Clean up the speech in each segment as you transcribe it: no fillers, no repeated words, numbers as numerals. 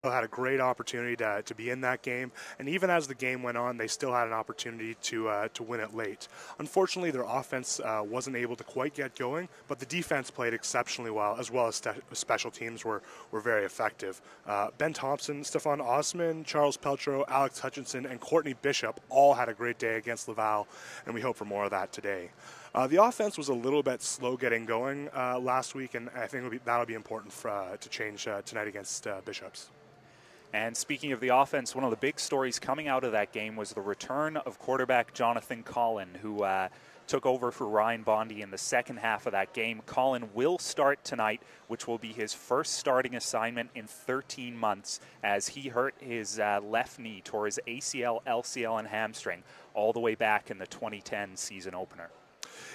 had a great opportunity to be in that game, and even as the game went on, they still had an opportunity to win it late. Unfortunately, their offense wasn't able to quite get going, but the defense played exceptionally well, as well as special teams were very effective. Ben Thompson, Stefan Osman, Charles Peltro, Alex Hutchinson, and Courtney Bishop all had a great day against Laval, and we hope for more of that today. The offense was a little bit slow getting going last week, and I think that'll be important to change tonight against Bishops. And speaking of the offense, one of the big stories coming out of that game was the return of quarterback Jonathan Collin, who took over for Ryan Bondi in the second half of that game. Collin will start tonight, which will be his first starting assignment in 13 months, as he hurt his left knee, tore his ACL, LCL, and hamstring all the way back in the 2010 season opener.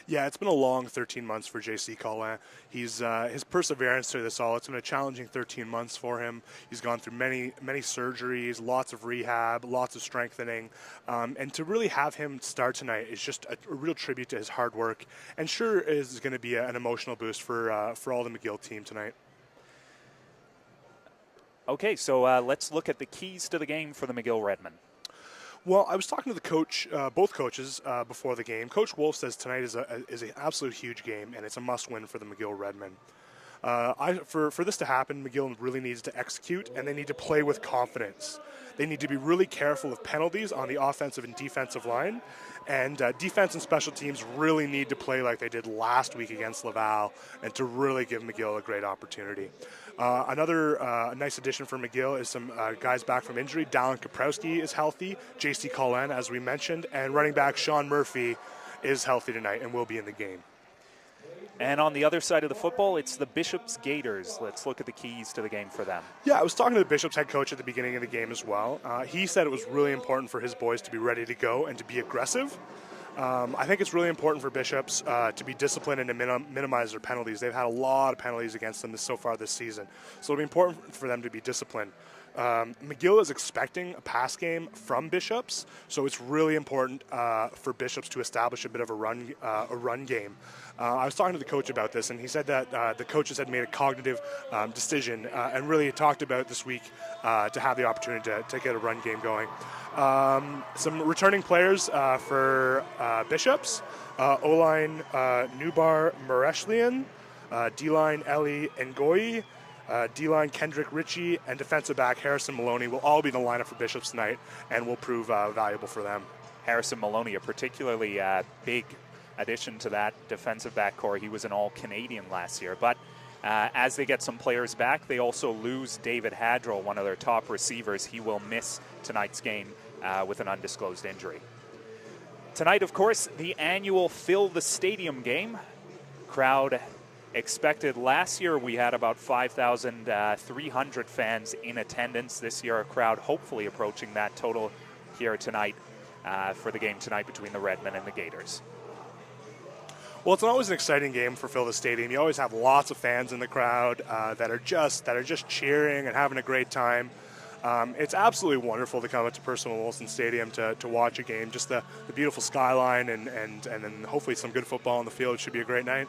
Yeah, it's been a long 13 months for J.C. Collin. His perseverance through this all, it's been a challenging 13 months for him. He's gone through many surgeries, lots of rehab, lots of strengthening. And to really have him start tonight is just a real tribute to his hard work, and sure is going to be an emotional boost for all the McGill team tonight. Okay, so let's look at the keys to the game for the McGill Redmen. Well, I was talking to the coach, both coaches, before the game. Coach Wolf says tonight is an absolute huge game, and it's a must-win for the McGill Redmen. For this to happen, McGill really needs to execute, and they need to play with confidence. They need to be really careful of penalties on the offensive and defensive line, and defense and special teams really need to play like they did last week against Laval, and to really give McGill a great opportunity. Another nice addition for McGill is some guys back from injury. Dallin Kaprowski is healthy. J.C. Collin, as we mentioned, and running back Sean Murphy is healthy tonight and will be in the game. And on the other side of the football, it's the Bishops Gaiters. Let's look at the keys to the game for them. Yeah, I was talking to the Bishops head coach at the beginning of the game as well. He said it was really important for his boys to be ready to go and to be aggressive. I think it's really important for Bishops to be disciplined and to minimize their penalties. They've had a lot of penalties against them so far this season. So it'll be important for them to be disciplined. McGill is expecting a pass game from Bishops, so it's really important for Bishops to establish a bit of a run game. I was talking to the coach about this, and he said that the coaches had made a cognitive decision and really talked about this week to have the opportunity to get a run game going. Some returning players for Bishops: O-line Nubar Mareshlian, D-line Ellie Ngoyi, D-line Kendrick Ritchie, and defensive back Harrison Maloney will all be in the lineup for Bishops tonight and will prove valuable for them. Harrison Maloney, a particularly big addition to that defensive back core. He was an All-Canadian last year. But as they get some players back, they also lose David Hadrill, one of their top receivers. He will miss tonight's game with an undisclosed injury. Tonight, of course, the annual Fill the Stadium game. Crowd expected. Last year we had about 5,300 fans in attendance. This year a crowd hopefully approaching that total here tonight for the game tonight between the Redmen and the Gaiters. Well, it's always an exciting game for Fill the Stadium. You always have lots of fans in the crowd that are just cheering and having a great time. It's absolutely wonderful to come up to Percival Wilson Stadium to watch a game. Just the beautiful skyline and then hopefully some good football on the field. It should be a great night.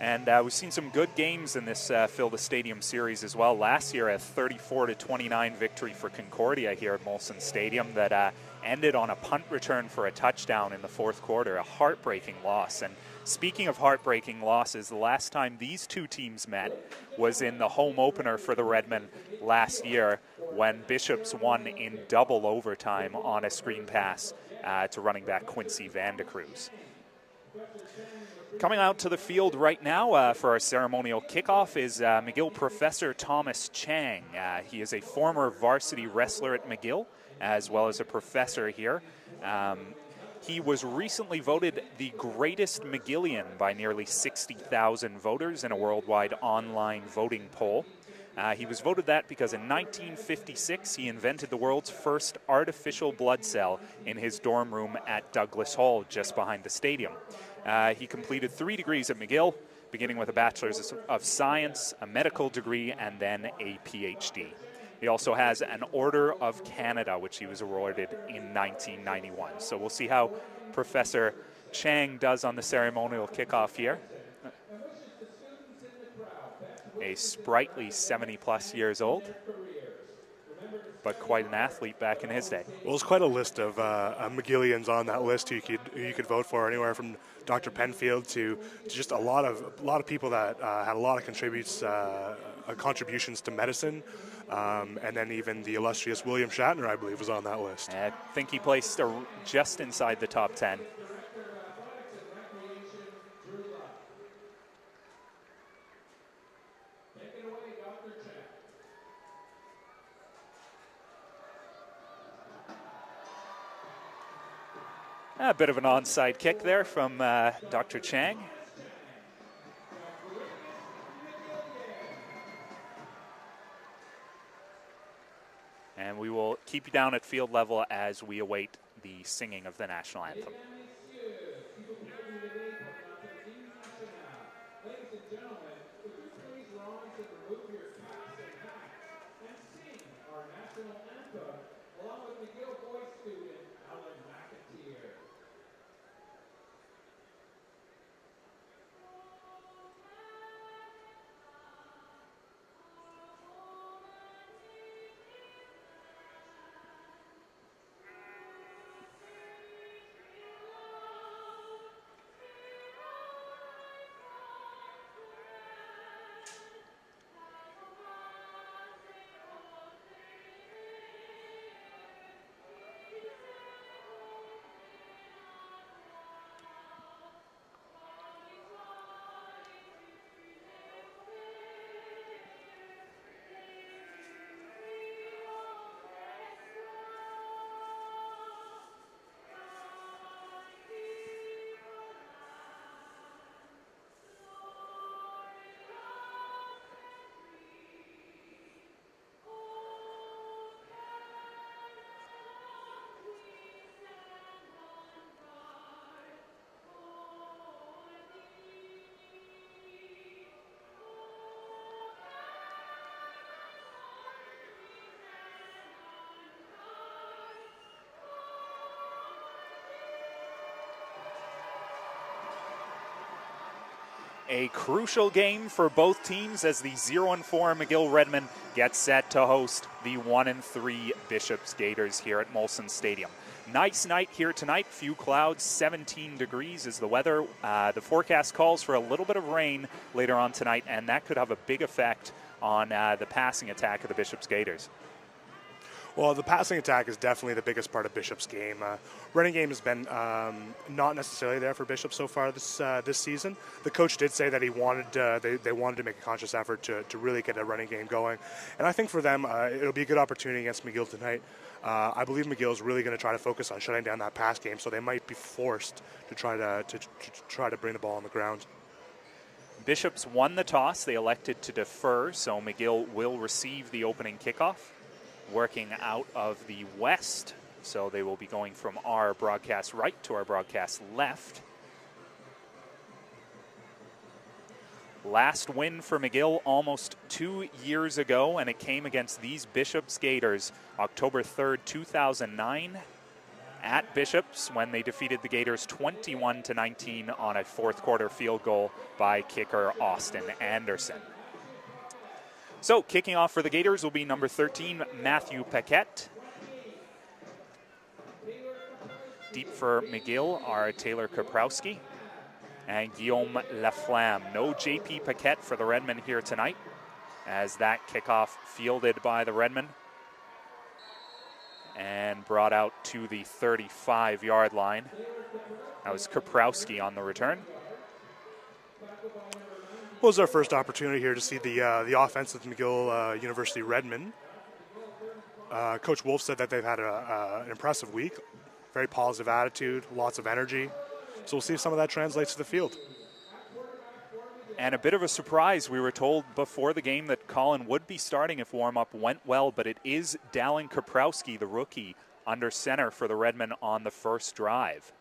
And we've seen some good games in this Fill the Stadium series as well. Last year, a 34-29 victory for Concordia here at Molson Stadium that ended on a punt return for a touchdown in the fourth quarter. A heartbreaking loss. And speaking of heartbreaking losses, the last time these two teams met was in the home opener for the Redmen last year when Bishops won in double overtime on a screen pass to running back Quincy Vandecruz. Coming out to the field right now for our ceremonial kickoff is McGill professor Thomas Chang. He is a former varsity wrestler at McGill, as well as a professor here. He was recently voted the greatest McGillian by nearly 60,000 voters in a worldwide online voting poll. He was voted that because in 1956 he invented the world's first artificial blood cell in his dorm room at Douglas Hall, just behind the stadium. He completed 3 degrees at McGill, beginning with a Bachelor's of Science, a medical degree, and then a PhD. He also has an Order of Canada, which he was awarded in 1991. So we'll see how Professor Chang does on the ceremonial kickoff here. a sprightly 70-plus years old, but quite an athlete back in his day. Well, it's quite a list of McGillians on that list who you could vote for, anywhere from Dr. Penfield to just a lot of people that had a lot of contributions to medicine, and then even the illustrious William Shatner, I believe, was on that list. I think he placed just inside the top 10. A bit of an onside kick there from Dr. Chang. And we will keep you down at field level as we await the singing of the national anthem. A crucial game for both teams as the 0-4 McGill Redmen gets set to host the 1-3 Bishops Gaiters here at Molson Stadium. Nice night here tonight, few clouds, 17 degrees is the weather. The forecast calls for a little bit of rain later on tonight, and that could have a big effect on the passing attack of the Bishops Gaiters. Well, the passing attack is definitely the biggest part of Bishop's game. Running game has been not necessarily there for Bishop so far this season. The coach did say that he wanted they wanted to make a conscious effort to really get a running game going, and I think for them it'll be a good opportunity against McGill tonight. I believe McGill is really going to try to focus on shutting down that pass game, so they might be forced to try to bring the ball on the ground. Bishops won the toss. They elected to defer, so McGill will receive the opening kickoff. Working out of the west, so they will be going from our broadcast right to our broadcast left. Last win for McGill almost 2 years ago, and it came against these Bishops Gators October 3rd, 2009 at Bishops when they defeated the Gators 21-19 on a fourth quarter field goal by kicker Austin Anderson. So, kicking off for the Gators will be number 13, Matthew Paquette. Deep for McGill are Taylor Kaprowski and Guillaume Laflamme. No J.P. Paquette for the Redmen here tonight, as that kickoff fielded by the Redmen and brought out to the 35-yard line. That was Kaprowski on the return. Well, it was our first opportunity here to see the offense of McGill University Redmen. Coach Wolf said that they've had an impressive week, very positive attitude, lots of energy. So we'll see if some of that translates to the field. And a bit of a surprise, we were told before the game that Colin would be starting if warm-up went well, but it is Dallin Kaprowski, the rookie, under center for the Redmen on the first drive.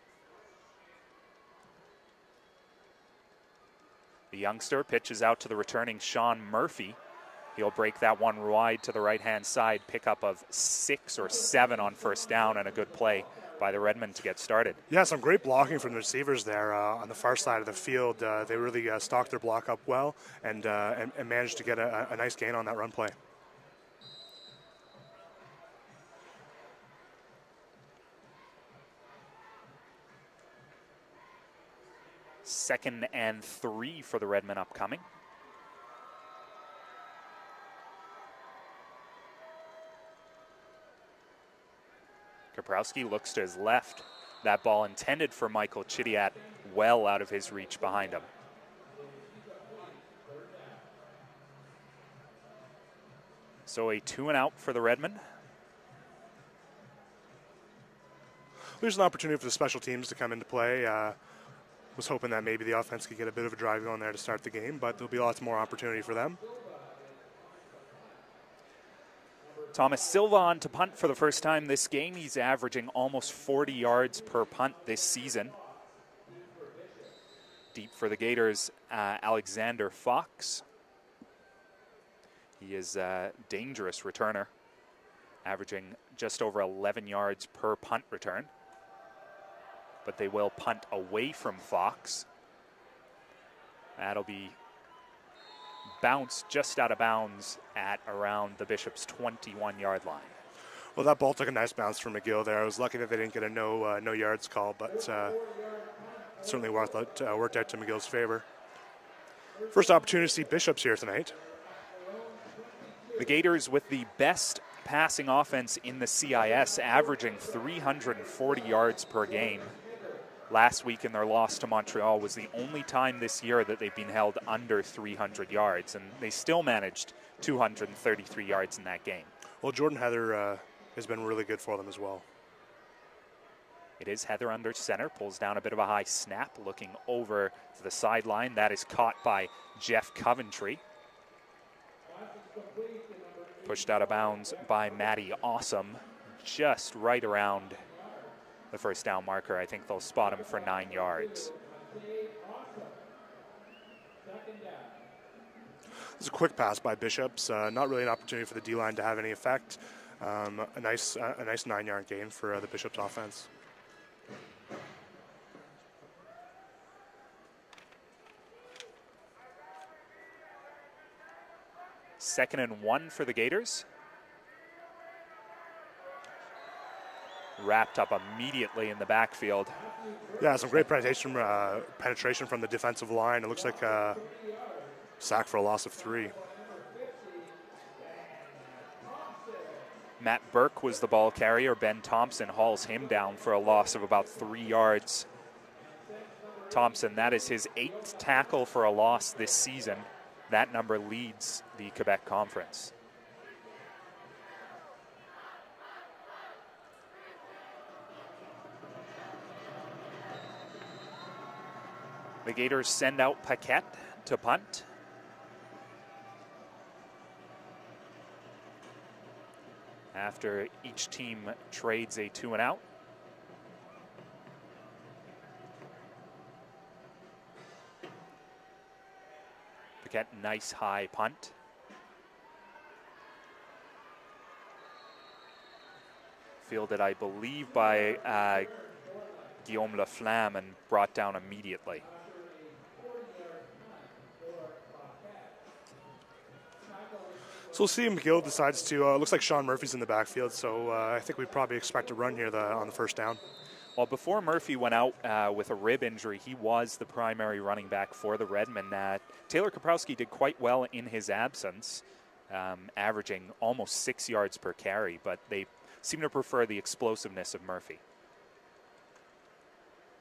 The youngster pitches out to the returning Sean Murphy. He'll break that one wide to the right-hand side, pickup of 6 or 7 on first down, and a good play by the Redmen to get started. Yeah, some great blocking from the receivers there on the far side of the field. They really stocked their block up well and managed to get a nice gain on that run play. Second and 3 for the Redmen upcoming. Kaprowski looks to his left. That ball intended for Michael Chidiat, well out of his reach behind him. So a 2-and-out for the Redmen. There's an opportunity for the special teams to come into play. Was hoping that maybe the offense could get a bit of a drive going there to start the game, but there'll be lots more opportunity for them. Thomas Silva on to punt for the first time this game. He's averaging almost 40 yards per punt this season. Deep for the Gaiters, Alexander Fox. He is a dangerous returner, averaging just over 11 yards per punt return. But they will punt away from Fox. That'll be bounced just out of bounds at around the Bishop's 21-yard line. Well, that ball took a nice bounce from McGill there. I was lucky that they didn't get a no yards call, but certainly worked out to McGill's favor. First opportunity to see Bishop's here tonight. The Gaiters with the best passing offense in the CIS, averaging 340 yards per game. Last week in their loss to Montreal was the only time this year that they've been held under 300 yards, and they still managed 233 yards in that game. Well, Jordan Heather has been really good for them as well. It is Heather under center, pulls down a bit of a high snap, looking over to the sideline. That is caught by Jeff Coventry. Pushed out of bounds by Matty Awesome, just right around the first down marker. I think they'll spot him for 9 yards. This is a quick pass by Bishops. Not really an opportunity for the D-line to have any effect. A nice 9-yard gain for the Bishops offense. Second and 1 for the Gaiters. Wrapped up immediately in the backfield. Yeah, some great penetration from the defensive line. It looks like a sack for a loss of 3. Matt Burke was the ball carrier. Ben Thompson hauls him down for a loss of about 3 yards. Thompson, that is his 8th tackle for a loss this season. That number leads the Quebec Conference. The Gators send out Paquette to punt. After each team trades a 2-and-out. Paquette, nice high punt. Fielded, I believe, by Guillaume Laflamme and brought down immediately. So we'll see if McGill decides to, looks like Sean Murphy's in the backfield, so I think we probably expect a run here on the first down. Well, before Murphy went out with a rib injury, he was the primary running back for the Redmen. Taylor Kaprowski did quite well in his absence, averaging almost 6 yards per carry, but they seem to prefer the explosiveness of Murphy.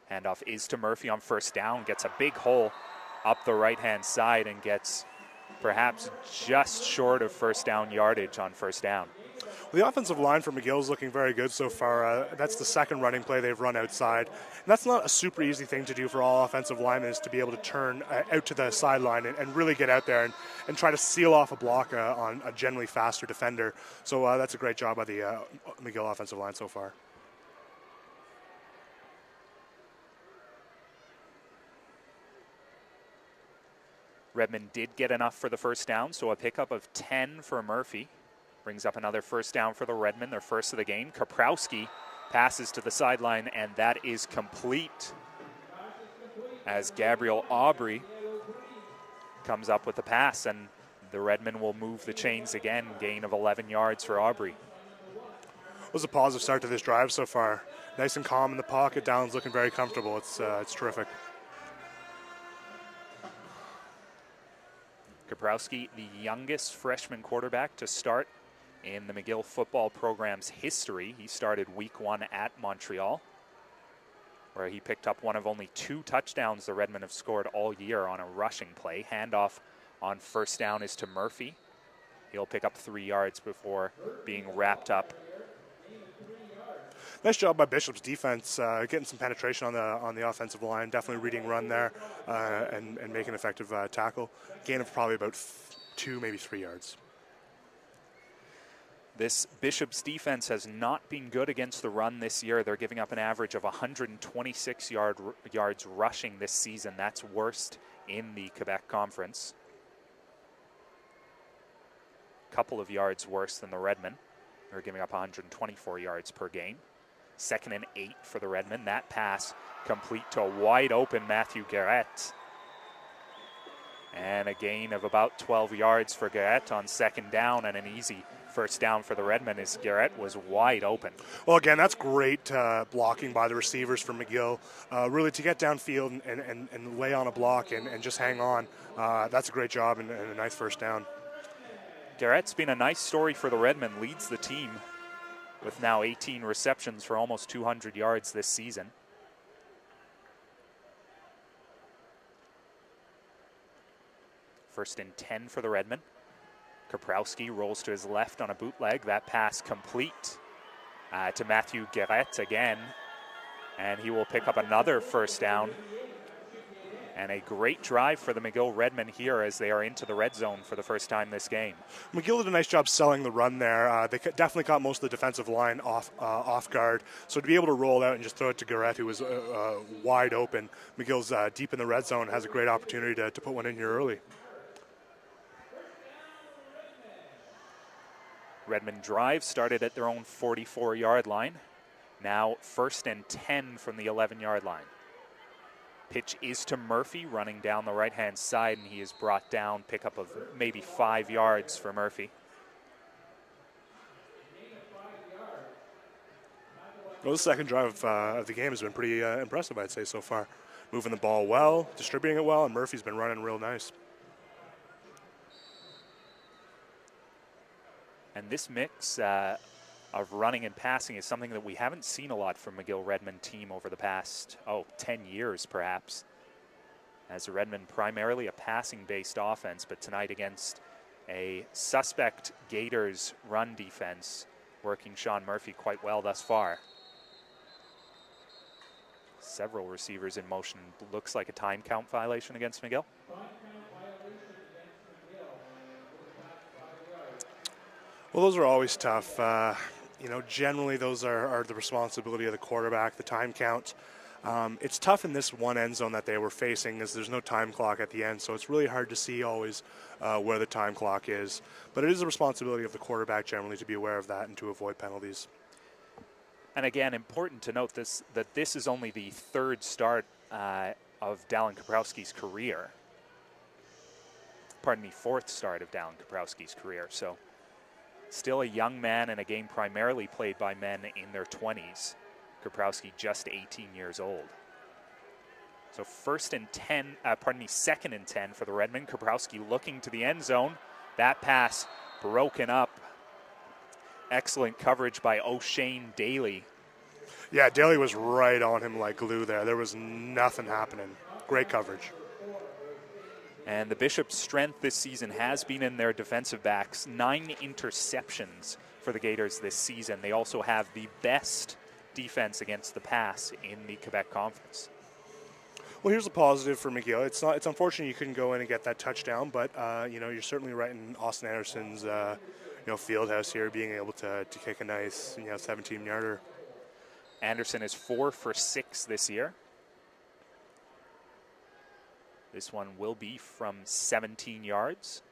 Handoff is to Murphy on first down, gets a big hole up the right-hand side and gets perhaps just short of first down yardage on first down. The offensive line for McGill is looking very good so far. That's the second running play they've run outside. And that's not a super easy thing to do for all offensive linemen, is to be able to turn out to the sideline and really get out there and try to seal off a block on a generally faster defender. So that's a great job by the McGill offensive line so far. Redmen did get enough for the first down, so a pickup of 10 for Murphy. Brings up another first down for the Redmen, their first of the game. Kaprowski Passes to the sideline, and that is complete as Gabriel Aubry comes up with the pass, and the Redmen will move the chains again. Gain of 11 yards for Aubry. It was a positive start to this drive so far. Nice and calm in the pocket. Downs looking very comfortable. It's terrific. Kaprowski, the youngest freshman quarterback to start in the McGill football program's history. He started week 1 at Montreal, where he picked up one of only 2 touchdowns the Redmen have scored all year on a rushing play. Handoff on first down is to Murphy. He'll pick up 3 yards before being wrapped up. Nice job by Bishop's defense, getting some penetration on the offensive line. Definitely reading run there and making an effective tackle. Gain of probably about 2, maybe 3 yards. This Bishop's defense has not been good against the run this year. They're giving up an average of 126 yards rushing this season. That's worst in the Quebec Conference. Couple of yards worse than the Redmen. They're giving up 124 yards per game. 2nd and 8 for the Redmen. That pass complete to a wide open Matthew Garrett. And a gain of about 12 yards for Garrett on 2nd down, and an easy first down for the Redmen as Garrett was wide open. Well, again, that's great blocking by the receivers for McGill. Really to get downfield and lay on a block and just hang on. That's a great job and a nice first down. Garrett's been a nice story for the Redmen, leads the team with now 18 receptions for almost 200 yards this season. First and 10 for the Redmen. Kaprowski rolls to his left on a bootleg. That pass complete to Matthew Garrett again. And he will pick up another first down. And a great drive for the McGill Redmen here as they are into the red zone for the first time this game. McGill did a nice job selling the run there. They definitely caught most of the defensive line off guard. So to be able to roll out and just throw it to Garrett, who was wide open, McGill's deep in the red zone, has a great opportunity to put one in here early. Redmen drive started at their own 44-yard line. Now 1st and 10 from the 11-yard line. Pitch is to Murphy running down the right-hand side, and he is brought down. Pickup of maybe 5 yards for Murphy. Well, the second drive of the game has been pretty impressive, I'd say, so far. Moving the ball well, distributing it well, and Murphy's been running real nice. And this mix of running and passing is something that we haven't seen a lot from McGill Redmen team over the past, 10 years perhaps. As the Redmen primarily a passing-based offense, but tonight against a suspect Gaiters run defense, working Sean Murphy quite well thus far. Several receivers in motion. Looks like a time count violation against McGill. Well, those are always tough. Generally those are the responsibility of the quarterback, the time count. It's tough in this one end zone that they were facing as there's no time clock at the end, so it's really hard to see always where the time clock is. But it is the responsibility of the quarterback generally to be aware of that and to avoid penalties. And again, important to note that this is only the 3rd start of Dallin Kaprowski's career. 4th start of Dallin Kaprowski's career. So still a young man in a game primarily played by men in their 20s. Kaprowski just 18 years old. So 2nd and 10 for the Redmen. Kaprowski looking to the end zone. That pass broken up. Excellent coverage by O'Shane Daly. Yeah, Daly was right on him like glue there. There was nothing happening. Great coverage. And the Bishop's strength this season has been in their defensive backs. 9 interceptions for the Gaiters this season. They also have the best defense against the pass in the Quebec Conference. Well, here's a positive for McGill. It's unfortunate you couldn't go in and get that touchdown, but you're certainly right in Austin Anderson's field house here, being able to kick a nice 17-yarder. Anderson is 4 for 6 this year. This one will be from 17 yards.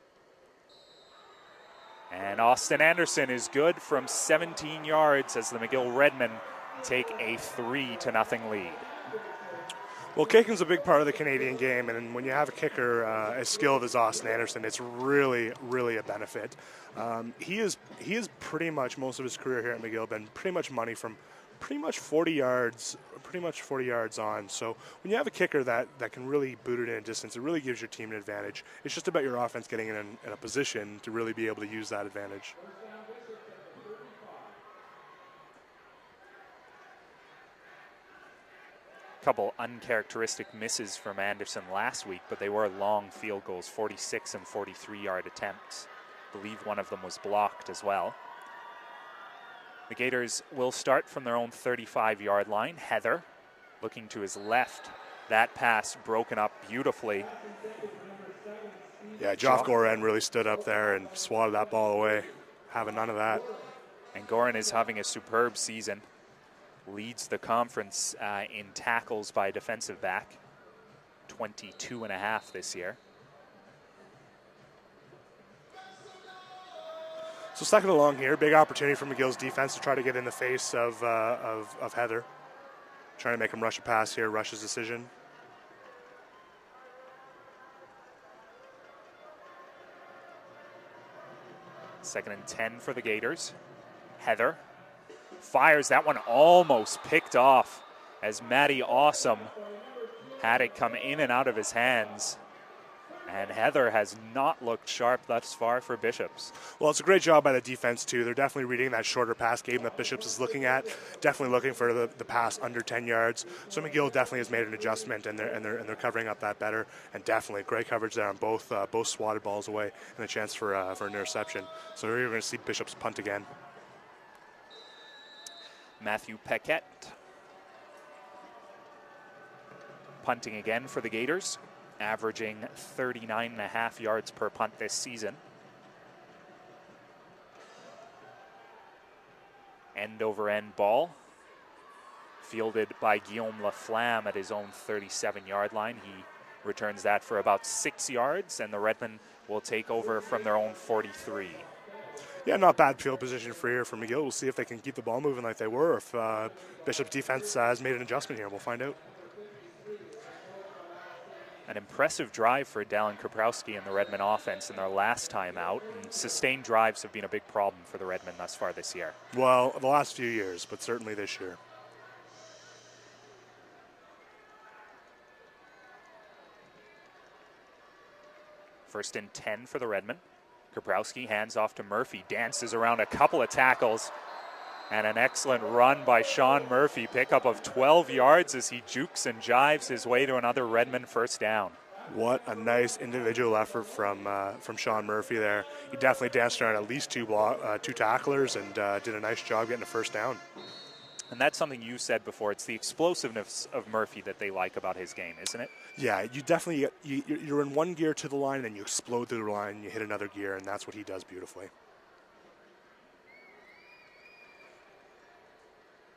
And Austin Anderson is good from 17 yards as the McGill Redmen take a 3-0 lead. Well, kicking's a big part of the Canadian game, and when you have a kicker as skilled as Austin Anderson, it's really, really a benefit. He is pretty much most of his career here at McGill been pretty much money from pretty much 40 yards on. So when you have a kicker that can really boot it in distance, it really gives your team an advantage. It's just about your offense getting in a position to really be able to use that advantage. Couple uncharacteristic misses from Anderson last week, but they were long field goals, 46 and 43-yard attempts. I believe one of them was blocked as well. The Gators will start from their own 35-yard line. Heather looking to his left. That pass broken up beautifully. Yeah, Joff Goran really stood up there and swatted that ball away. Having none of that. And Goran is having a superb season. Leads the conference in tackles by defensive back. 22.5 this year. So second along here, big opportunity for McGill's defense to try to get in the face of Heather. Trying to make him rush a pass here, rush his decision. Second and 10 for the Gators. Heather fires, that one almost picked off as Matty Awesome had it come in and out of his hands. And Heather has not looked sharp thus far for Bishops. Well, it's a great job by the defense, too. They're definitely reading that shorter pass game that Bishops is looking at. Definitely looking for the pass under 10 yards. So McGill definitely has made an adjustment, and they're covering up that better. And definitely great coverage there on both swatted balls away and a chance for an interception. So we're going to see Bishops punt again. Matthew Paquette punting again for the Gators, averaging 39.5 yards per punt this season. End-over-end ball, fielded by Guillaume Laflamme at his own 37-yard line. He returns that for about 6 yards, and the Redmen will take over from their own 43. Yeah, not bad field position for McGill. We'll see if they can keep the ball moving like they were, or if Bishop's defense has made an adjustment here. We'll find out. An impressive drive for Dallin Kaprowski and the Redmen offense in their last time out. And sustained drives have been a big problem for the Redmen thus far this year. Well, the last few years, but certainly this year. First and 10 for the Redmen. Kaprowski hands off to Murphy, dances around a couple of tackles, and an excellent run by Sean Murphy. Pickup of 12 yards as he jukes and jives his way to another Redmen first down. What a nice individual effort from Sean Murphy there. He definitely danced around at least two tacklers and did a nice job getting a first down. And that's something you said before. It's the explosiveness of Murphy that they like about his game, isn't it? Yeah, you definitely, you're in one gear to the line, and then you explode through the line, and you hit another gear, and that's what he does beautifully.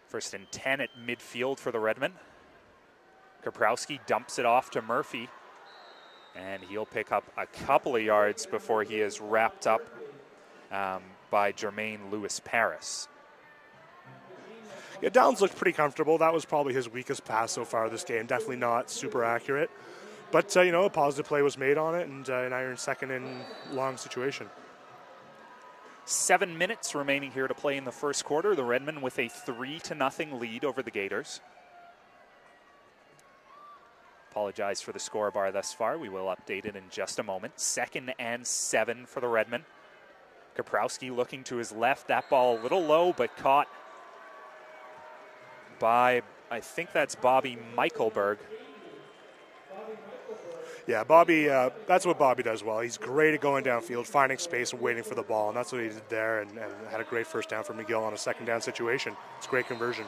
First and 10 at midfield for the Redmen. Kaprowski dumps it off to Murphy, and he'll pick up a couple of yards before he is wrapped up by Jermaine Lewis-Paris. Yeah, Downs looked pretty comfortable. That was probably his weakest pass so far this game. Definitely not super accurate. But, a positive play was made on it, and now you're in second and long situation. 7 minutes remaining here to play in the first quarter. The Redmen with a 3-0 lead over the Gators. Apologize for the score bar thus far. We will update it in just a moment. 2nd and 7 for the Redmen. Kaprowski looking to his left. That ball a little low, but caught by, I think that's Bobby Michaelberg. Yeah, Bobby, that's what Bobby does well. He's great at going downfield, finding space and waiting for the ball, and that's what he did there, and had a great first down for McGill on a second down situation. It's a great conversion.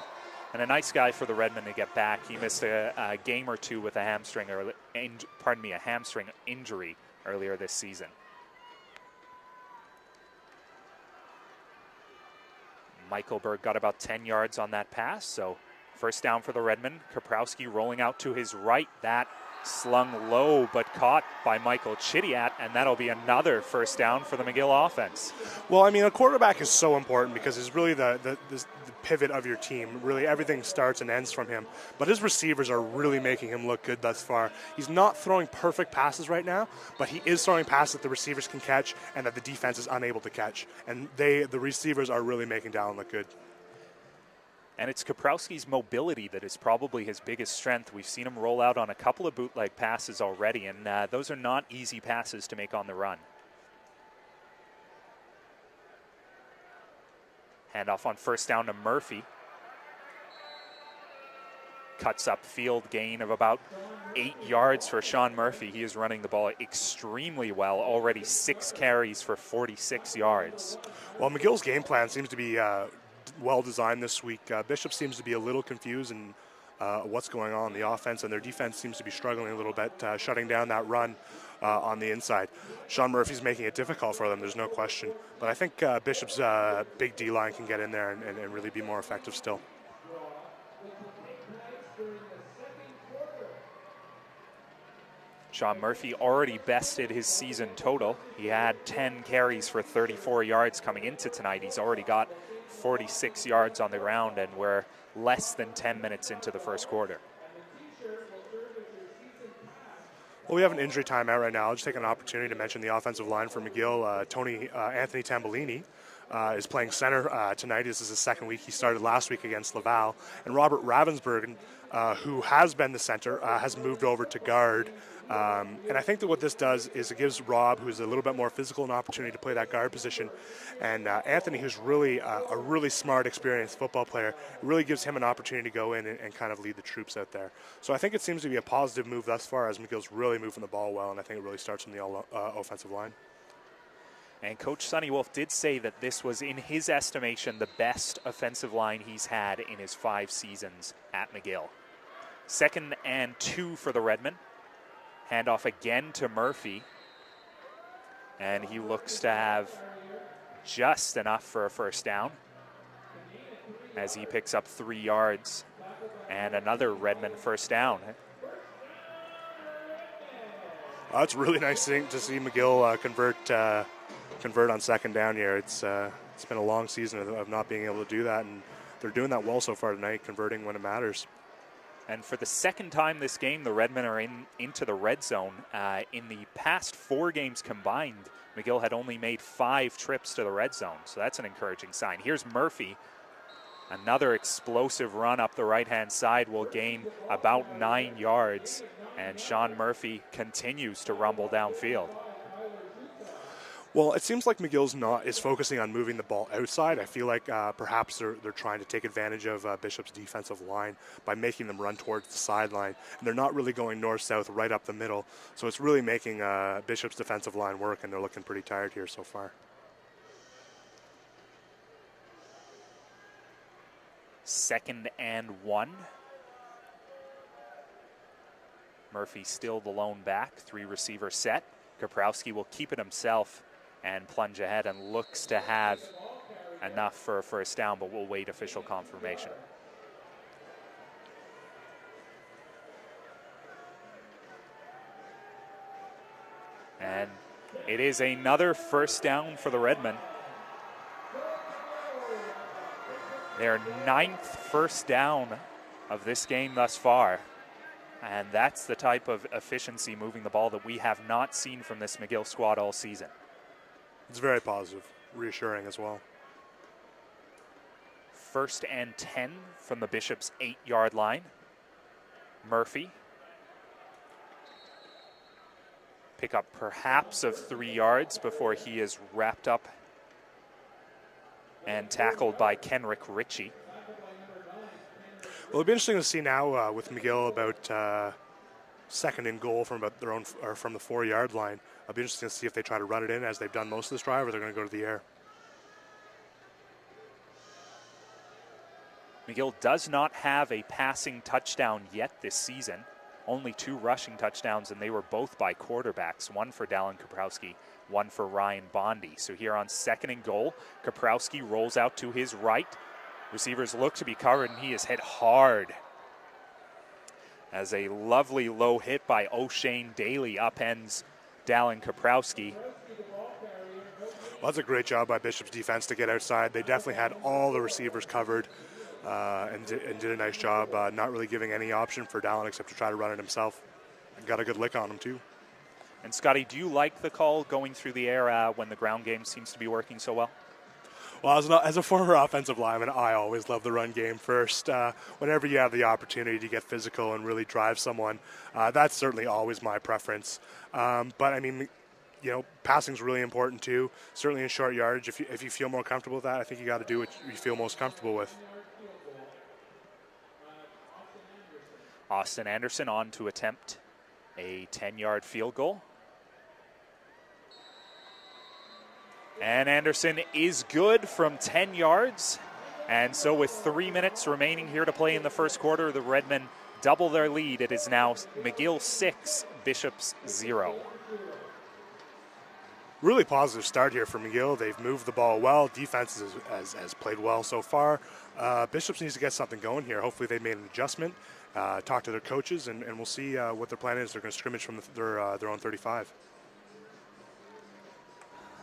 And a nice guy for the Redmen to get back. He missed a game or two with a hamstring injury earlier this season. Michaelberg got about 10 yards on that pass, so first down for the Redmen. Kaprowski rolling out to his right. That Slung low, but caught by Michael Chidiat, and that'll be another first down for the McGill offense. Well, I mean, a quarterback is so important because he's really the pivot of your team. Really, everything starts and ends from him. But his receivers are really making him look good thus far. He's not throwing perfect passes right now, but he is throwing passes that the receivers can catch and that the defense is unable to catch. And the receivers are really making Dallin look good. And it's Kaprowski's mobility that is probably his biggest strength. We've seen him roll out on a couple of bootleg passes already, and those are not easy passes to make on the run. Handoff on first down to Murphy. Cuts up field, gain of about 8 yards for Sean Murphy. He is running the ball extremely well, already 6 carries for 46 yards. Well, McGill's game plan seems to be well designed this week. Bishop seems to be a little confused in what's going on in the offense, and their defense seems to be struggling a little bit, shutting down that run on the inside. Sean Murphy's making it difficult for them, there's no question. But I think Bishop's big D-line can get in there and really be more effective still. Sean Murphy already bested his season total. He had 10 carries for 34 yards coming into tonight. He's already got 46 yards on the ground, and we're less than 10 minutes into the first quarter. Well, we have an injury timeout right now. I'll just take an opportunity to mention the offensive line for McGill. Anthony Tambellini is playing center tonight. This is his second week. He started last week against Laval. And Robert Ravensburg, who has been the center, has moved over to guard. And I think that what this does is it gives Rob, who's a little bit more physical, an opportunity to play that guard position. And Anthony, who's really a really smart, experienced football player, it really gives him an opportunity to go in and kind of lead the troops out there. So I think it seems to be a positive move thus far, as McGill's really moving the ball well, and I think it really starts from the offensive line. And Coach Sonny Wolf did say that this was, in his estimation, the best offensive line he's had in his 5 seasons at McGill. 2nd and 2 for the Redmen. Handoff again to Murphy. And he looks to have just enough for a first down as he picks up 3 yards and another Redmen first down. It's really nice to see McGill convert on second down here. It's been a long season of not being able to do that, and they're doing that well so far tonight, converting when it matters. And for the second time this game, the Redmen are into the red zone. In the past 4 games combined, McGill had only made 5 trips to the red zone, so that's an encouraging sign. Here's Murphy. Another explosive run up the right-hand side will gain about 9 yards, and Sean Murphy continues to rumble downfield. Well, it seems like McGill's is focusing on moving the ball outside. I feel like perhaps they're trying to take advantage of Bishop's defensive line by making them run towards the sideline. And they're not really going north-south right up the middle. So it's really making Bishop's defensive line work, and they're looking pretty tired here so far. Second and 1. Murphy still the lone back, 3-receiver set. Kaprowski will keep it himself and plunge ahead and looks to have enough for a first down, but we'll wait official confirmation. And it is another first down for the Redmen. Their 9th first down of this game thus far. And that's the type of efficiency moving the ball that we have not seen from this McGill squad all season. It's very positive, reassuring as well. 1st and 10 from the Bishop's 8-yard line. Murphy. Pick up perhaps of 3 yards before he is wrapped up and tackled by Kenrick Ritchie. Well, it'll be interesting to see now with McGill about 2nd and goal from about their own or from the 4-yard line. It'll be interesting to see if they try to run it in as they've done most of this drive, or they're going to go to the air. McGill does not have a passing touchdown yet this season. Only 2 rushing touchdowns, and they were both by quarterbacks. One for Dallin Kaprowski, one for Ryan Bondi. So here on 2nd and goal, Kaprowski rolls out to his right. Receivers look to be covered, and he is hit hard. as a lovely low hit by O'Shane Daly upends Dallin Kaprowski. Well, that's a great job by Bishop's defense to get outside. They definitely had all the receivers covered and did a nice job not really giving any option for Dallin except to try to run it himself. And got a good lick on him, too. And, Scotty, do you like the call going through the air when the ground game seems to be working so well? Well, as a former offensive lineman, I always love the run game first. Whenever you have the opportunity to get physical and really drive someone, that's certainly always my preference. But, I mean, you know, passing's really important, too. Certainly in short yardage. If you feel more comfortable with that, I think you got to do what you feel most comfortable with. Austin Anderson on to attempt a 10-yard field goal. And Anderson is good from 10 yards. And so with 3 minutes remaining here to play in the first quarter, the Redmen double their lead. It is now McGill 6, Bishops 0. Really positive start here for McGill. They've moved the ball well. Defense has played well so far. Bishops needs to get something going here. Hopefully they made an adjustment, talk to their coaches, and we'll see what their plan is. They're going to scrimmage from their own 35.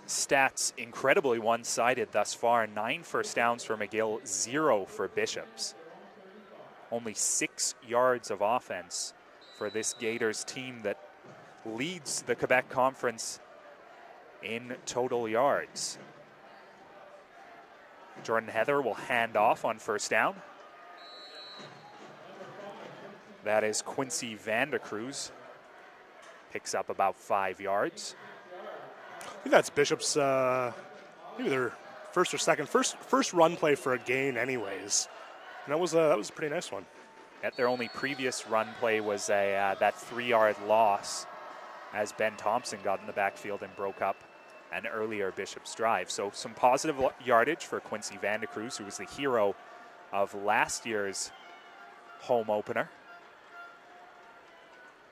Stats incredibly one-sided thus far. 9 first downs for McGill, 0 for Bishops. Only 6 yards of offense for this Gaiters team that leads the Quebec Conference in total yards. Jordan Heather will hand off on first down. That is Quincy Vandecruz. Picks up about 5 yards. I think that's Bishop's maybe their first or second first run play for a gain, anyways. And that was a pretty nice one. Yet their only previous run play was that 3-yard loss as Ben Thompson got in the backfield and broke up an earlier Bishop's drive. So some positive yardage for Quincy Vandecruz, who was the hero of last year's home opener.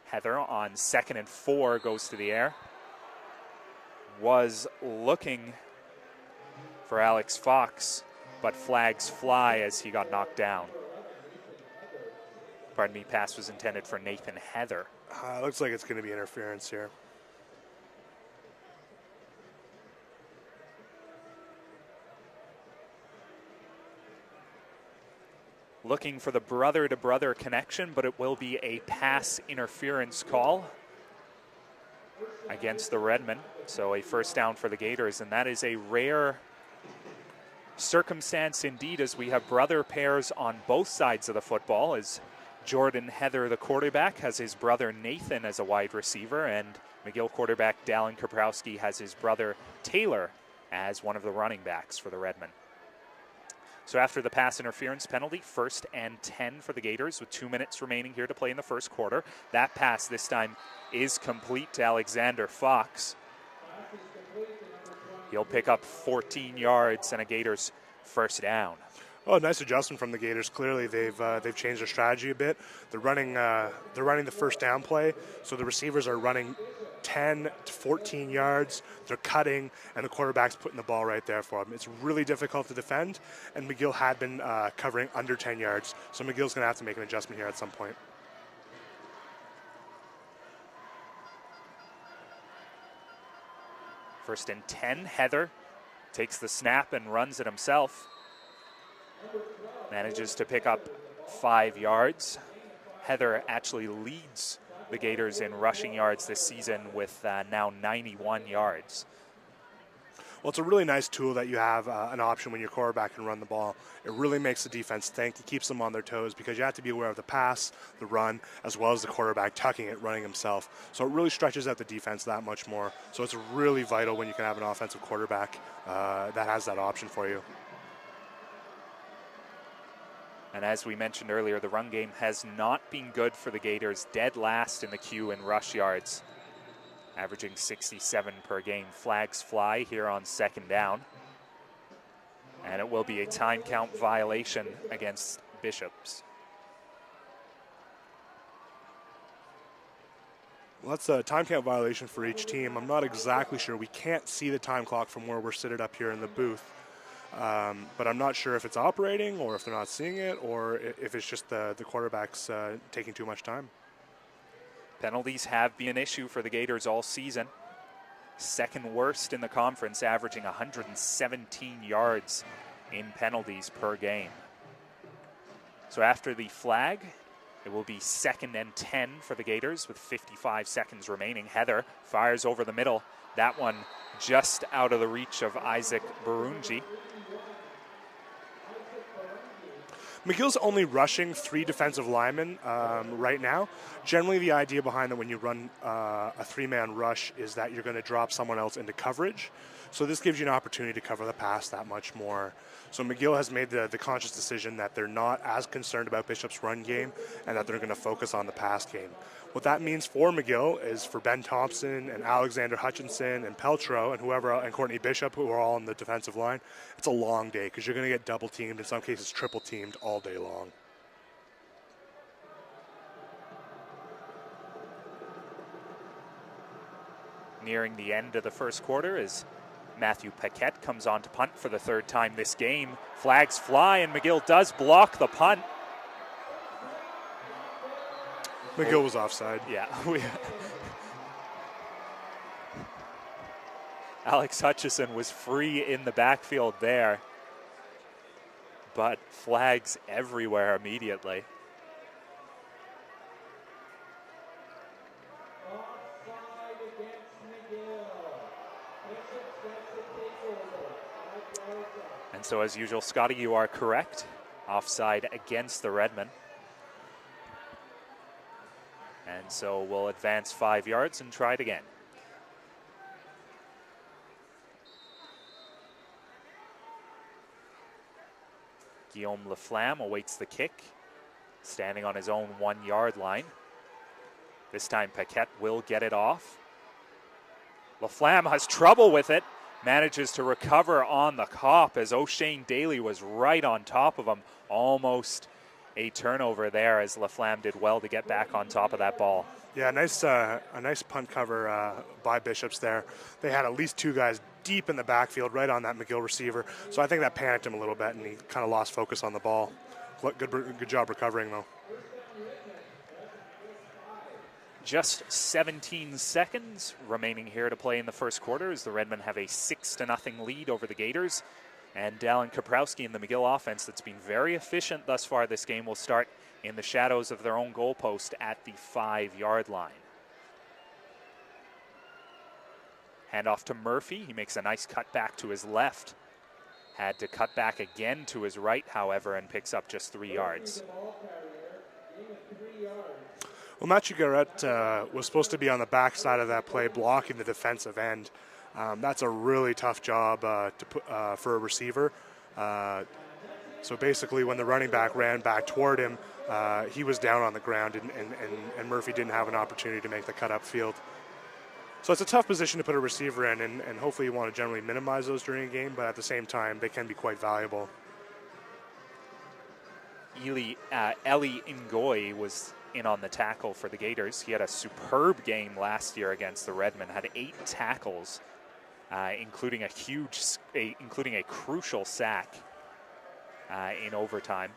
Heather on 2nd and 4 goes to the air. Was looking for Alex Fox, but flags fly as he got knocked down. Pardon me, pass was intended for Nathan Heather. Looks like it's going to be interference here. Looking for the brother-to-brother connection, but it will be a pass interference call against the Redmen. So a first down for the Gaiters, and that is a rare circumstance indeed, as we have brother pairs on both sides of the football, as Jordan Heather, the quarterback, has his brother Nathan as a wide receiver, and McGill quarterback Dallin Kaprowski has his brother Taylor as one of the running backs for the Redmen. So after the pass interference penalty, 1st and 10 for the Gaiters with 2 minutes remaining here to play in the first quarter. That pass this time is complete to Alexander Fox. He'll pick up 14 yards and a Gaiters first down. Oh, nice adjustment from the Gaiters. Clearly, they've changed their strategy a bit. They're running the first down play, so the receivers are running 10 to 14 yards. They're cutting, and the quarterback's putting the ball right there for them. It's really difficult to defend, and McGill had been covering under 10 yards, so McGill's going to have to make an adjustment here at some point. First and 10, Heather takes the snap and runs it himself. Manages to pick up 5 yards. Heather actually leads the Gaiters in rushing yards this season with now 91 yards. Well, it's a really nice tool that you have an option when your quarterback can run the ball. It really makes the defense think. It keeps them on their toes because you have to be aware of the pass, the run, as well as the quarterback tucking it, running himself. So it really stretches out the defense that much more. So it's really vital when you can have an offensive quarterback that has that option for you. And as we mentioned earlier, the run game has not been good for the Gaiters, dead last in the queue in rush yards, averaging 67 per game. Flags fly here on 2nd down. And it will be a time count violation against Bishops. Well, that's a time count violation for each team. I'm not exactly sure. We can't see the time clock from where we're seated up here in the booth. But I'm not sure if it's operating or if they're not seeing it or if it's just the quarterback's taking too much time. Penalties have been an issue for the Gators all season. Second worst in the conference, averaging 117 yards in penalties per game. So after the flag, it will be 2nd and 10 for the Gators with 55 seconds remaining. Heather fires over the middle. That one just out of the reach of Isaac Barunji. McGill's only rushing 3 defensive linemen right now. Generally, the idea behind that when you run a 3-man rush is that you're going to drop someone else into coverage. So this gives you an opportunity to cover the pass that much more. So McGill has made the conscious decision that they're not as concerned about Bishop's run game and that they're going to focus on the pass game. What that means for McGill is for Ben Thompson and Alexander Hutchinson and Peltro and whoever and Courtney Bishop, who are all on the defensive line, it's a long day because you're going to get double teamed, in some cases triple teamed all day long. Nearing the end of the first quarter as Matthew Paquette comes on to punt for the 3rd time this game. Flags fly and McGill does block the punt. McGill was offside. Yeah. Alex Hutchison was free in the backfield there, but flags everywhere immediately. And so as usual, Scotty, you are correct. Offside against the Redmen. And so we'll advance 5 yards and try it again. Guillaume Laflamme awaits the kick, standing on his own 1-yard line. This time Paquette will get it off. Laflamme has trouble with it, manages to recover on the cop as O'Shane Daly was right on top of him. Almost a turnover there as Laflamme did well to get back on top of that ball. Yeah, a nice punt cover by Bishops there. They had at least 2 guys deep in the backfield right on that McGill receiver. So I think that panicked him a little bit and he kind of lost focus on the ball. Good job recovering though. Just 17 seconds remaining here to play in the first quarter as the Redmen have a 6-0 lead over the Gators. And Dallin Kaprowski and the McGill offense that's been very efficient thus far this game will start in the shadows of their own goalpost at the 5-yard line. Handoff to Murphy. He makes a nice cut back to his left. Had to cut back again to his right, however, and picks up just 3 yards. Well, Matthew Garrett was supposed to be on the backside of that play, blocking the defensive end. That's a really tough job for a receiver. So basically, when the running back ran back toward him, he was down on the ground, and Murphy didn't have an opportunity to make the cut upfield. So it's a tough position to put a receiver in, and hopefully you want to generally minimize those during a game, but at the same time, they can be quite valuable. Eli Ngoy was in on the tackle for the Gators. He had a superb game last year against the Redmen, had 8 tackles, including a crucial sack in overtime.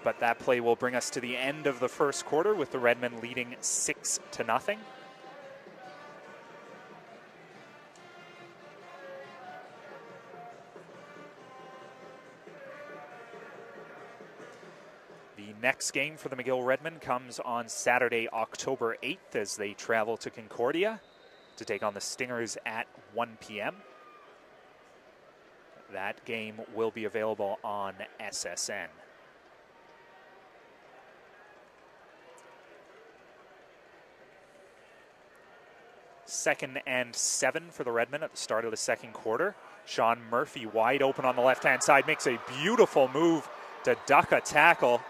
But that play will bring us to the end of the first quarter with the Redmen leading 6-0. The next game for the McGill Redmen comes on Saturday, October 8th as they travel to Concordia to take on the Stingers at 1 p.m. That game will be available on SSN. Second and 7 for the Redmen at the start of the second quarter. Sean Murphy wide open on the left-hand side, makes a beautiful move to duck a tackle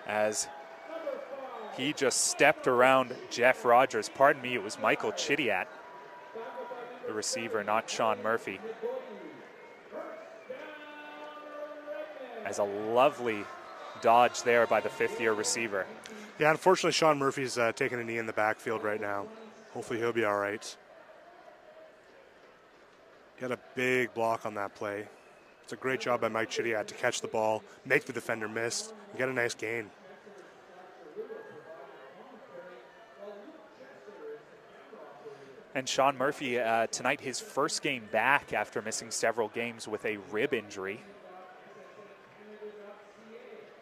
as he just stepped around Jeff Rogers. Pardon me, it was Michael Chidiat, the receiver, not Sean Murphy. As a lovely dodge there by the 5th-year receiver. Yeah, unfortunately, Sean Murphy's taking a knee in the backfield right now. Hopefully he'll be all right. He had a big block on that play. It's a great job by Mike Chidiat to catch the ball, make the defender miss, and get a nice gain. And Sean Murphy, tonight his first game back after missing several games with a rib injury.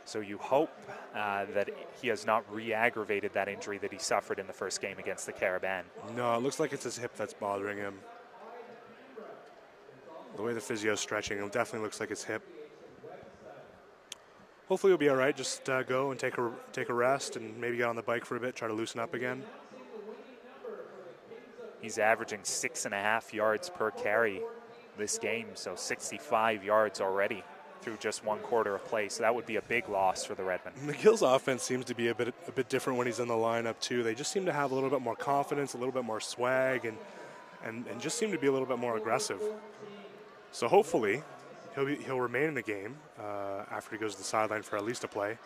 So you hope that he has not re-aggravated that injury that he suffered in the first game against the Caribbean. No, it looks like it's his hip that's bothering him. The way the physio's stretching, it definitely looks like it's hip. Hopefully he'll be all right. Just go and take a rest and maybe get on the bike for a bit, try to loosen up again. He's averaging 6.5 yards per carry this game, so 65 yards already through just one quarter of play. So that would be a big loss for the Redmen. McGill's offense seems to be a bit different when he's in the lineup too. They just seem to have a little bit more confidence, a little bit more swag, and just seem to be a little bit more aggressive. So hopefully he'll remain in the game after he goes to the sideline for at least a play.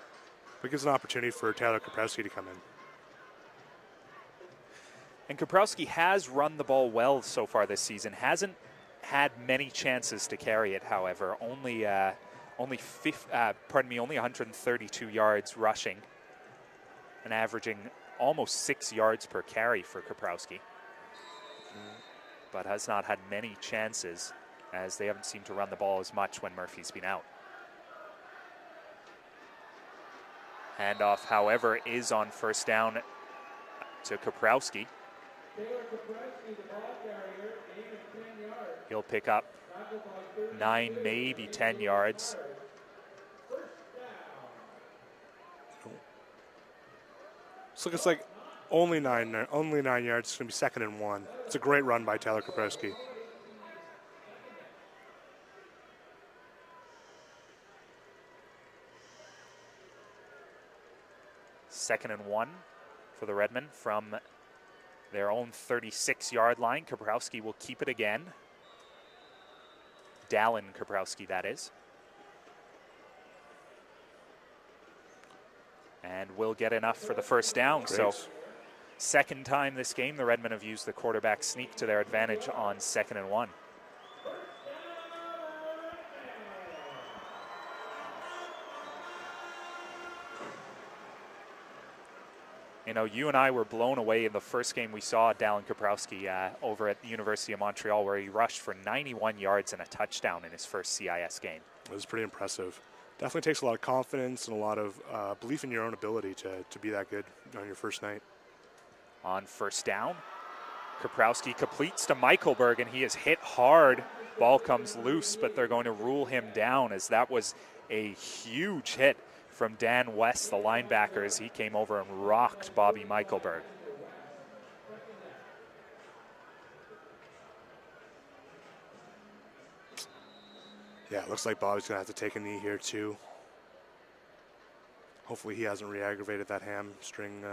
But it gives an opportunity for Taylor Kaprowski to come in. And Kaprowski has run the ball well so far this season. Hasn't had many chances to carry it, however. Only 132 yards rushing and averaging almost 6 yards per carry for Kaprowski. But has not had many chances, as they haven't seemed to run the ball as much when Murphy's been out. Handoff, however, is on first down to Kaprowski. He'll pick up 9, maybe 10 yards. So it's like only nine yards. It's going to be 2nd and 1. It's a great run by Taylor Kaprowski. Second and 1 for the Redmen from their own 36-yard line. Kaprowski will keep it again. Dallin Kaprowski, that is. And will get enough for the first down. Great. So second time this game, the Redmen have used the quarterback sneak to their advantage on 2nd and 1. You know, you and I were blown away in the first game we saw Dallin Kaprowski over at the University of Montreal, where he rushed for 91 yards and a touchdown in his first CIS game. It was pretty impressive. Definitely takes a lot of confidence and a lot of belief in your own ability to be that good on your first night. On first down, Kaprowski completes to Michaelberg, and he is hit hard. Ball comes loose, but they're going to rule him down, as that was a huge hit from Dan West, the linebacker, as he came over and rocked Bobby Michaelberg. Yeah, it looks like Bobby's going to have to take a knee here too. Hopefully he hasn't re-aggravated that hamstring.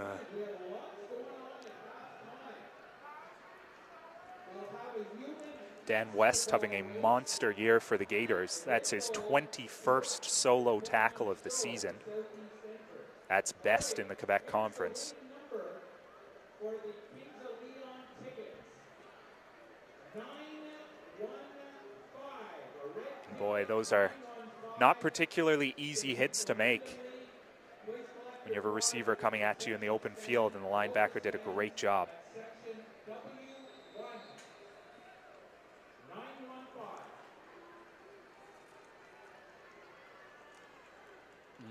Dan West having a monster year for the Gaiters. That's his 21st solo tackle of the season. That's best in the Quebec Conference. Boy, those are not particularly easy hits to make when you have a receiver coming at you in the open field, and the linebacker did a great job.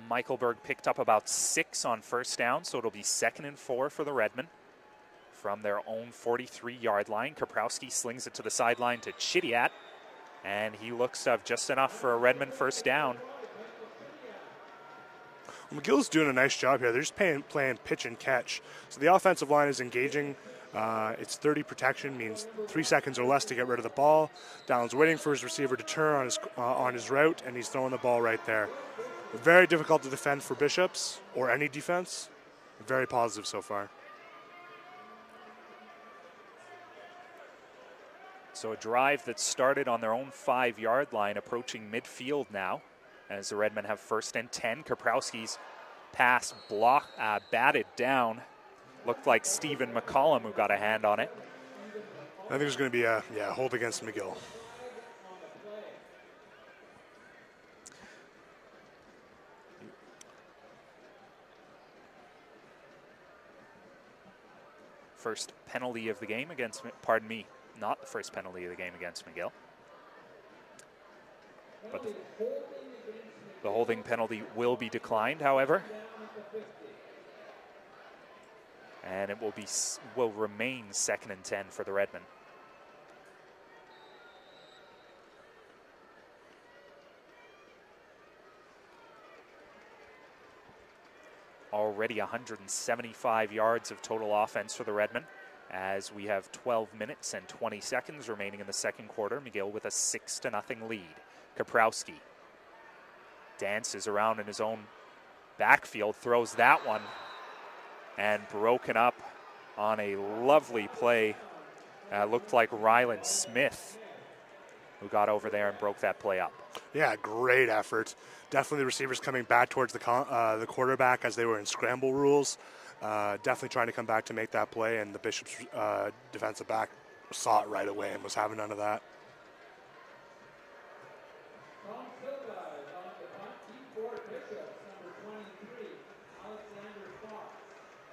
Michaelberg picked up about 6 on first down, so it'll be 2nd and 4 for the Redmen from their own 43-yard line. Kaprowski slings it to the sideline to Chidiat, and he looks to have just enough for a Redmen first down. McGill's doing a nice job here. They're just playing pitch and catch. So the offensive line is engaging. It's 30 protection, means 3 seconds or less to get rid of the ball. Dallin's waiting for his receiver to turn on his route, and he's throwing the ball right there. Very difficult to defend for Bishops or any defense. Very positive so far. So a drive that started on their own 5-yard line, approaching midfield now, as the Redmen have 1st and 10. Kaprowski's pass batted down. Looked like Stephen McCollum who got a hand on it. I think there's going to be a hold against McGill. First penalty of the game against, pardon me, not the first penalty of the game against McGill. But the holding penalty will be declined, however. And it will remain 2nd and 10 for the Redmen. Already 175 yards of total offense for the Redmen, as we have 12 minutes and 20 seconds remaining in the second quarter. McGill with a 6-0 lead. Kaprowski dances around in his own backfield, throws that one, and broken up on a lovely play. Looked like Ryland Smith who got over there and broke that play up. Yeah, great effort. Definitely the receivers coming back towards the quarterback as they were in scramble rules. Definitely trying to come back to make that play, and the Bishop's defensive back saw it right away and was having none of that.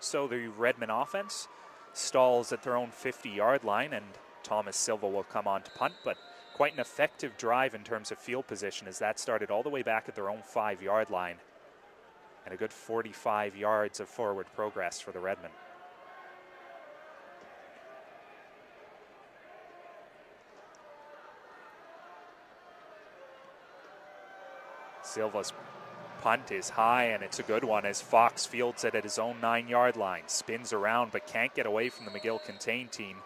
So the Redmen offense stalls at their own 50-yard line, and Thomas Silva will come on to punt, but quite an effective drive in terms of field position, as that started all the way back at their own 5-yard line, and a good 45 yards of forward progress for the Redmen. Silva's punt is high, and it's a good one as Fox fields it at his own 9-yard line. Spins around but can't get away from the McGill contained team,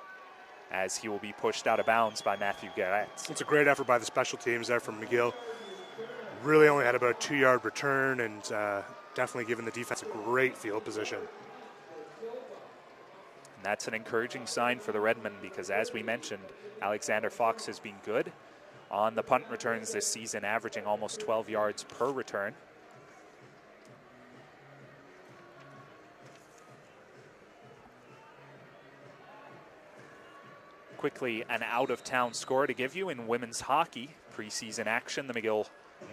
as he will be pushed out of bounds by Matthew Gaiters. It's a great effort by the special teams there from McGill. Really only had about a 2-yard return, and definitely giving the defense a great field position. And that's an encouraging sign for the Redmen, because as we mentioned, Alexander Fox has been good on the punt returns this season, averaging almost 12 yards per return. Quickly, an out-of-town score to give you in women's hockey. Preseason action, the McGill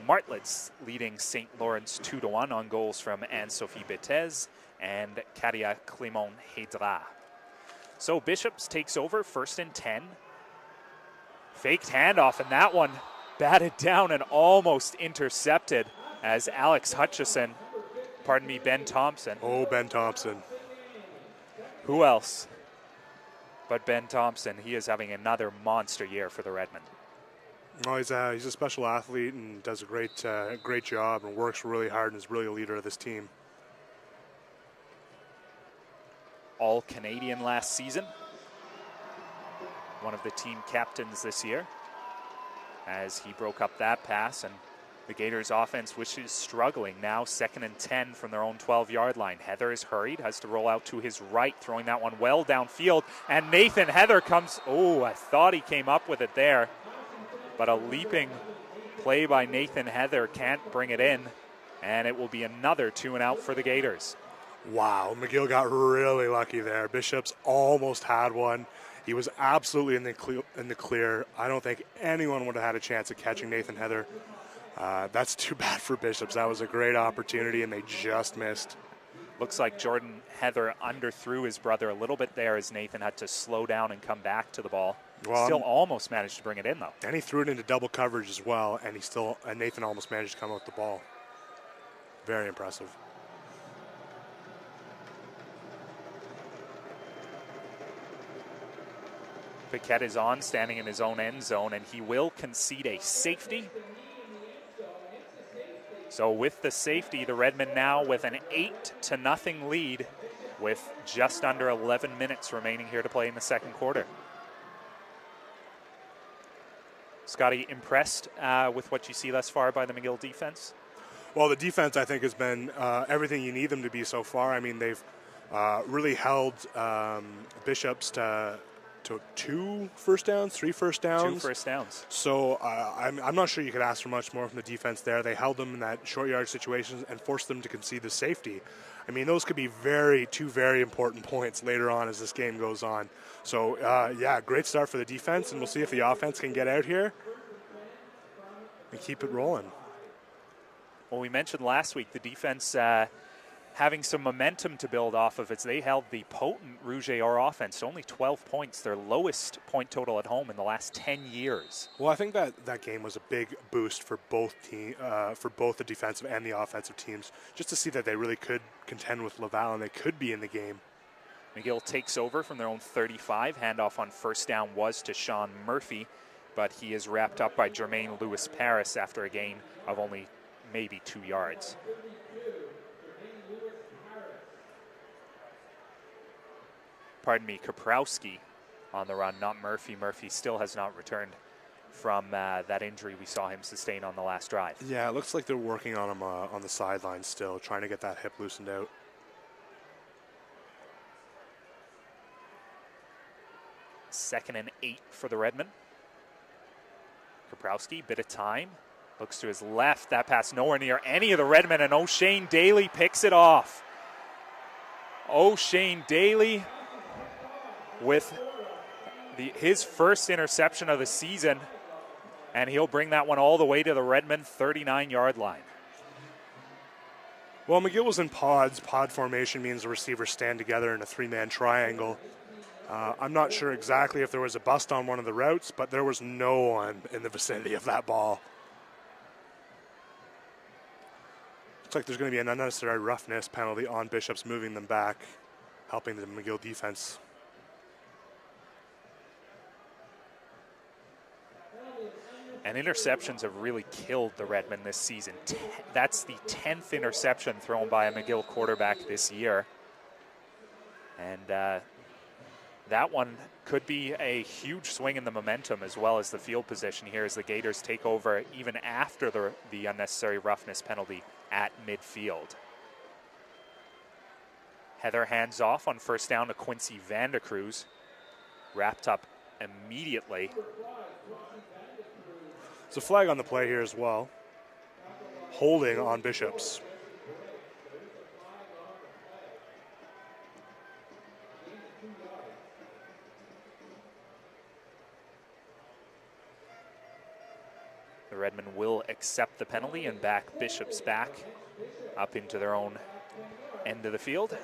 Martlets leading St. Lawrence 2-1 on goals from Anne-Sophie Betez and Katia Clément-Hédra. So Bishops takes over 1st and 10. Faked handoff, and that one batted down and almost intercepted as Ben Thompson. Oh, Ben Thompson. Who else but Ben Thompson? He is having another monster year for the Redmen. Oh, he's a special athlete and does a great job and works really hard and is really a leader of this team. All Canadian last season. One of the team captains this year, as he broke up that pass, and the Gators offense, which is struggling now, 2nd and 10 from their own 12-yard line. Heather is hurried, has to roll out to his right, throwing that one well downfield, and Nathan Heather comes, oh, I thought he came up with it there, but a leaping play by Nathan Heather can't bring it in, and it will be another 2-and-out for the Gators. Wow, McGill got really lucky there. Bishops almost had one. He was absolutely in the clear. I don't think anyone would have had a chance at catching Nathan Heather. That's too bad for Bishops. That was a great opportunity, and they just missed. Looks like Jordan Heather underthrew his brother a little bit there, as Nathan had to slow down and come back to the ball. Well, still almost managed to bring it in, though. And he threw it into double coverage as well, and Nathan almost managed to come out with the ball. Very impressive. Paquette is on, standing in his own end zone, and he will concede a safety. So with the safety, the Redmen now with an 8-0 lead with just under 11 minutes remaining here to play in the second quarter. Scotty, impressed with what you see thus far by the McGill defense? Well, the defense, I think, has been everything you need them to be so far. I mean, they've really held Bishops to 2 first downs, 3 first downs. 2 first downs. So I'm not sure you could ask for much more from the defense there. They held them in that short yard situations and forced them to concede the safety. I mean, those could be two very important points later on as this game goes on. So, yeah, great start for the defense, and we'll see if the offense can get out here and keep it rolling. Well, we mentioned last week the defense having some momentum to build off of as they held the potent Rouge et Or offense to only 12 points, their lowest point total at home in the last 10 years. Well, I think that game was a big boost for both for both the defensive and the offensive teams, just to see that they really could contend with Laval and they could be in the game. McGill takes over from their own 35. Handoff on first down was to Sean Murphy, but he is wrapped up by Jermaine Lewis-Paris after a gain of only maybe 2 yards. Pardon me, Kaprowski on the run, not Murphy. Murphy still has not returned from that injury we saw him sustain on the last drive. Yeah, it looks like they're working on him on the sideline still, trying to get that hip loosened out. Second and 8 for the Redmen. Kaprowski, bit of time, looks to his left. That pass nowhere near any of the Redmen, and O'Shane Daly picks it off. O'Shane Daly with his first interception of the season, and he'll bring that one all the way to the Redmen 39-yard line. Well, McGill was in pods. Pod formation means the receivers stand together in a three-man triangle. I'm not sure exactly if there was a bust on one of the routes, but there was no one in the vicinity of that ball. Looks like there's going to be an unnecessary roughness penalty on Bishops, moving them back, helping the McGill defense. And interceptions have really killed the Redmen this season. That's the 10th interception thrown by a McGill quarterback this year. And that one could be a huge swing in the momentum as well as the field position here as the Gators take over even after the unnecessary roughness penalty at midfield. Heather hands off on first down to Quincy Vandecruz. Wrapped up immediately. There's a flag on the play here as well. Holding on Bishops. The Redmen will accept the penalty and back Bishops back up into their own end of the field.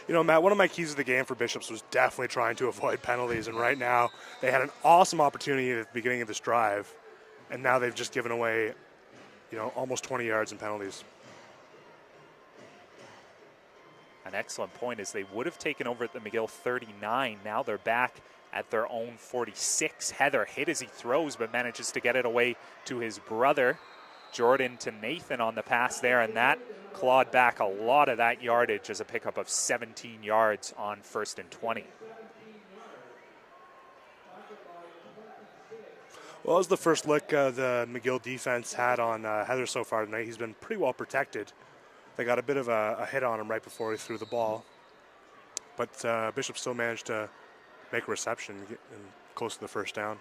You know, Matt, one of my keys to the game for Bishops was definitely trying to avoid penalties, and right now they had an awesome opportunity at the beginning of this drive, and now they've just given away, you know, almost 20 yards in penalties. An excellent point is they would have taken over at the McGill 39. Now they're back at their own 46. Heather hit as he throws, but manages to get it away to his brother. Jordan to Nathan on the pass there, and that clawed back a lot of that yardage as a pickup of 17 yards on 1st and 20. Well, that was the first look the McGill defense had on Heather so far tonight. He's been pretty well protected. They got a bit of a hit on him right before he threw the ball. But Bishop still managed to make a reception and get close to the first down.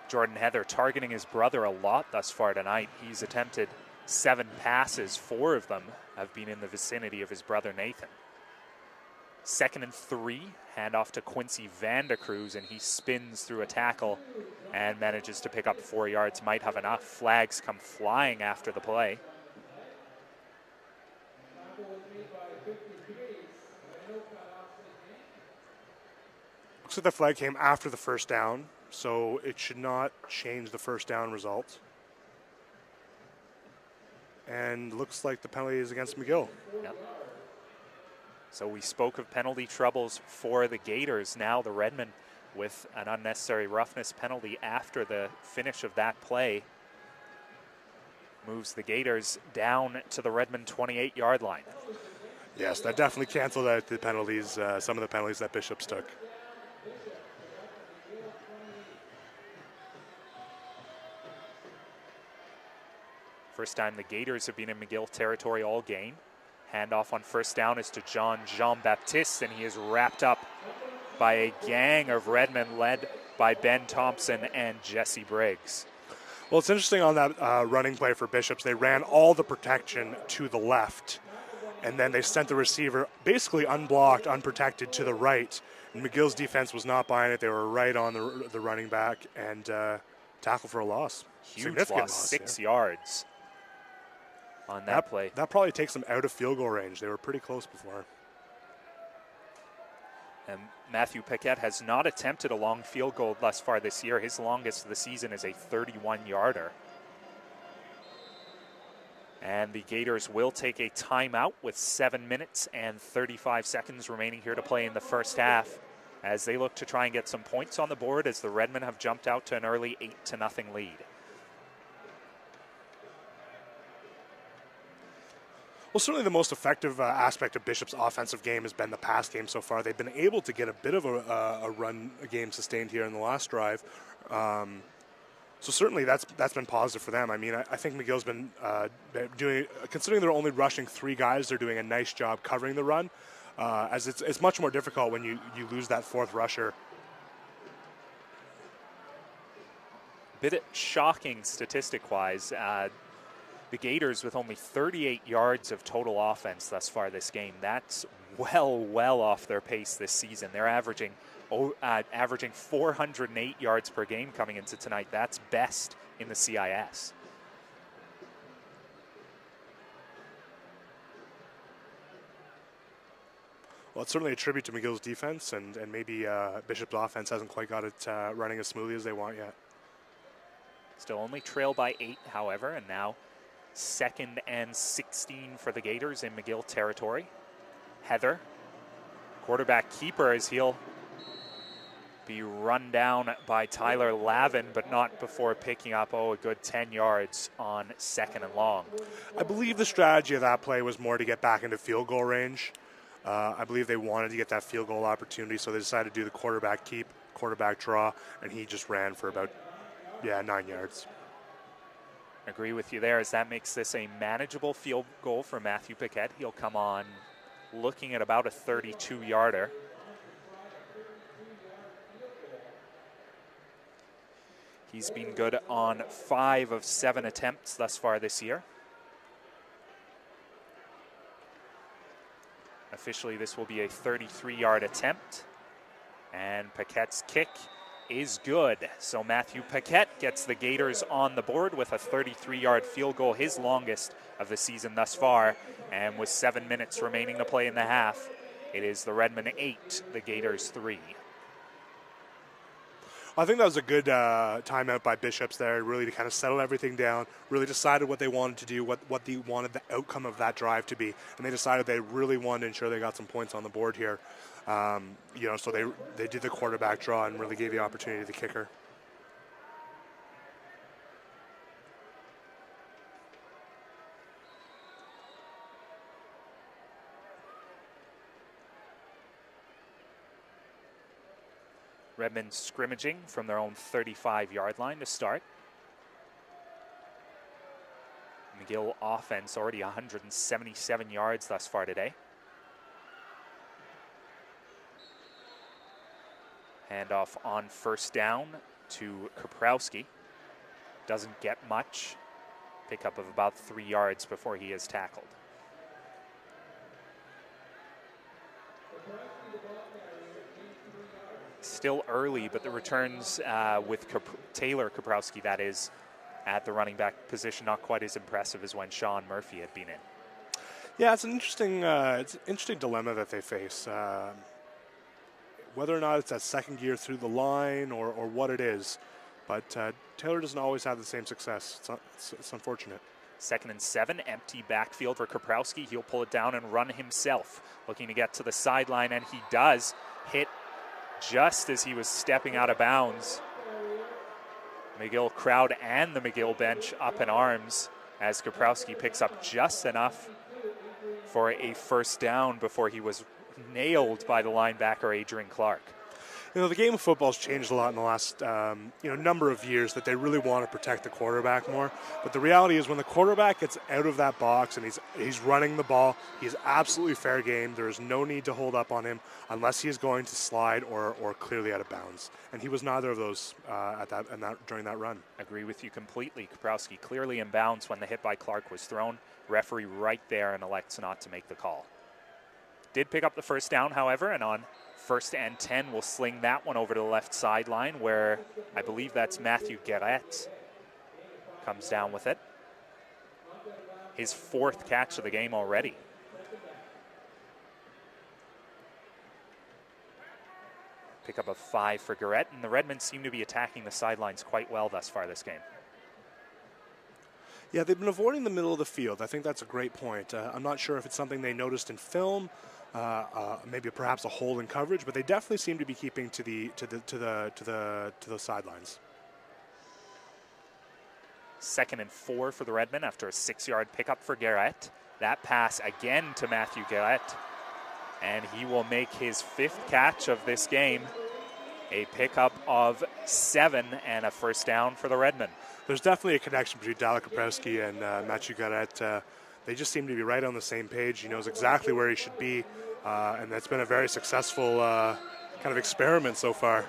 Jordan Heather targeting his brother a lot thus far tonight. He's attempted 7 passes. 4 of them have been in the vicinity of his brother Nathan. 2nd and 3, handoff to Quincy Vandecruz, and he spins through a tackle and manages to pick up 4 yards. Might have enough. Flags come flying after the play. Looks like the flag came after the first down, so it should not change the first down result. And looks like the penalty is against McGill. Yep. So we spoke of penalty troubles for the Gators. Now the Redmen with an unnecessary roughness penalty after the finish of that play moves the Gators down to the Redmen 28-yard line. Yes, that definitely canceled out the penalties, some of the penalties that Bishops took. First time the Gators have been in McGill territory all game. Handoff on first down is to Jean-Baptiste, and he is wrapped up by a gang of Redmen led by Ben Thompson and Jesse Briggs. Well, it's interesting on that running play for Bishops. They ran all the protection to the left, and then they sent the receiver basically unblocked, unprotected to the right. And McGill's defense was not buying it. They were right on the running back and tackle for a loss. Huge loss, 6 yards. on that play. That probably takes them out of field goal range. They were pretty close before. And Matthew Paquette has not attempted a long field goal thus far this year. His longest of the season is a 31-yarder. And the Gators will take a timeout with 7 minutes and 35 seconds remaining here to play in the first half, as they look to try and get some points on the board as the Redmen have jumped out to an early 8-0 lead. Well, certainly the most effective aspect of Bishop's offensive game has been the pass game so far. They've been able to get a bit of a run game sustained here in the last drive. So certainly that's been positive for them. I mean, I think McGill's been doing, considering they're only rushing 3 guys, they're doing a nice job covering the run, as it's much more difficult when you lose that 4th rusher. Bit shocking statistic-wise. The Gators with only 38 yards of total offense thus far this game. That's well off their pace this season. They're averaging 408 yards per game coming into tonight. That's best in the CIS. Well, it's certainly a tribute to McGill's defense, and maybe Bishop's offense hasn't quite got it running as smoothly as they want yet. Still only trail by 8, however, and now 2nd and 16 for the Gators in McGill territory. Heather, quarterback keeper, as he'll be run down by Tyler Lavin, but not before picking up, a good 10 yards on 2nd and long. I believe the strategy of that play was more to get back into field goal range. I believe they wanted to get that field goal opportunity, so they decided to do the quarterback keep, quarterback draw, and he just ran for about, 9 yards. Agree with you there, as that makes this a manageable field goal for Matthew Paquette. He'll come on looking at about a 32-yarder. He's been good on 5 of 7 attempts thus far this year. Officially, this will be a 33-yard attempt, and Paquette's kick is good. So Matthew Paquette gets the Gators on the board with a 33-yard field goal, his longest of the season thus far. And with 7 minutes remaining to play in the half, it is the Redmen 8, the Gators 3. I think that was a good timeout by Bishops there, really to kind of settle everything down, really decided what they wanted to do, what they wanted the outcome of that drive to be. And they decided they really wanted to ensure they got some points on the board here. So they did the quarterback draw and really gave the opportunity to the kicker. Redmen scrimmaging from their own 35-yard line to start. McGill offense already 177 yards thus far today. Handoff on 1st down to Kaprowski. Doesn't get much. Pickup of about 3 yards before he is tackled. Still early, but the returns with Taylor Kaprowski, that is, at the running back position, not quite as impressive as when Sean Murphy had been in. Yeah, it's an interesting dilemma that they face. Whether or not it's that second gear through the line or what it is, but Taylor doesn't always have the same success. It's unfortunate. 2nd and 7, empty backfield for Kaprowski. He'll pull it down and run himself, looking to get to the sideline, and he does hit just as he was stepping out of bounds. McGill crowd and the McGill bench up in arms as Kaprowski picks up just enough for a 1st down before he was nailed by the linebacker Adrian Clark. You know, the game of football has changed a lot in the last number of years, that they really want to protect the quarterback more. But the reality is when the quarterback gets out of that box and he's running the ball, he's absolutely fair game. There is no need to hold up on him unless he is going to slide or clearly out of bounds. And he was neither of those during that run. Agree with you completely. Kaprowski clearly in bounds when the hit by Clark was thrown. Referee right there and elects not to make the call. Did pick up the 1st down, however, and on 1st and 10, we'll sling that one over to the left sideline where I believe that's Matthew Guerrette comes down with it. his 4th catch of the game already. Pick up a 5 for Garrett, and the Redmen seem to be attacking the sidelines quite well thus far this game. Yeah, they've been avoiding the middle of the field. I think that's a great point. I'm not sure if it's something they noticed in film, maybe perhaps a hole in coverage, but they definitely seem to be keeping to the sidelines. 2nd and 4 for the Redmen after a 6-yard pickup for Garrett. That pass again to Matthew Garrett, and he will make his 5th catch of this game. A pickup of 7 and a first down for the Redmen. There's definitely a connection between Dallin Kaprowski and Matthew Garrett. They just seem to be right on the same page. He knows exactly where he should be, and that's been a very successful kind of experiment so far.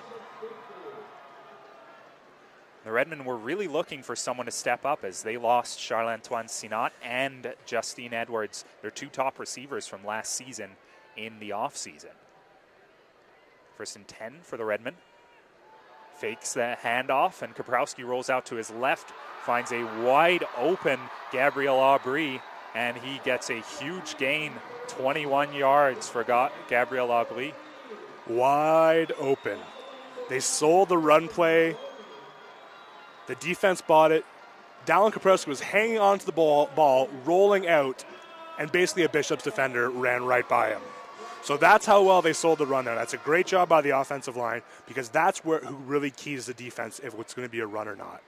The Redmen were really looking for someone to step up as they lost Charles-Antoine Sinat and Justine Edwards, their 2 top receivers from last season in the offseason. 1st and 10 for the Redmen. Fakes the handoff, and Kaprowski rolls out to his left, finds a wide open Gabriel Aubry, and he gets a huge gain, 21 yards for Gabriel Aubry. Wide open. They sold the run play. The defense bought it. Dallin Kaprowski was hanging onto the ball, rolling out, and basically a Bishop's defender ran right by him. So that's how well they sold the run there. That's a great job by the offensive line, because that's who really keys the defense if it's going to be a run or not.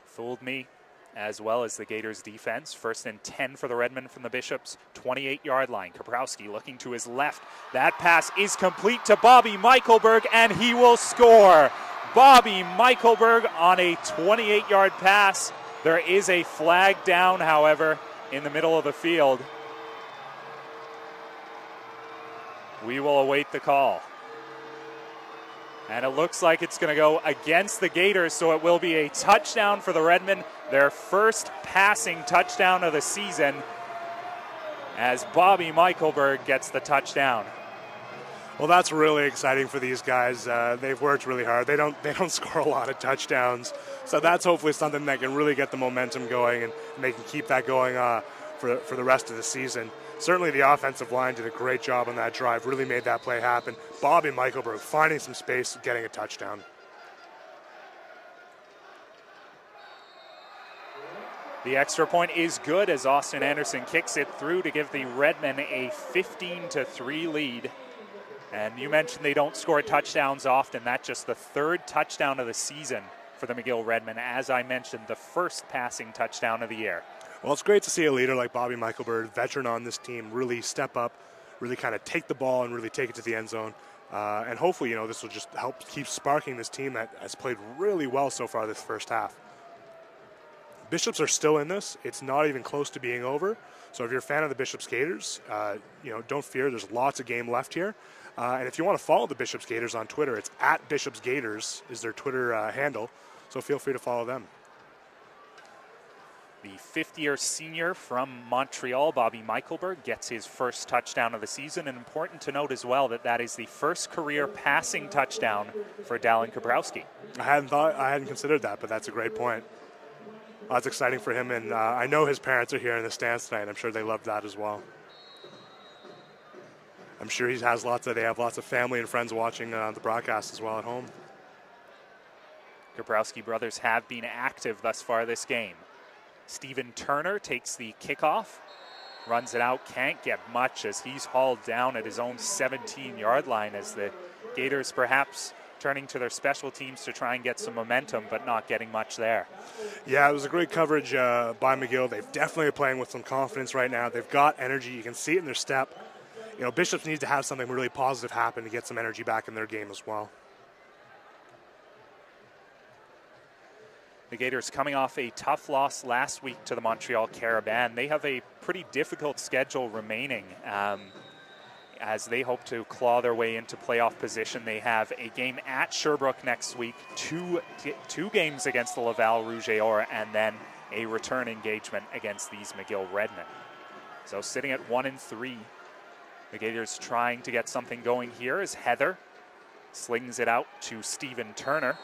Fooled me, as well as the Gators defense. 1st and 10 for the Redmen from the Bishops' 28-yard line. Kaprowski looking to his left. That pass is complete to Bobby Michaelberg, and he will score. Bobby Michaelberg on a 28-yard pass. There is a flag down, however, in the middle of the field. We will await the call. And it looks like it's going to go against the Gators, so it will be a touchdown for the Redmen, their 1st passing touchdown of the season, as Bobby Michaelberg gets the touchdown. Well, that's really exciting for these guys. They've worked really hard. They don't score a lot of touchdowns, so that's hopefully something that can really get the momentum going, and they can keep that going for the rest of the season. Certainly the offensive line did a great job on that drive, really made that play happen. Bobby Michaelberg finding some space, getting a touchdown. The extra point is good as Austin Anderson kicks it through to give the Redmen a 15-3 lead. And you mentioned they don't score touchdowns often. That's just the 3rd touchdown of the season for the McGill Redmen. As I mentioned, the 1st passing touchdown of the year. Well, it's great to see a leader like Bobby Michaelberg, veteran on this team, really step up, really kind of take the ball and really take it to the end zone. And hopefully, this will just help keep sparking this team that has played really well so far this first half. Bishops are still in this. It's not even close to being over. So if you're a fan of the Bishops Gators, don't fear. There's lots of game left here. And if you want to follow the Bishops Gators on Twitter, it's @BishopsGators is their Twitter handle. So feel free to follow them. The 5th-year senior from Montreal, Bobby Michaelberg, gets his 1st touchdown of the season. And important to note as well that is the 1st career passing touchdown for Dallin Kaprowski. I hadn't considered that, but that's a great point. That's exciting for him, and I know his parents are here in the stands tonight. I'm sure they love that as well. I'm sure they have lots of family and friends watching the broadcast as well at home. Kaprowski brothers have been active thus far this game. Stephen Turner takes the kickoff, runs it out, can't get much as he's hauled down at his own 17-yard line as the Gators perhaps turning to their special teams to try and get some momentum, but not getting much there. Yeah, it was a great coverage by McGill. They've definitely playing with some confidence right now. They've got energy. You can see it in their step. Bishops need to have something really positive happen to get some energy back in their game as well. The Gators coming off a tough loss last week to the Montreal Caravan. They have a pretty difficult schedule remaining as they hope to claw their way into playoff position. They have a game at Sherbrooke next week, two games against the Laval Rouge et Or, and then a return engagement against these McGill Redmen. So sitting at 1-3, the Gators trying to get something going here as Heather slings it out to Stephen Turner.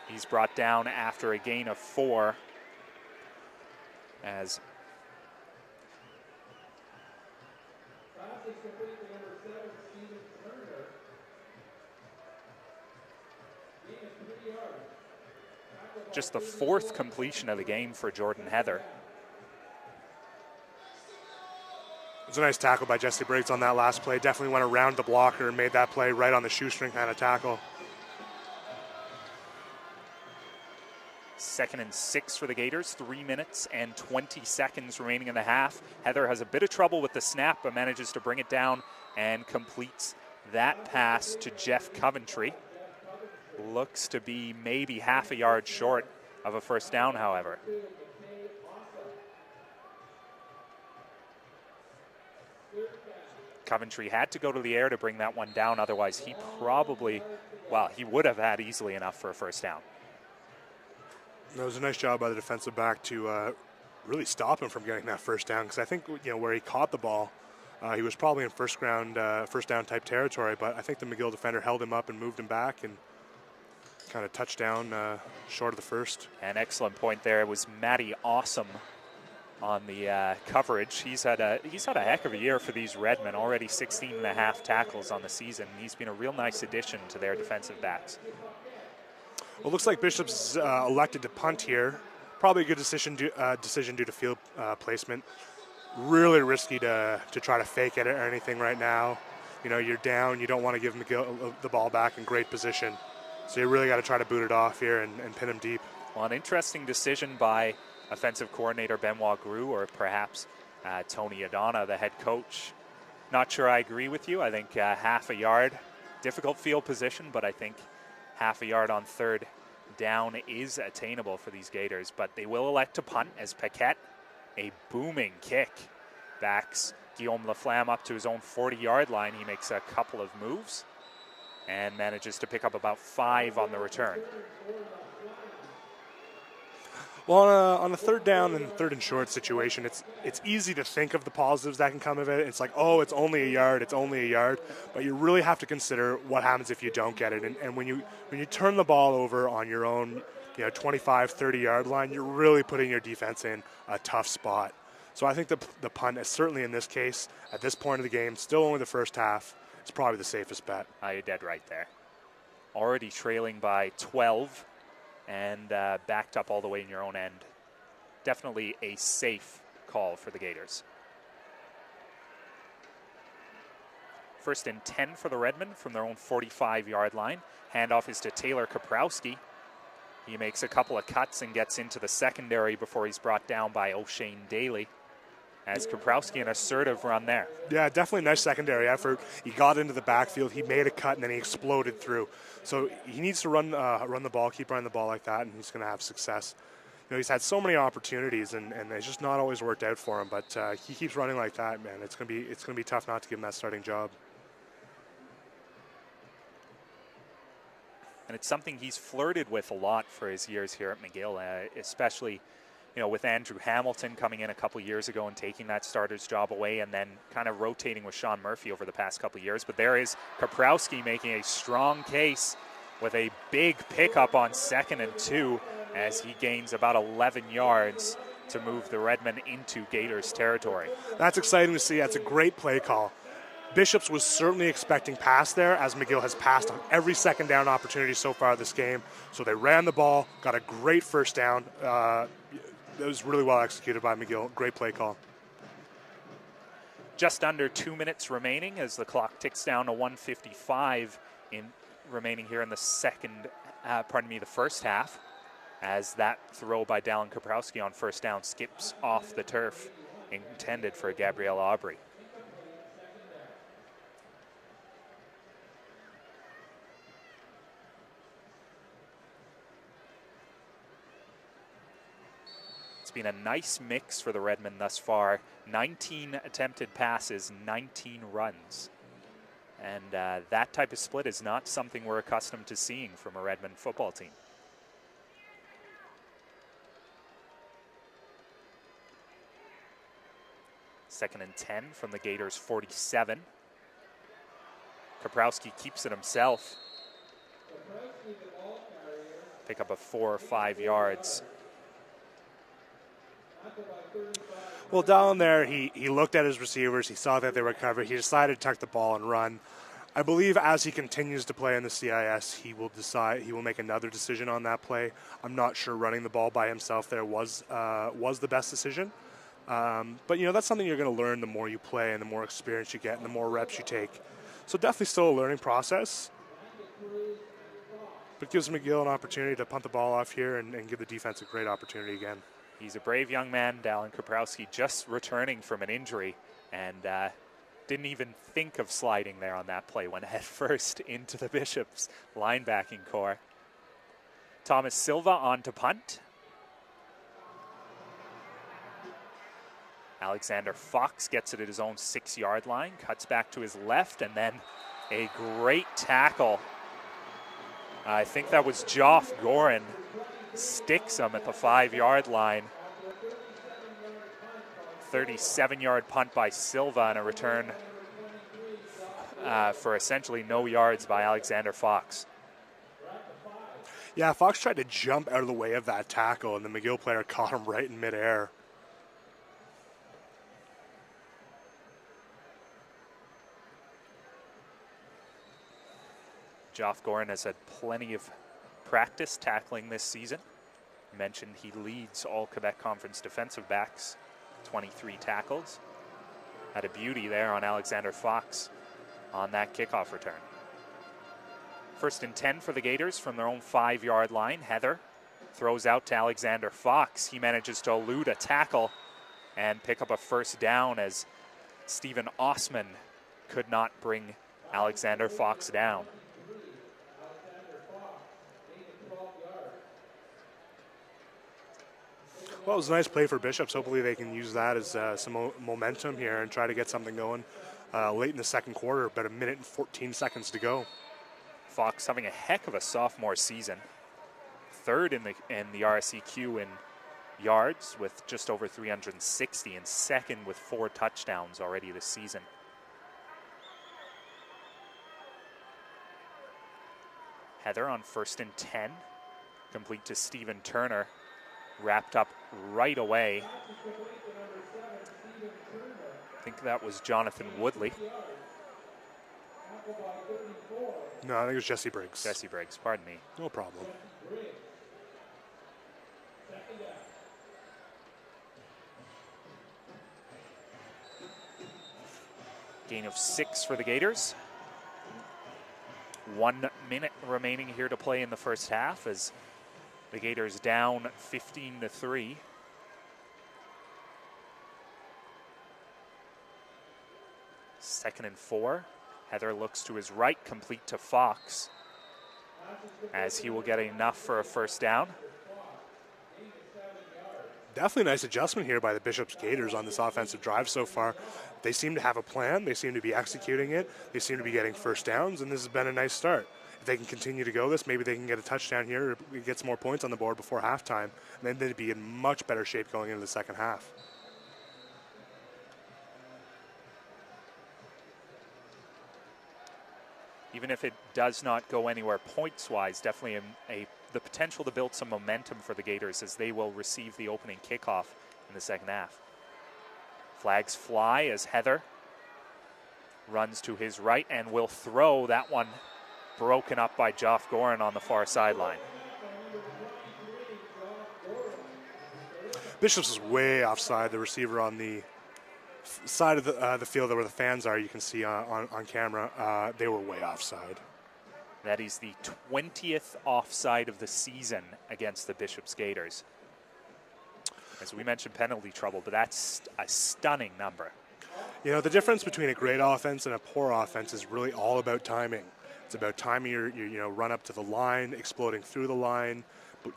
He's brought down after a gain of 4 as just the 4th completion of the game for Jordan Heather. It was a nice tackle by Jesse Briggs on that last play. Definitely went around the blocker and made that play right on the shoestring kind of tackle. 2nd and 6 for the Gators, 3 minutes and 20 seconds remaining in the half. Heather has a bit of trouble with the snap, but manages to bring it down and completes that pass to Jeff Coventry. Looks to be maybe half a yard short of a first down, however. Coventry had to go to the air to bring that one down, otherwise he probably, well, he would have had easily enough for a first down. It was a nice job by the defensive back to really stop him from getting that first down, because I think where he caught the ball, he was probably in first down type territory, but I think the McGill defender held him up and moved him back and kind of touchdown short of the first. An excellent point there. It was Matty Awesome on the coverage. He's had a heck of a year for these Redmen, already 16 and a half tackles on the season. He's been a real nice addition to their defensive backs. Well, it looks like Bishop's elected to punt here. Probably a good decision due to field placement. Really risky to try to fake it or anything right now. You're down. You don't want to give McGill the ball back in great position. So you really got to try to boot it off here and pin him deep. Well, an interesting decision by offensive coordinator Benoit Groux, or perhaps Tony Adana, the head coach. Not sure I agree with you. I think half a yard, difficult field position, but I think half a yard on third down is attainable for these Gators. But they will elect to punt as Paquette, a booming kick, backs Guillaume Laflamme up to his own 40-yard line. He makes a couple of moves and manages to pick up about 5 on the return. Well, on a third down and third and short situation, it's easy to think of the positives that can come of it. It's like, oh, it's only a yard, but you really have to consider what happens if you don't get it. And when you turn the ball over on your own 25, 30-yard line, you're really putting your defense in a tough spot. So I think the punt is certainly in this case, at this point of the game, still only the first half, it's probably the safest bet. You're dead right there. Already trailing by 12 and backed up all the way in your own end. Definitely a safe call for the Gators. 1st and 10 for the Redmen from their own 45-yard line. Handoff is to Taylor Kaprowski. He makes a couple of cuts and gets into the secondary before he's brought down by O'Shane Daly. As Kaprowski, an assertive run there. Yeah, definitely nice secondary effort. He got into the backfield, he made a cut, and then he exploded through. So he needs to run the ball, keep running the ball like that, and he's going to have success. He's had so many opportunities, and it's just not always worked out for him. But he keeps running like that, man. It's going to be tough not to give him that starting job. And it's something he's flirted with a lot for his years here at McGill, especially with Andrew Hamilton coming in a couple years ago and taking that starter's job away, and then kind of rotating with Sean Murphy over the past couple years. But there is Kaprowski making a strong case with a big pickup on 2nd and 2 as he gains about 11 yards to move the Redmen into Gators territory. That's exciting to see. That's a great play call. Bishops was certainly expecting pass there, as McGill has passed on every second down opportunity so far this game. So they ran the ball, got a great first down. It was really well executed by McGill. Great play call. Just under 2 minutes remaining as the clock ticks down to 1:55 remaining here in the the first half, as that throw by Dallin Kaprowski on first down skips off the turf intended for Gabrielle Aubry. It's been a nice mix for the Redmen thus far. 19 attempted passes, 19 runs. And that type of split is not something we're accustomed to seeing from a Redmen football team. Second and 10 from the Gators 47. Kaprowski keeps it himself. pick up a 4 or 5 yards. Well, down there, he looked at his receivers. He saw that they were covered. He decided to tuck the ball and run. I believe as he continues to play in the CIS, he will make another decision on that play. I'm not sure running the ball by himself there was the best decision. But, that's something you're going to learn the more you play and the more experience you get and the more reps you take. So definitely still a learning process. But gives McGill an opportunity to punt the ball off here and give the defense a great opportunity again. He's a brave young man, Dallin Kaprowski, just returning from an injury and didn't even think of sliding there on that play. Went head first into the Bishops linebacking core. Thomas Silva on to punt. Alexander Fox gets it at his own 6-yard line, cuts back to his left, and then a great tackle. I think that was Joff Gorin. Sticks him at the 5-yard line. 37-yard punt by Silva and a return for essentially no yards by Alexander Fox. Yeah, Fox tried to jump out of the way of that tackle, and the McGill player caught him right in midair. Joff Gorin has had plenty of practice tackling this season. Mentioned he leads all Quebec Conference defensive backs, 23 tackles. Had a beauty there on Alexander Fox on that kickoff return. 1st and 10 for the Gators from their own 5-yard line. Heather throws out to Alexander Fox. He manages to elude a tackle and pick up a 1st down as Stephen Osman could not bring Alexander Fox down. Well, it was a nice play for Bishops. Hopefully they can use that as some momentum here and try to get something going late in the second quarter. About 1 minute and 14 seconds to go. Fox having a heck of a sophomore season. 3rd in the RSEQ in yards with just over 360 and 2nd with 4 touchdowns already this season. Heather on 1st and 10. Complete to Stephen Turner. Wrapped up right away. I think that was Jonathan Woodley. No, I think it was Jesse Briggs. Jesse Briggs, pardon me. No problem. Gain of 6 for the Gators. 1 minute remaining here to play in the first half as the Gators down 15-3. Second and 4. Heather looks to his right, complete to Fox, as he will get enough for a 1st down. Definitely a nice adjustment here by the Bishops Gators on this offensive drive so far. They seem to have a plan. They seem to be executing it. They seem to be getting 1st downs, and this has been a nice start. If they can continue to go this, maybe they can get a touchdown here or get some more points on the board before halftime, and then they'd be in much better shape going into the second half. Even if it does not go anywhere points-wise, definitely the potential to build some momentum for the Gators as they will receive the opening kickoff in the second half. Flags fly as Heather runs to his right and will throw. That one broken up by Joff Gorin on the far sideline. Bishops is way offside. The receiver on the side of the field where the fans are, you can see on camera, they were way offside. That is the 20th offside of the season against the Bishops Gators. As we mentioned, penalty trouble, but that's a stunning number. You know, the difference between a great offense and a poor offense is really all about timing. It's about timing your run up to the line, exploding through the line,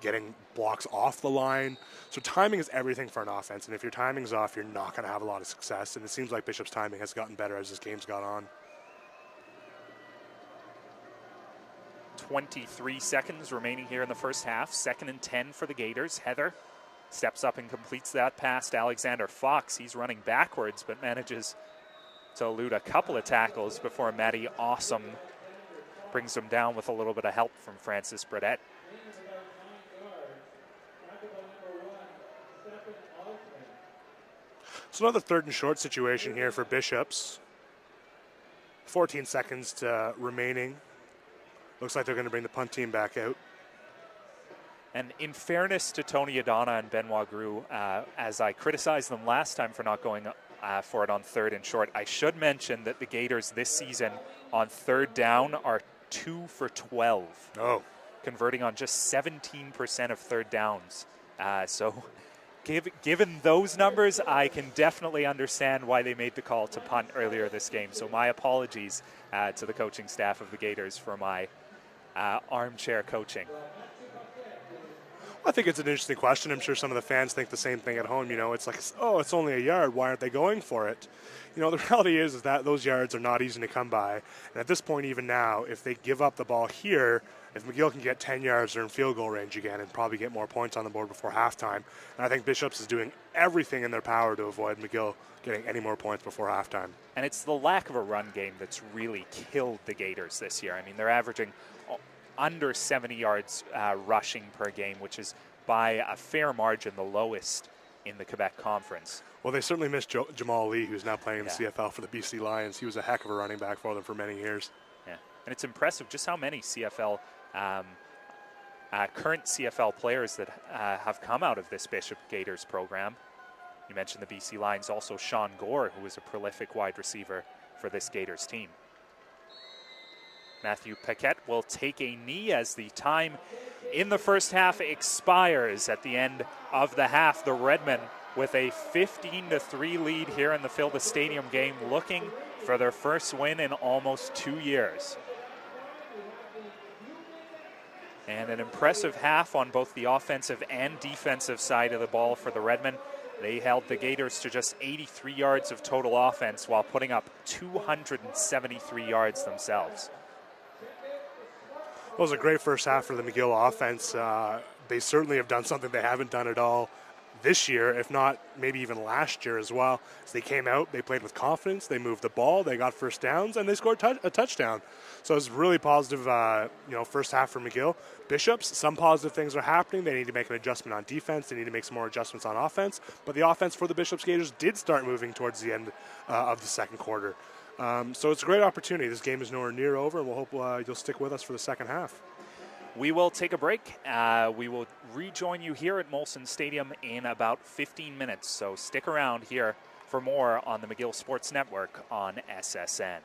getting blocks off the line. So timing is everything for an offense, and if your timing's off, you're not going to have a lot of success, and it seems like Bishop's timing has gotten better as this game's gone on. 23 seconds remaining here in the first half. 2nd and 10 for the Gators. Heather steps up and completes that pass to Alexander Fox. He's running backwards, but manages to elude a couple of tackles before Matty Awesome brings him down with a little bit of help from Francis Burdett. So another third and short situation here for Bishops. 14 seconds remaining. Looks like they're going to bring the punt team back out. And in fairness to Tony Adana and Benoit Gru, as I criticized them last time for not going for it on third and short, I should mention that the Gators this season on third down are 2 for 12. Oh. Converting on just 17% of third downs. So given those numbers, I can definitely understand why they made the call to punt earlier this game. So my apologies to the coaching staff of the Gators for my armchair coaching. I think it's an interesting question. I'm sure some of the fans think the same thing at home. You know, it's like, oh, it's only a yard. Why aren't they going for it? You know, the reality is that those yards are not easy to come by. And at this point, even now, if they give up the ball here, if McGill can get 10 yards, they're in field goal range again and probably get more points on the board before halftime. And I think Bishops is doing everything in their power to avoid McGill getting any more points before halftime. And it's the lack of a run game that's really killed the Gators this year. I mean, they're averaging under 70 yards rushing per game, which is by a fair margin the lowest in the Quebec Conference. Well, they certainly missed Jamal Lee, who's now playing in the CFL for the BC Lions. He was a heck of a running back for them for many years. Yeah, and it's impressive just how many CFL, current CFL players that have come out of this Bishop Gators program. You mentioned the BC Lions, also Sean Gore, who was a prolific wide receiver for this Gators team. Matthew Paquette will take a knee as the time in the first half expires. At the end of the half, the Redmen with a 15-3 lead here in the Philda Stadium game, looking for their first win in almost 2 years. And an impressive half on both the offensive and defensive side of the ball for the Redmen. They held the Gators to just 83 yards of total offense while putting up 273 yards themselves. Well, it was a great first half for the McGill offense. They certainly have done something they haven't done at all this year, if not maybe even last year as well. So they came out, they played with confidence, they moved the ball, they got first downs, and they scored a touchdown. So it was really positive, first half for McGill. Bishops, some positive things are happening. They need to make an adjustment on defense. They need to make some more adjustments on offense. But the offense for the Bishops Gators did start moving towards the end of the second quarter. So it's a great opportunity. This game is nowhere near over, and we'll hope you'll stick with us for the second half. We will take a break. We will rejoin you here at Molson Stadium in about 15 minutes. So stick around here for more on the McGill Sports Network on SSN.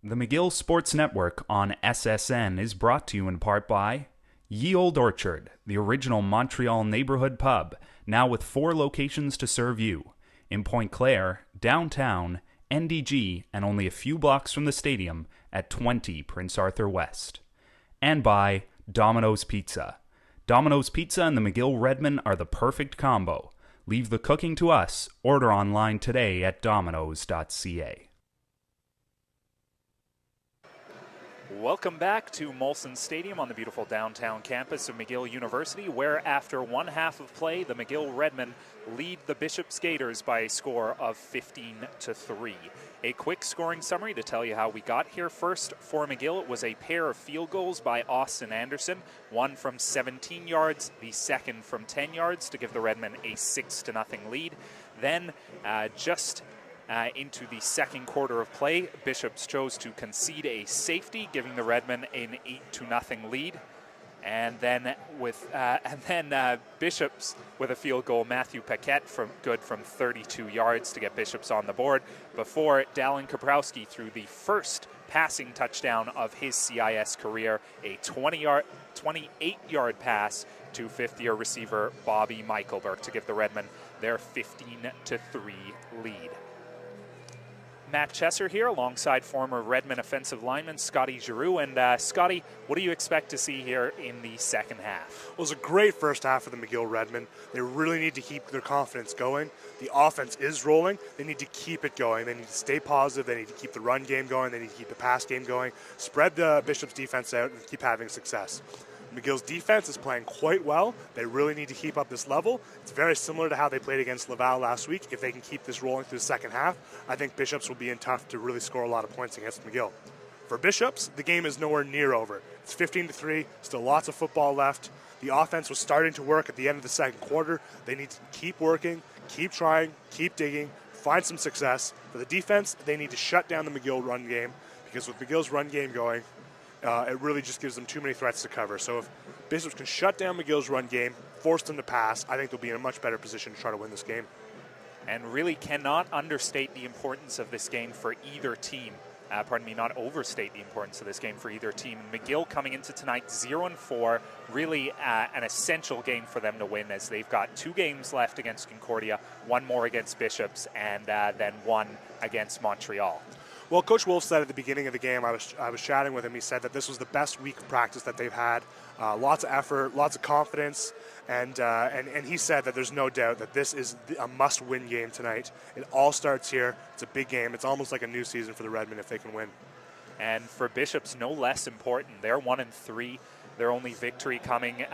The McGill Sports Network on SSN is brought to you in part by Ye Old Orchard, the original Montreal neighborhood pub, now with 4 locations to serve you, in Pointe Claire, downtown, NDG, and only a few blocks from the stadium at 20 Prince Arthur West. And by Domino's Pizza. Domino's Pizza and the McGill Redmen are the perfect combo. Leave the cooking to us. Order online today at domino's.ca. Welcome back to Molson Stadium on the beautiful downtown campus of McGill University, where after one half of play, the McGill Redmen lead the Bishop's Gaiters by a score of 15-3. A quick scoring summary to tell you how we got here. First, for McGill, it was a pair of field goals by Austin Anderson, one from 17 yards, the second from 10 yards to give the Redmen a 6-0 lead. Then, into the second quarter of play, Bishops chose to concede a safety, giving the Redmen an 8-0 lead. And then Bishops with a field goal, Matthew Paquette from 32 yards to get Bishops on the board before Dallin Kaprowski threw the first passing touchdown of his CIS career, a 28-yard pass to fifth-year receiver Bobby Michaelberg to give the Redmen their 15-3 lead. Matt Chesser here alongside former Redmen offensive lineman Scotty Giroux. And Scotty, what do you expect to see here in the second half? Well, it was a great first half for the McGill Redmen. They really need to keep their confidence going. The offense is rolling. They need to keep it going. They need to stay positive. They need to keep the run game going. They need to keep the pass game going. Spread the Bishop's defense out and keep having success. McGill's defense is playing quite well. They really need to keep up this level. It's very similar to how they played against Laval last week. If they can keep this rolling through the second half, I think Bishops will be in tough to really score a lot of points against McGill. For Bishops, the game is nowhere near over. It's 15-3, still lots of football left. The offense was starting to work at the end of the second quarter. They need to keep working, keep trying, keep digging, find some success. For the defense, they need to shut down the McGill run game, because with McGill's run game going, it really just gives them too many threats to cover. So if Bishops can shut down McGill's run game, force them to pass, I think they'll be in a much better position to try to win this game. And really cannot understate the importance of this game for either team. Not overstate the importance of this game for either team. McGill coming into tonight 0-4, really an essential game for them to win, as they've got 2 games left against Concordia, 1 more against Bishops, and then 1 against Montreal. Well, Coach Wolf said at the beginning of the game, I was chatting with him, he said that this was the best week of practice that they've had. Lots of effort, lots of confidence, and he said that there's no doubt that this is a must-win game tonight. It all starts here. It's a big game. It's almost like a new season for the Redmen if they can win. And for Bishops, no less important. They're 1-3. Their only victory coming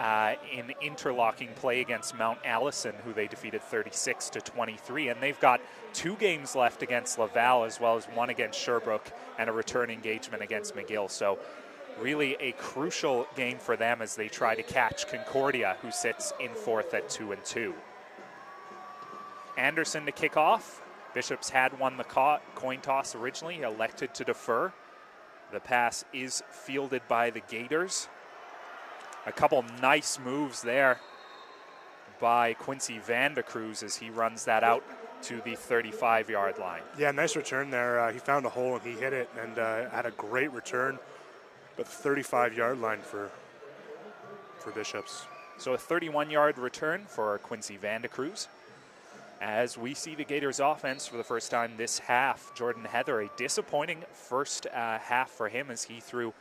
in interlocking play against Mount Allison, who they defeated 36-23. And they've got 2 games left against Laval, as well as 1 against Sherbrooke and a return engagement against McGill. So really a crucial game for them as they try to catch Concordia, who sits in 4th at 2-2. Anderson to kick off. Bishops had won the coin toss originally, elected to defer. The pass is fielded by the Gaiters. A couple nice moves there by Quincy Vandecruz as he runs that out to the 35-yard line. Yeah, nice return there. He found a hole and he hit it and had a great return. But the 35-yard line for Bishops. So a 31-yard return for Quincy Vandecruz. As we see the Gators offense for the first time this half, Jordan Heather, a disappointing first half for him as he threw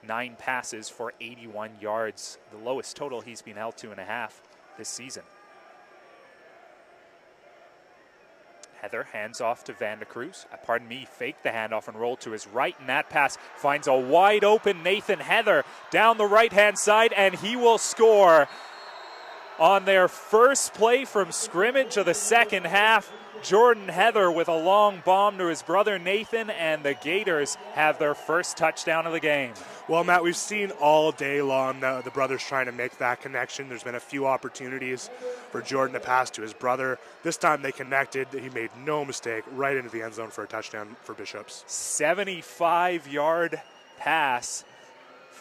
9 passes for 81 yards, the lowest total he's been held to in a half this season. Heather hands off to Vandecruz. Faked the handoff and rolled to his right, and that pass finds a wide open Nathan Heather down the right-hand side, and he will score on their first play from scrimmage of the second half. Jordan Heather with a long bomb to his brother Nathan, and the Gators have their first touchdown of the game. Well, Matt, we've seen all day long the brothers trying to make that connection. There's been a few opportunities for Jordan to pass to his brother. This time they connected. He made no mistake, right into the end zone for a touchdown for Bishops. 75-yard pass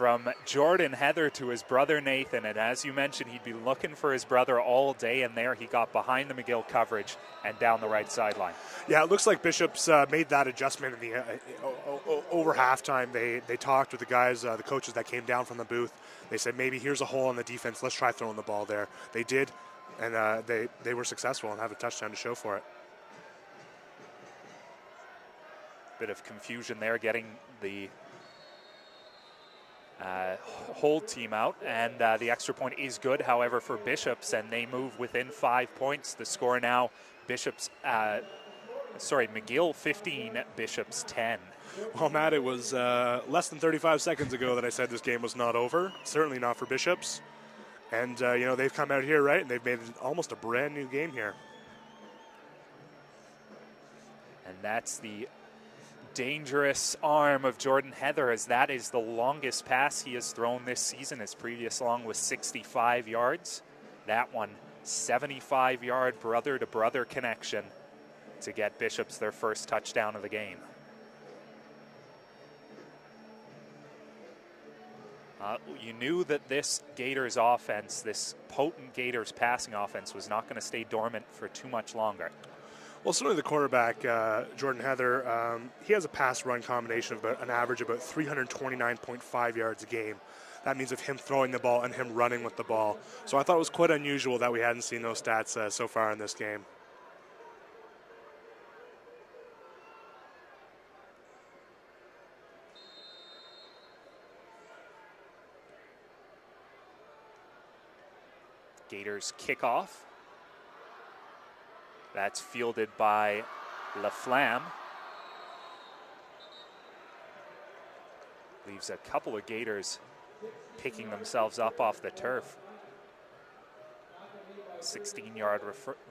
from Jordan Heather to his brother Nathan, and as you mentioned, he'd be looking for his brother all day, and there he got behind the McGill coverage and down the right sideline. Yeah, it looks like Bishop's made that adjustment in the over halftime. They talked with the guys, the coaches that came down from the booth. They said, maybe here's a hole in the defense. Let's try throwing the ball there. They did, and they were successful and have a touchdown to show for it. Bit of confusion there getting the hold team out, and the extra point is good, however, for Bishops, and they move within 5 points. The score now, McGill 15, Bishops 10. Well, Matt, it was less than 35 seconds ago that I said this game was not over. Certainly not for Bishops. And, they've come out here, right, and they've made it almost a brand new game here. And that's the dangerous arm of Jordan Heather, as that is the longest pass he has thrown this season. His previous long was 65 yards. That one, 75-yard brother-to-brother connection to get Bishops their first touchdown of the game. You knew that this Gators offense, this potent Gators passing offense, was not going to stay dormant for too much longer. Well, certainly the quarterback, Jordan Heather, he has a pass-run combination of an average of about 329.5 yards a game. That means of him throwing the ball and him running with the ball. So I thought it was quite unusual that we hadn't seen those stats so far in this game. Gators kickoff. That's fielded by LaFlamme. Leaves a couple of Gators picking themselves up off the turf. 16-yard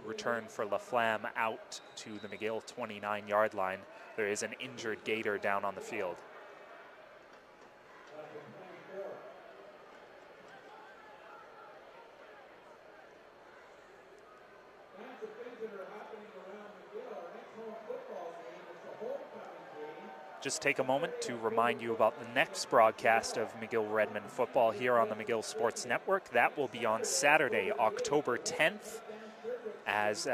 return for LaFlamme out to the McGill 29-yard line. There is an injured Gator down on the field. Just take a moment to remind you about the next broadcast of McGill Redmen football here on the McGill Sports Network. That will be on Saturday, October 10th, as,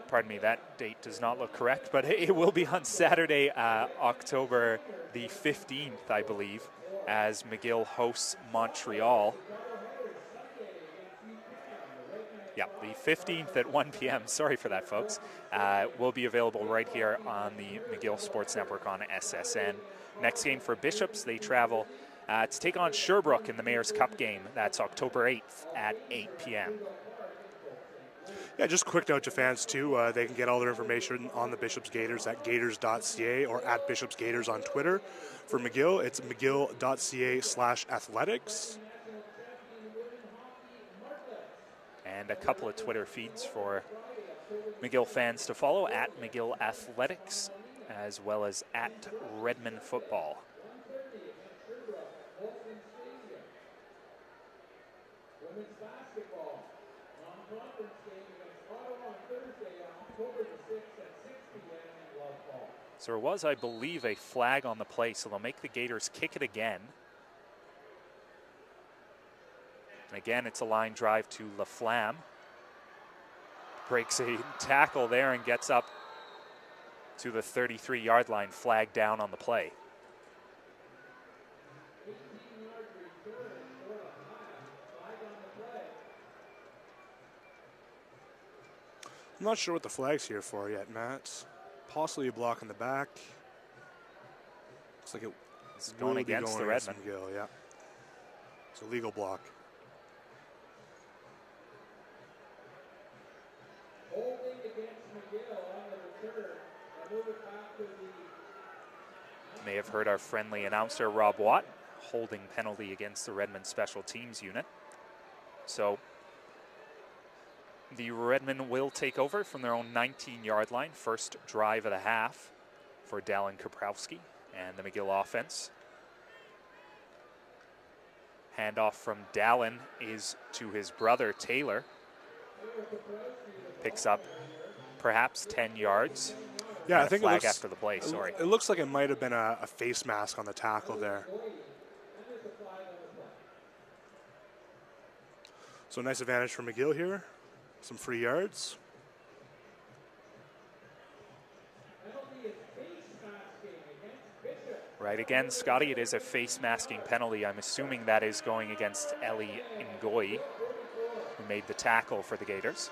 pardon me, that date does not look correct, but it will be on Saturday, October the 15th, I believe, as McGill hosts Montreal. Yeah, the 15th at 1 p.m. Sorry for that, folks. Will be available right here on the McGill Sports Network on SSN. Next game for Bishops, they travel to take on Sherbrooke in the Mayor's Cup game. That's October 8th at 8 p.m. Yeah, just a quick note to fans, too. They can get all their information on the Bishops Gators at gators.ca or at Bishops Gators on Twitter. For McGill, it's mcgill.ca/athletics. And a couple of Twitter feeds for McGill fans to follow, at McGill Athletics, as well as at Redmen Football. So there was, I believe, a flag on the play, so they'll make the Gators kick it again. And again, it's a line drive to LaFlamme. Breaks a tackle there and gets up to the 33-yard line, flag down on the play. I'm not sure what the flag's here for yet, Matt. Possibly a block in the back. Looks like it's going against the Redmen. McGill, yeah. It's a legal block. May have heard our friendly announcer, Rob Watt, holding penalty against the Redmen Special Teams unit. So the Redmen will take over from their own 19-yard line. First drive of the half for Dallin Kaprowski and the McGill offense. Handoff from Dallin is to his brother, Taylor. Picks up perhaps 10 yards. Yeah, I think flag it looks, after the play, sorry. It looks like it might have been a face mask on the tackle there. So nice advantage for McGill here. Some free yards. Right again, Scotty, it is a face masking penalty. I'm assuming that is going against Ellie Ngoyi, who made the tackle for the Gators.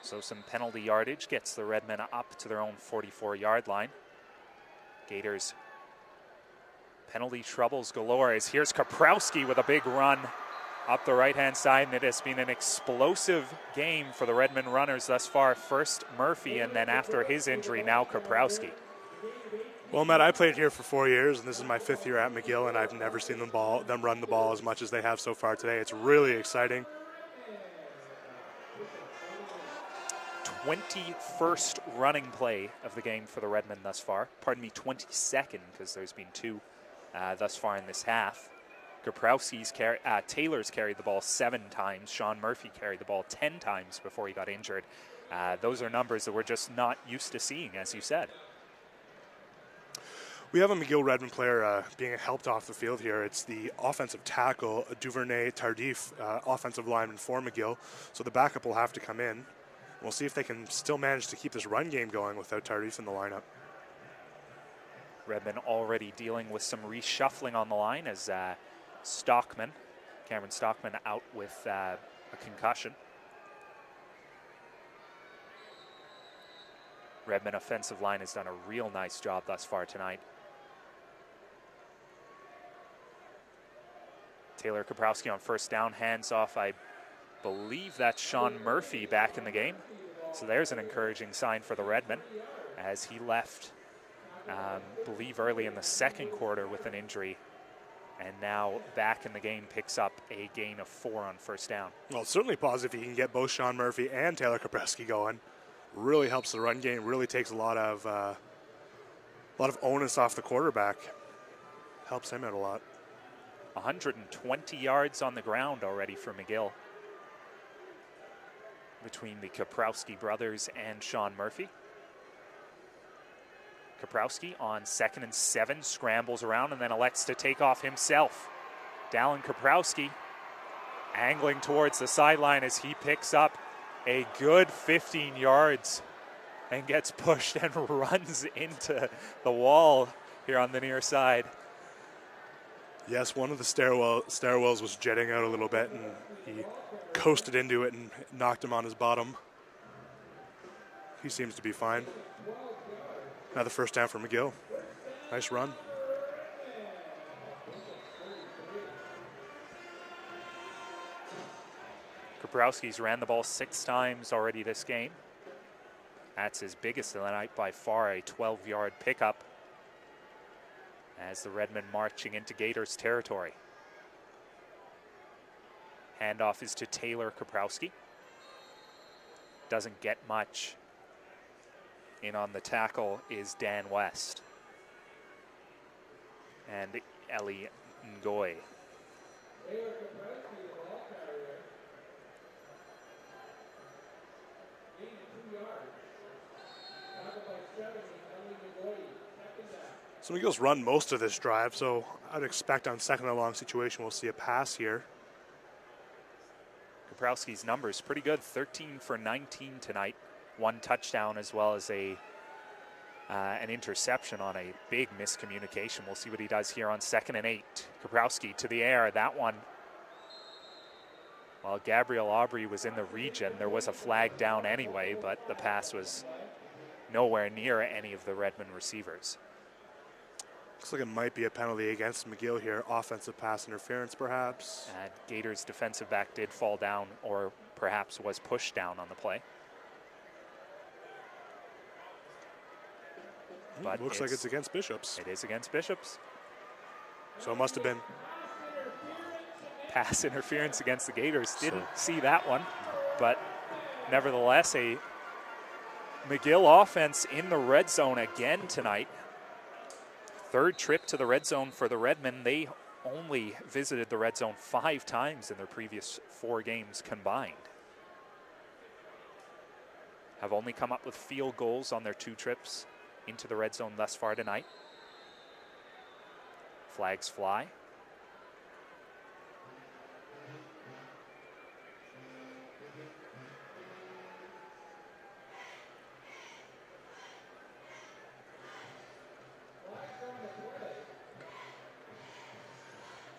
So some penalty yardage gets the Redmen up to their own 44-yard line. Gators penalty troubles galore as here's Kaprowski with a big run up the right-hand side, and it has been an explosive game for the Redmen runners thus far. First Murphy, and then after his injury, now Kaprowski. Well, Matt, I played here for 4 years, and this is my 5th year at McGill, and I've never seen them run the ball as much as they have so far today. It's really exciting. 21st running play of the game for the Redmen thus far. Pardon me, 22nd, because there's been 2 thus far in this half. Taylor's carried the ball 7 times. Sean Murphy carried the ball 10 times before he got injured. Those are numbers that we're just not used to seeing, as you said. We have a McGill Redmen player being helped off the field here. It's the offensive tackle, Duvernay Tardif, offensive lineman for McGill. So the backup will have to come in. We'll see if they can still manage to keep this run game going without Tardif in the lineup. Redmen already dealing with some reshuffling on the line as Cameron Stockman out with a concussion. Redmen offensive line has done a real nice job thus far tonight. Taylor Kaprowski on first down, hands off. I believe that's Sean Murphy back in the game. So there's an encouraging sign for the Redmen as he left, believe early in the second quarter with an injury, and now back in the game, picks up a gain of 4 on first down. Well, it's certainly positive he can get both Sean Murphy and Taylor Kaprowski going. Really helps the run game, really takes a lot of onus off the quarterback. Helps him out a lot. 120 yards on the ground already for McGill between the Kaprowski brothers and Sean Murphy. Kaprowski on 2nd and 7 scrambles around and then elects to take off himself. Dallin Kaprowski angling towards the sideline as he picks up a good 15 yards and gets pushed and runs into the wall here on the near side. Yes, one of the stairwells was jetting out a little bit, and he coasted into it and knocked him on his bottom. He seems to be fine. Another first down for McGill. Nice run. Kaprowski's ran the ball 6 times already this game. That's his biggest of the night by far, a 12-yard pickup as the Redmen marching into Gators territory. Handoff is to Taylor Kaprowski. Doesn't get much. In on the tackle is Dan West and Ellie Ngoyi. So McGill's run most of this drive, so I'd expect on 2nd and long situation we'll see a pass here. Kaprowski's numbers pretty good, 13 for 19 tonight. 1 touchdown as well as an interception on a big miscommunication. We'll see what he does here on 2nd and 8. Kaprowski to the air, that one. While Gabriel Aubry was in the region, there was a flag down anyway, but the pass was nowhere near any of the Redmen receivers. Looks like it might be a penalty against McGill here. Offensive pass interference, perhaps. Gators defensive back did fall down, or perhaps was pushed down on the play. But looks like it's against Bishops. It is against Bishops. So it must have been. Pass interference against the Gators. Didn't see that one, but nevertheless, a McGill offense in the red zone again tonight. 3rd trip to the red zone for the Redmen. They only visited the red zone 5 times in their previous 4 games combined. Have only come up with field goals on their 2 trips into the red zone thus far tonight. Flags fly.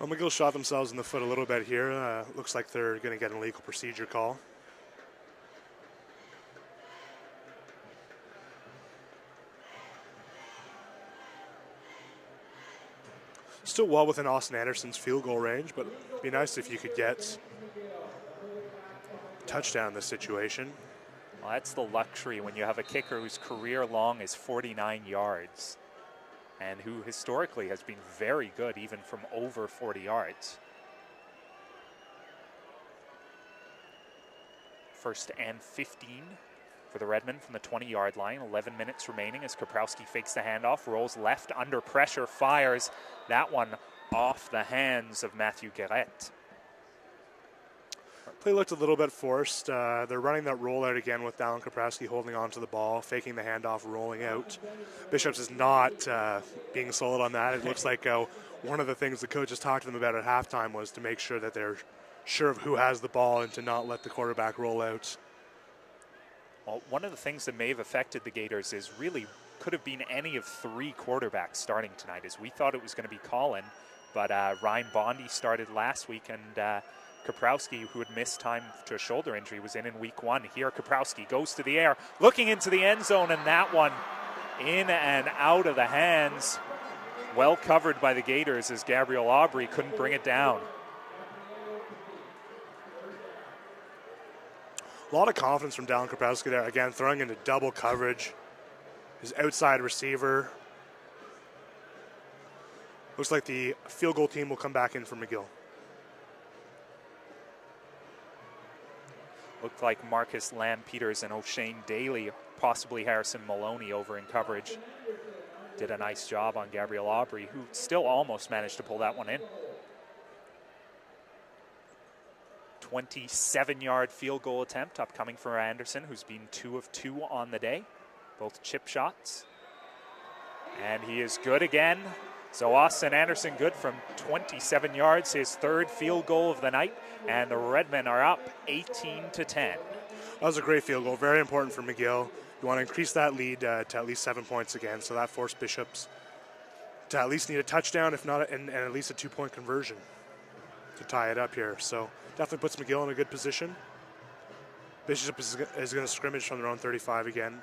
Well, McGill shot themselves in the foot a little bit here. Looks like they're going to get an illegal procedure call. Still well within Austin Anderson's field goal range, but it'd be nice if you could get a touchdown in this situation. Well, that's the luxury when you have a kicker whose career long is 49 yards and who historically has been very good even from over 40 yards. First and 15 for the Redmen from the 20-yard line. 11 minutes remaining as Kaprowski fakes the handoff, rolls left under pressure, fires. That one off the hands of Matthew Guerrette. Play looked a little bit forced. They're running that rollout again with Dallin Kaprowski holding on to the ball, faking the handoff, rolling out. Bishops is not being sold on that. It looks like one of the things the coaches talked to them about at halftime was to make sure that they're sure of who has the ball and to not let the quarterback roll out. Well, one of the things that may have affected the Gators is really could have been any of three quarterbacks starting tonight, as we thought it was going to be Colin, but Ryan Bondi started last week, and Kaprowski, who had missed time to a shoulder injury, was in week one. Here Kaprowski goes to the air, looking into the end zone, and that one in and out of the hands. Well covered by the Gators as Gabriel Aubry couldn't bring it down. A lot of confidence from Dallin Kaprowski there. Again, throwing into double coverage. His outside receiver. Looks like the field goal team will come back in for McGill. Looked like Marcus Lamb-Peters and O'Shane Daly, possibly Harrison Maloney over in coverage. Did a nice job on Gabriel Aubry, who still almost managed to pull that one in. 27-yard field goal attempt upcoming for Anderson, who's been 2 of 2 on the day, both chip shots. And he is good again. So Austin Anderson good from 27 yards, his third field goal of the night, and the Redmen are up 18-10. That was a great field goal, very important for McGill. You want to increase that lead to at least 7 points again, so that forced Bishops to at least need a touchdown, if not, and at least a 2-point conversion to tie it up here. So definitely puts McGill in a good position. Bishops is going to scrimmage from their own 35 again.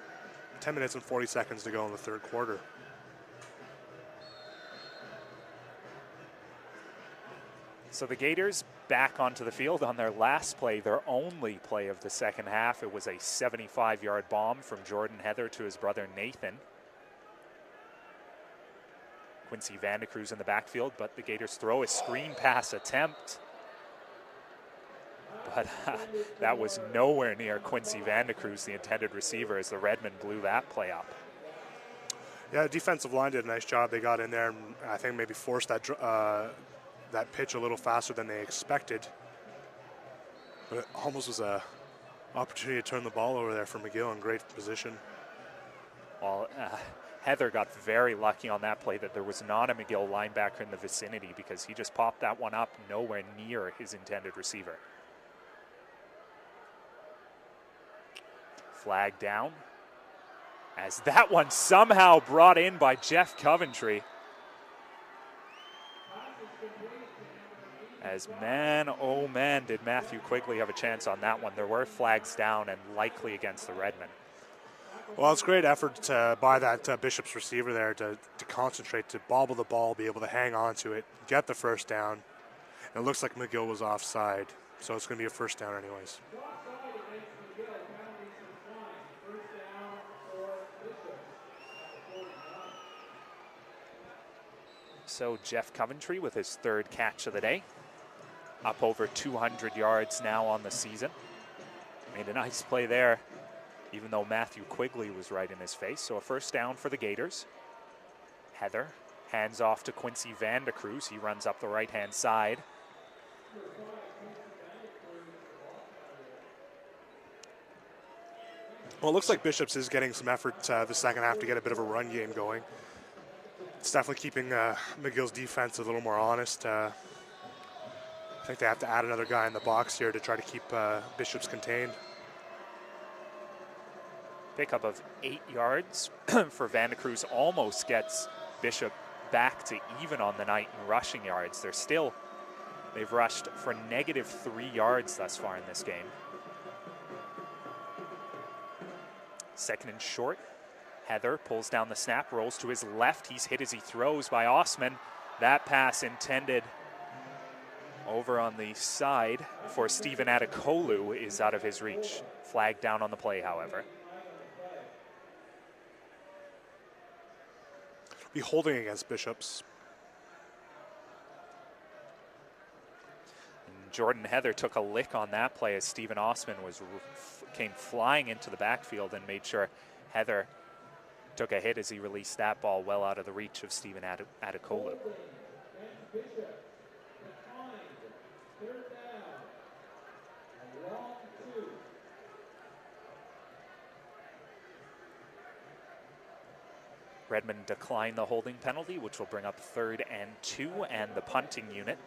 10 minutes and 40 seconds to go in the third quarter. So the Gators back onto the field on their last play, their only play of the second half. It was a 75-yard bomb from Jordan Heather to his brother Nathan. Quincy Vandecruz in the backfield, but the Gators throw a screen pass attempt. But that was nowhere near Quincy Vandecruz, the intended receiver, as the Redmen blew that play up. Yeah, the defensive line did a nice job. They got in there and I think maybe forced that that pitch a little faster than they expected. But it almost was a opportunity to turn the ball over there for McGill in great position. Well, Heather got very lucky on that play that there was not a McGill linebacker in the vicinity, because he just popped that one up nowhere near his intended receiver. Flag down, as that one somehow brought in by Jeff Coventry. As man, oh man, did Matthew Quigley have a chance on that one. There were flags down and likely against the Redmen. Well, it's great effort by that Bishop's receiver there to concentrate, to bobble the ball, be able to hang on to it, get the first down. And it looks like McGill was offside, so it's going to be a first down anyways. So Jeff Coventry with his third catch of the day. Up over 200 yards now on the season. Made a nice play there, even though Matthew Quigley was right in his face. So a first down for the Gators. Heather hands off to Quincy Vandecruz. He runs up the right-hand side. Well, it looks like Bishops is getting some effort the second half to get a bit of a run game going. It's definitely keeping McGill's defense a little more honest. I think they have to add another guy in the box here to try to keep Bishops contained. Pickup of 8 yards for Vandecruz almost gets Bishop back to even on the night in rushing yards. They're still They've rushed for -3 yards thus far in this game. Second and short. Heather pulls down the snap, rolls to his left. He's hit as he throws by Osman. That pass intended over on the side for Stephen Adekolu is out of his reach. Flag down on the play, however. Be holding against Bishops. And Jordan Heather took a lick on that play as Stephen Osman came flying into the backfield and made sure Heather took a hit as he released that ball well out of the reach of Stephen Adekolu. Redmen declined the holding penalty, which will bring up 3rd and 2 and the punting unit.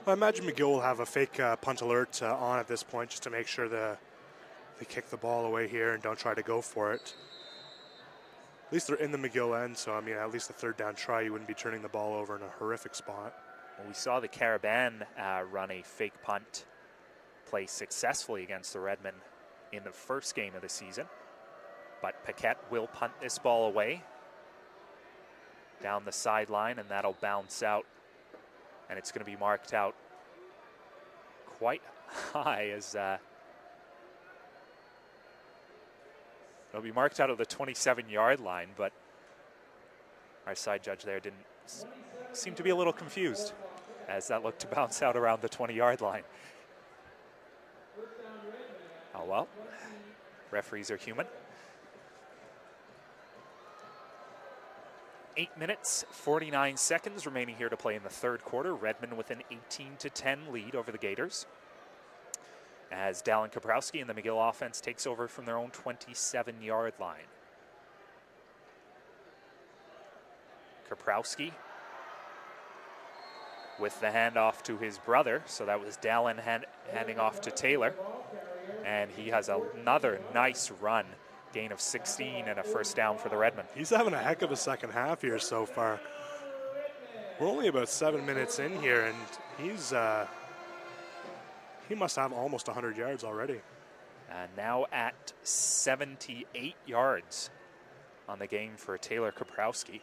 I imagine McGill will have a fake punt alert on at this point just to make sure they kick the ball away here and don't try to go for it. At least they're in the McGill end, so I mean, at least the 3rd down try, you wouldn't be turning the ball over in a horrific spot. Well, we saw the Caravan run a fake punt play successfully against the Redmen in the first game of the season. But Paquette will punt this ball away down the sideline, and that'll bounce out. And it's going to be marked out quite high as it'll be marked out of the 27-yard line, but our side judge there didn't seem to be a little confused as that looked to bounce out around the 20-yard line. Oh well, referees are human. 8 minutes, 49 seconds remaining here to play in the 3rd quarter. Redmen with an 18-10 lead over the Gaiters, as Dallin Kaprowski and the McGill offense takes over from their own 27-yard line. Kaprowski with the handoff to his brother, so that was Dallin handing off to Taylor. And he has another nice run, gain of 16 and a 1st down for the Redmen. He's having a heck of a second half here so far. We're only about 7 minutes in here, and he must have almost 100 yards already. And now at 78 yards on the game for Taylor Kaprowski.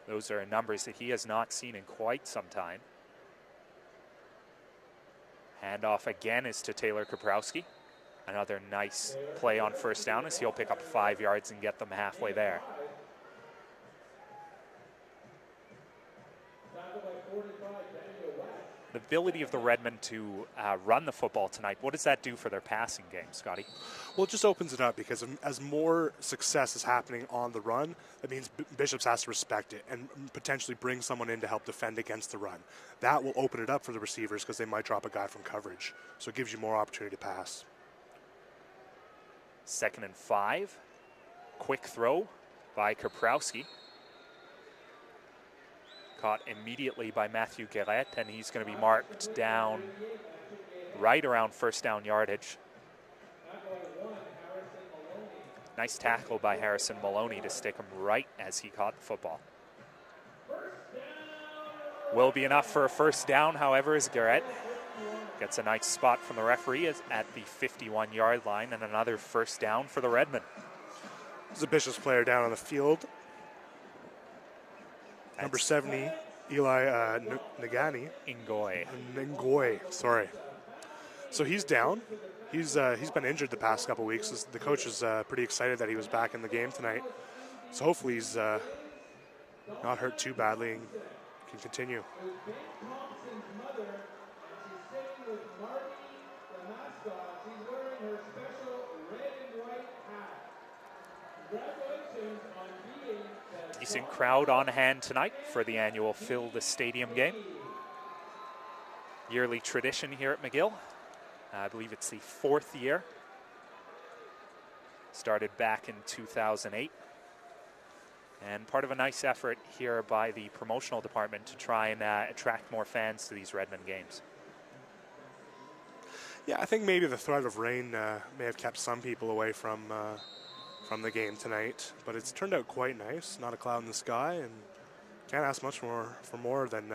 Those are numbers that he has not seen in quite some time. Handoff again is to Taylor Kaprowski. Another nice play on 1st down as he'll pick up 5 yards and get them halfway there. The ability of the Redmen to run the football tonight, what does that do for their passing game, Scotty? Well, it just opens it up because as more success is happening on the run, that means Bishops has to respect it and potentially bring someone in to help defend against the run. That will open it up for the receivers because they might drop a guy from coverage. So it gives you more opportunity to pass. 2nd and 5. Quick throw by Kaprowski. Caught immediately by Matthew Guéret, and he's going to be marked down right around 1st down yardage. Nice tackle by Harrison Maloney to stick him right as he caught the football. Will be enough for a 1st down, however, as Guéret gets a nice spot from the referee at the 51-yard line, and another 1st down for the Redmen. There's a Bishops player down on the field. Number 70, Eli Ngani. Ngoy, sorry. So he's down. He's been injured the past couple weeks. The coach is pretty excited that he was back in the game tonight. So hopefully he's not hurt too badly and can continue. Decent crowd on hand tonight for the annual Fill the Stadium game. Yearly tradition here at McGill. I believe it's the 4th year. Started back in 2008. And part of a nice effort here by the promotional department to try and attract more fans to these Redmen games. Yeah, I think maybe the threat of rain may have kept some people away from from the game tonight, but it's turned out quite nice. Not a cloud in the sky, and can't ask much more than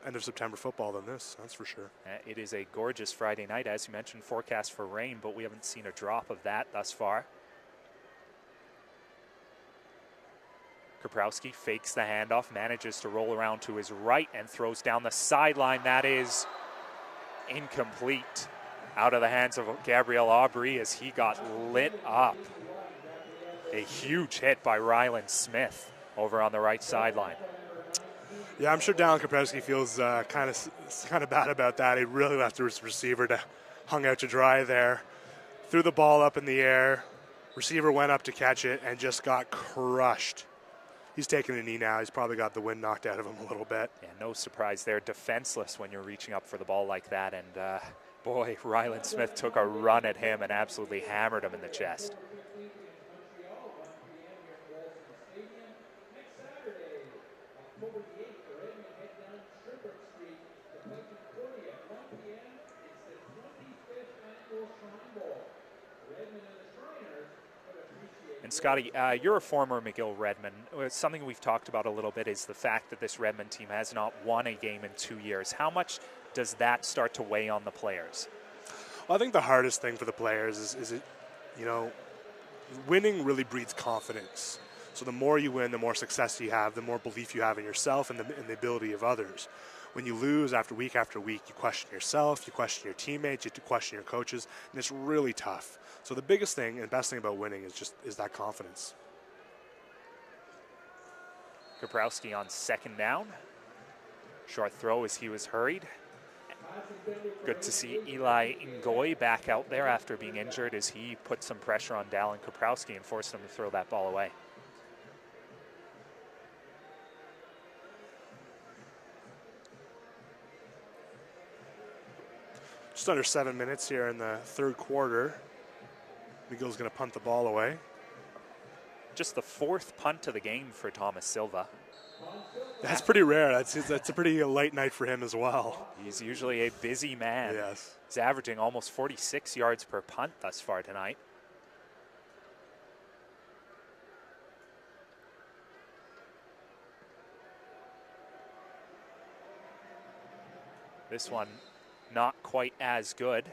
end of September football than this. That's for sure. It is a gorgeous Friday night, as you mentioned. Forecast for rain, but we haven't seen a drop of that thus far. Kaprowski fakes the handoff, manages to roll around to his right and throws down the sideline. That is incomplete. Out of the hands of Gabriel Aubry as he got lit up. A huge hit by Ryland Smith over on the right sideline. Yeah, I'm sure Dallin Kaprowski feels kind of bad about that. He really left his receiver to hung out to dry there. Threw the ball up in the air. Receiver went up to catch it and just got crushed. He's taking a knee now. He's probably got the wind knocked out of him a little bit. Yeah, no surprise there. Defenseless when you're reaching up for the ball like that. And boy, Ryland Smith took a run at him and absolutely hammered him in the chest. And Scotty, you're a former McGill Redmen. Something we've talked about a little bit is the fact that this Redmen team has not won a game in 2 years. How much does that start to weigh on the players? Well, I think the hardest thing for the players is winning really breeds confidence. So the more you win, the more success you have, the more belief you have in yourself and the ability of others. When you lose after week, you question yourself, you question your teammates, you question your coaches, and it's really tough. So the biggest thing and best thing about winning is that confidence. Kaprowski on second down. Short throw as he was hurried. Good to see Eli Ngoy back out there after being injured as he put some pressure on Dallin Kaprowski and forced him to throw that ball away. Just under 7 minutes here in the third quarter. McGill's going to punt the ball away. Just the fourth punt of the game for Thomas Silva. That's pretty rare. That's a pretty light night for him as well. He's usually a busy man. Yes. He's averaging almost 46 yards per punt thus far tonight. This one not quite as good,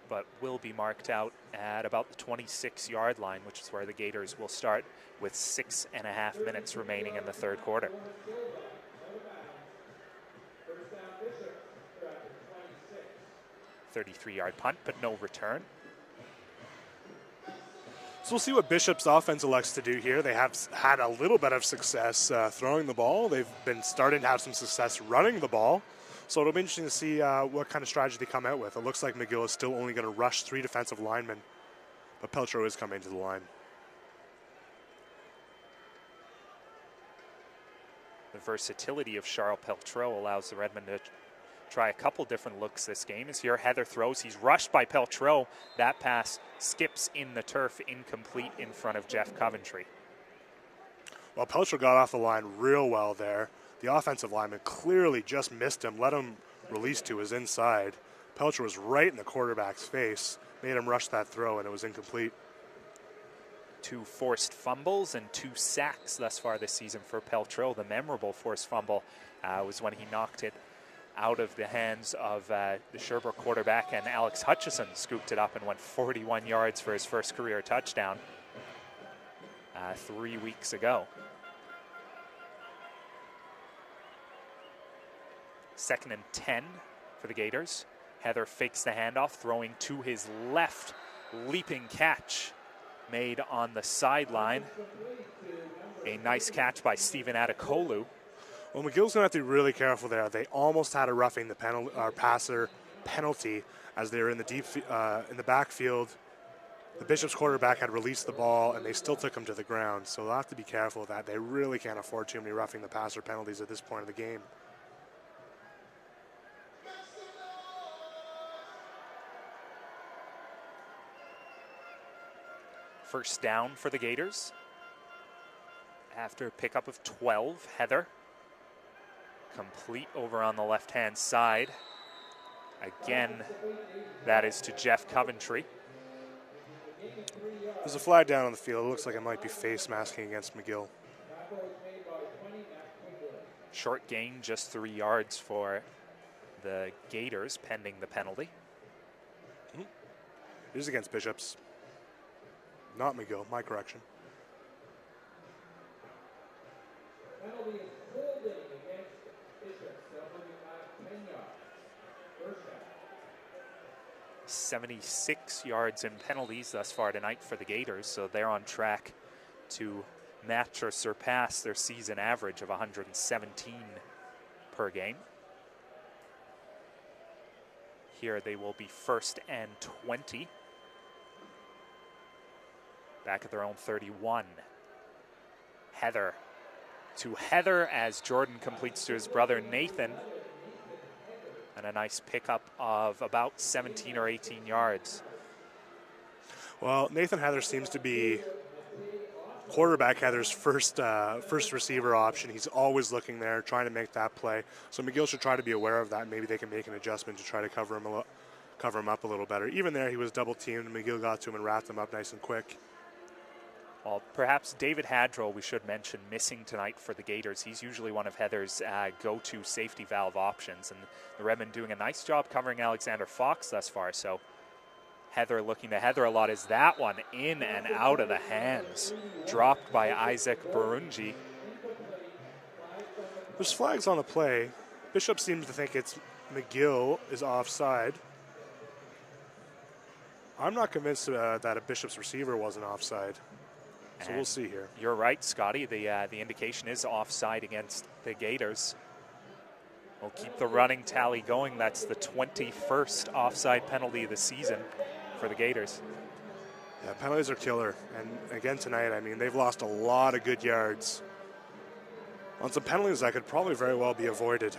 but will be marked out at about the 26-yard line, which is where the Gators will start with 6.5 minutes remaining in the third quarter. "33-yard punt, but no return." So we'll see what Bishop's offense elects to do here. They have had a little bit of success throwing the ball. They've been starting to have some success running the ball. So it'll be interesting to see what kind of strategy they come out with. It looks like McGill is still only going to rush 3 defensive linemen, but Peltro is coming to the line. The versatility of Charles Peltro allows the Redmen to try a couple different looks this game. As here, Heather throws. He's rushed by Peltro. That pass skips in the turf, incomplete in front of Jeff Coventry. Well, Peltro got off the line real well there. The offensive lineman clearly just missed him, let him release to his inside. Peltro was right in the quarterback's face, made him rush that throw, and it was incomplete. 2 forced fumbles and 2 sacks thus far this season for Peltro. The memorable forced fumble was when he knocked it out of the hands of the Sherbrooke quarterback, and Alex Hutchison scooped it up and went 41 yards for his first career touchdown 3 weeks ago. 2nd and 10 for the Gators. Heather fakes the handoff, throwing to his left. Leaping catch made on the sideline. A nice catch by Stephen Adekolu. Well, McGill's going to have to be really careful there. They almost had a roughing the passer penalty as they were in the in the backfield. The Bishop's quarterback had released the ball, and they still took him to the ground. So they'll have to be careful of that. They really can't afford too many roughing the passer penalties at this point of the game. First down for the Gators. After a pickup of 12, Heather. Complete over on the left-hand side. Again, that is to Jeff Coventry. There's a flag down on the field. It looks like it might be face masking against McGill. Short gain, just 3 yards for the Gaiters, pending the penalty. It is against Bishops, not McGill. My correction. Penalty is holding against Bishops. They'll bring it back 10 yards. First down. 76 yards in penalties thus far tonight for the Gaiters, so they're on track to match or surpass their season average of 117 per game. Here they will be 1st and 20. Back at their own 31. Heather to Heather as Jordan completes to his brother Nathan. And a nice pickup of about 17 or 18 yards. Well, Nathan Heather seems to be quarterback Heather's first receiver option. He's always looking there, trying to make that play. So McGill should try to be aware of that. Maybe they can make an adjustment to try to cover him up a little better. Even there, he was double teamed. McGill got to him and wrapped him up nice and quick. Well, perhaps David Hadrill, we should mention, missing tonight for the Gaiters. He's usually one of Heather's go-to safety valve options, and the Redmen doing a nice job covering Alexander Fox thus far. So Heather looking to Heather a lot. Is that one in and out of the hands? Dropped by Isaac Barunji. There's flags on the play. Bishop seems to think it's McGill is offside. I'm not convinced that a Bishop's receiver wasn't offside. So we'll see here. You're right, Scotty. The indication is offside against the Gaiters. We'll keep the running tally going. That's the 21st offside penalty of the season for the Gaiters. Yeah, penalties are killer. And again tonight, I mean, they've lost a lot of good yards on some penalties that could probably very well be avoided.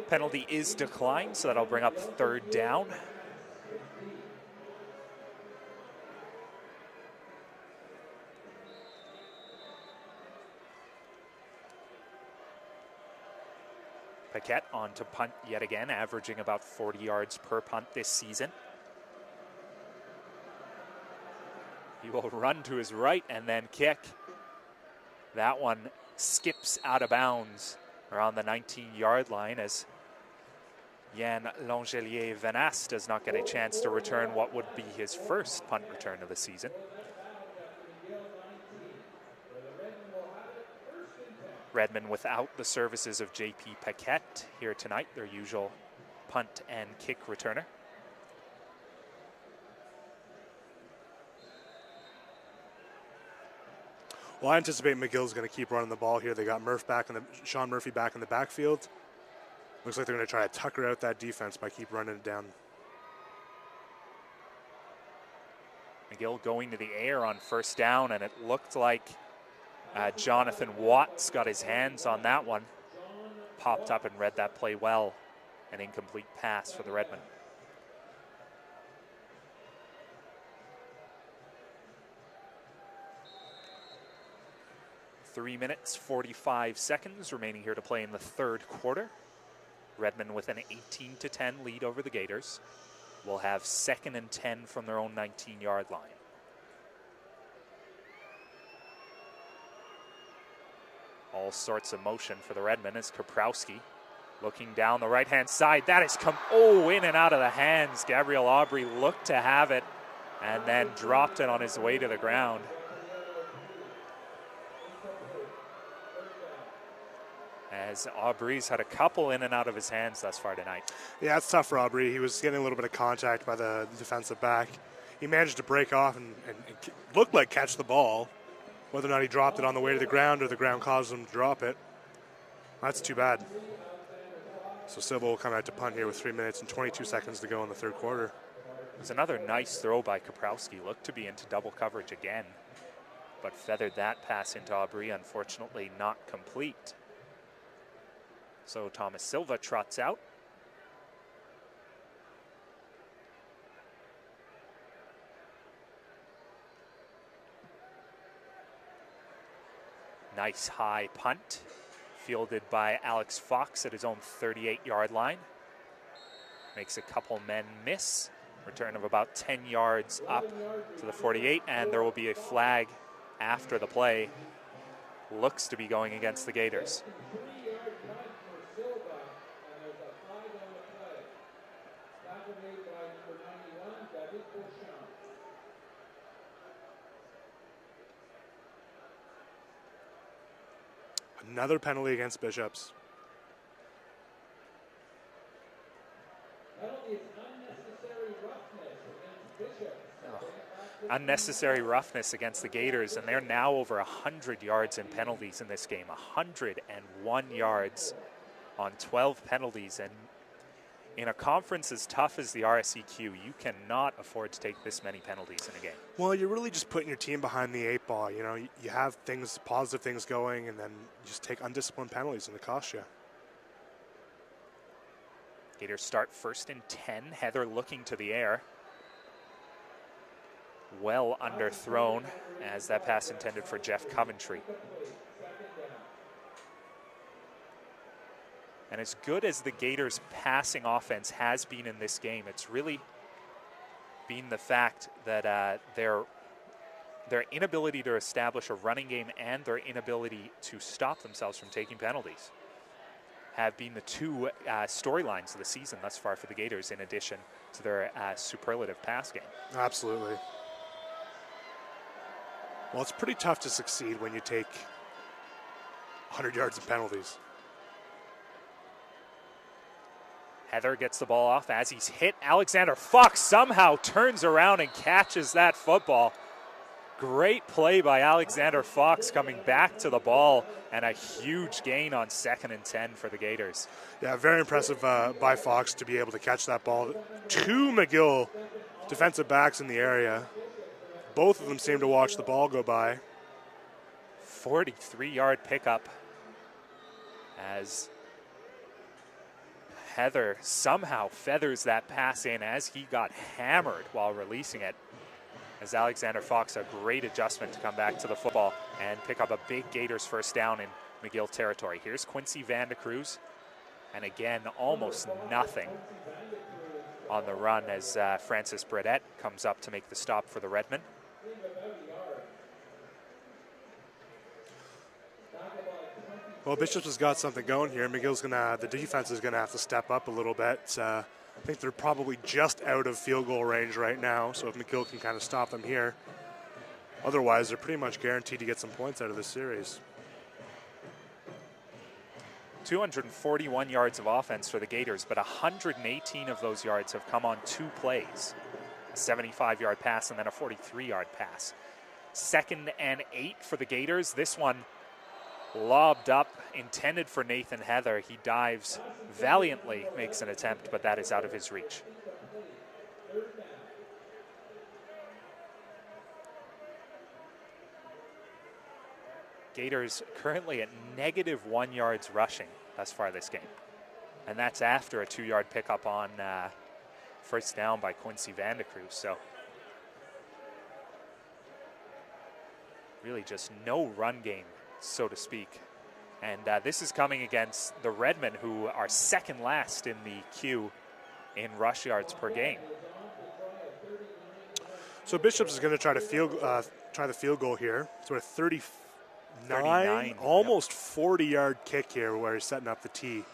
Penalty is declined, so that'll bring up 3rd down. Paquette on to punt yet again, averaging about 40 yards per punt this season. He will run to his right and then kick. That one skips out of bounds around the 19-yard line as Yann Langelier-Venas does not get a chance to return what would be his first punt return of the season. Redmen without the services of J.P. Paquette here tonight, their usual punt and kick returner. Well, I anticipate McGill's going to keep running the ball here. They got Sean Murphy back in the backfield. Looks like they're going to try to tucker out that defense by keep running it down. McGill going to the air on 1st down, and it looked like Jonathan Watts got his hands on that one. Popped up and read that play well. An incomplete pass for the Redmen. Three minutes, 45 seconds remaining here to play in the 3rd quarter. Redmen with an 18-10 lead over the Gaiters. Will have 2nd and 10 from their own 19-yard line. All sorts of motion for the Redmen as Kaprowski looking down the right-hand side. That has come, in and out of the hands. Gabriel Aubry looked to have it and then dropped it on his way to the ground. As Aubry's had a couple in and out of his hands thus far tonight. Yeah, it's tough for Aubry. He was getting a little bit of contact by the defensive back. He managed to break off and looked like catch the ball. Whether or not he dropped it on the way to the ground or the ground caused him to drop it, that's too bad. So Silva will come out to punt here with 3 minutes and 22 seconds to go in the 3rd quarter. It was another nice throw by Kaprowski. Looked to be into double coverage again, but feathered that pass into Aubry, unfortunately not complete. So Thomas Silva trots out. Nice high punt, fielded by Alex Fox at his own 38-yard line. Makes a couple men miss, Return of about 10 yards up to the 48, and there will be a flag after the play. Looks to be going against the Gaiters. 3-yard punt for Silva, and there's a flag on the play. Tackle made by number 91, David Beauchamp. Another penalty against Bishops. Penalty is unnecessary roughness against Bishop. Unnecessary roughness against the Gaiters, and they're now over 100 yards in penalties in this game. 101 yards on 12 penalties, and in a conference as tough as the RSEQ, you cannot afford to take this many penalties in a game. Well, you're really just putting your team behind the 8 ball. You know, you have things, positive things going, and then you just take undisciplined penalties, and it costs you. Gators start 1st and 10. Heather looking to the air. Well underthrown, as that pass intended for Jeff Coventry. And as good as the Gators' passing offense has been in this game, it's really been the fact that their inability to establish a running game and their inability to stop themselves from taking penalties have been the two storylines of the season thus far for the Gators, in addition to their superlative pass game. Absolutely. Well, it's pretty tough to succeed when you take 100 yards of penalties. Heather gets the ball off as he's hit. Alexander Fox somehow turns around and catches that football. Great play by Alexander Fox coming back to the ball, and a huge gain on 2nd and 10 for the Gators. Yeah, very impressive by Fox to be able to catch that ball. 2 McGill defensive backs in the area. Both of them seem to watch the ball go by. 43-yard pickup as Heather somehow feathers that pass in as he got hammered while releasing it. As Alexander Fox, a great adjustment to come back to the football and pick up a big Gators 1st down in McGill territory. Here's Quincy Vandecruz, and again, almost nothing on the run as Francis Bredette comes up to make the stop for the Redmen. Well, Bishops has got something going here. The defense is gonna have to step up a little bit. I think they're probably just out of field goal range right now, so if McGill can kind of stop them here. Otherwise, they're pretty much guaranteed to get some points out of this series. 241 yards of offense for the Gators, but 118 of those yards have come on 2 plays. A 75-yard pass and then a 43-yard pass. 2nd and 8 for the Gators. This one lobbed up, intended for Nathan Heather. He dives valiantly, makes an attempt, but that is out of his reach. Gators currently at -1 yards rushing thus far this game. And that's after a 2-yard pickup on 1st down by Quincy Vandecruz. So really just no run game, so to speak. And this is coming against the Redmen, who are 2nd last in the queue in rush yards per game. So Bishops is going to try the field goal here. So a 39, almost 40-yard kick here where he's setting up the tee.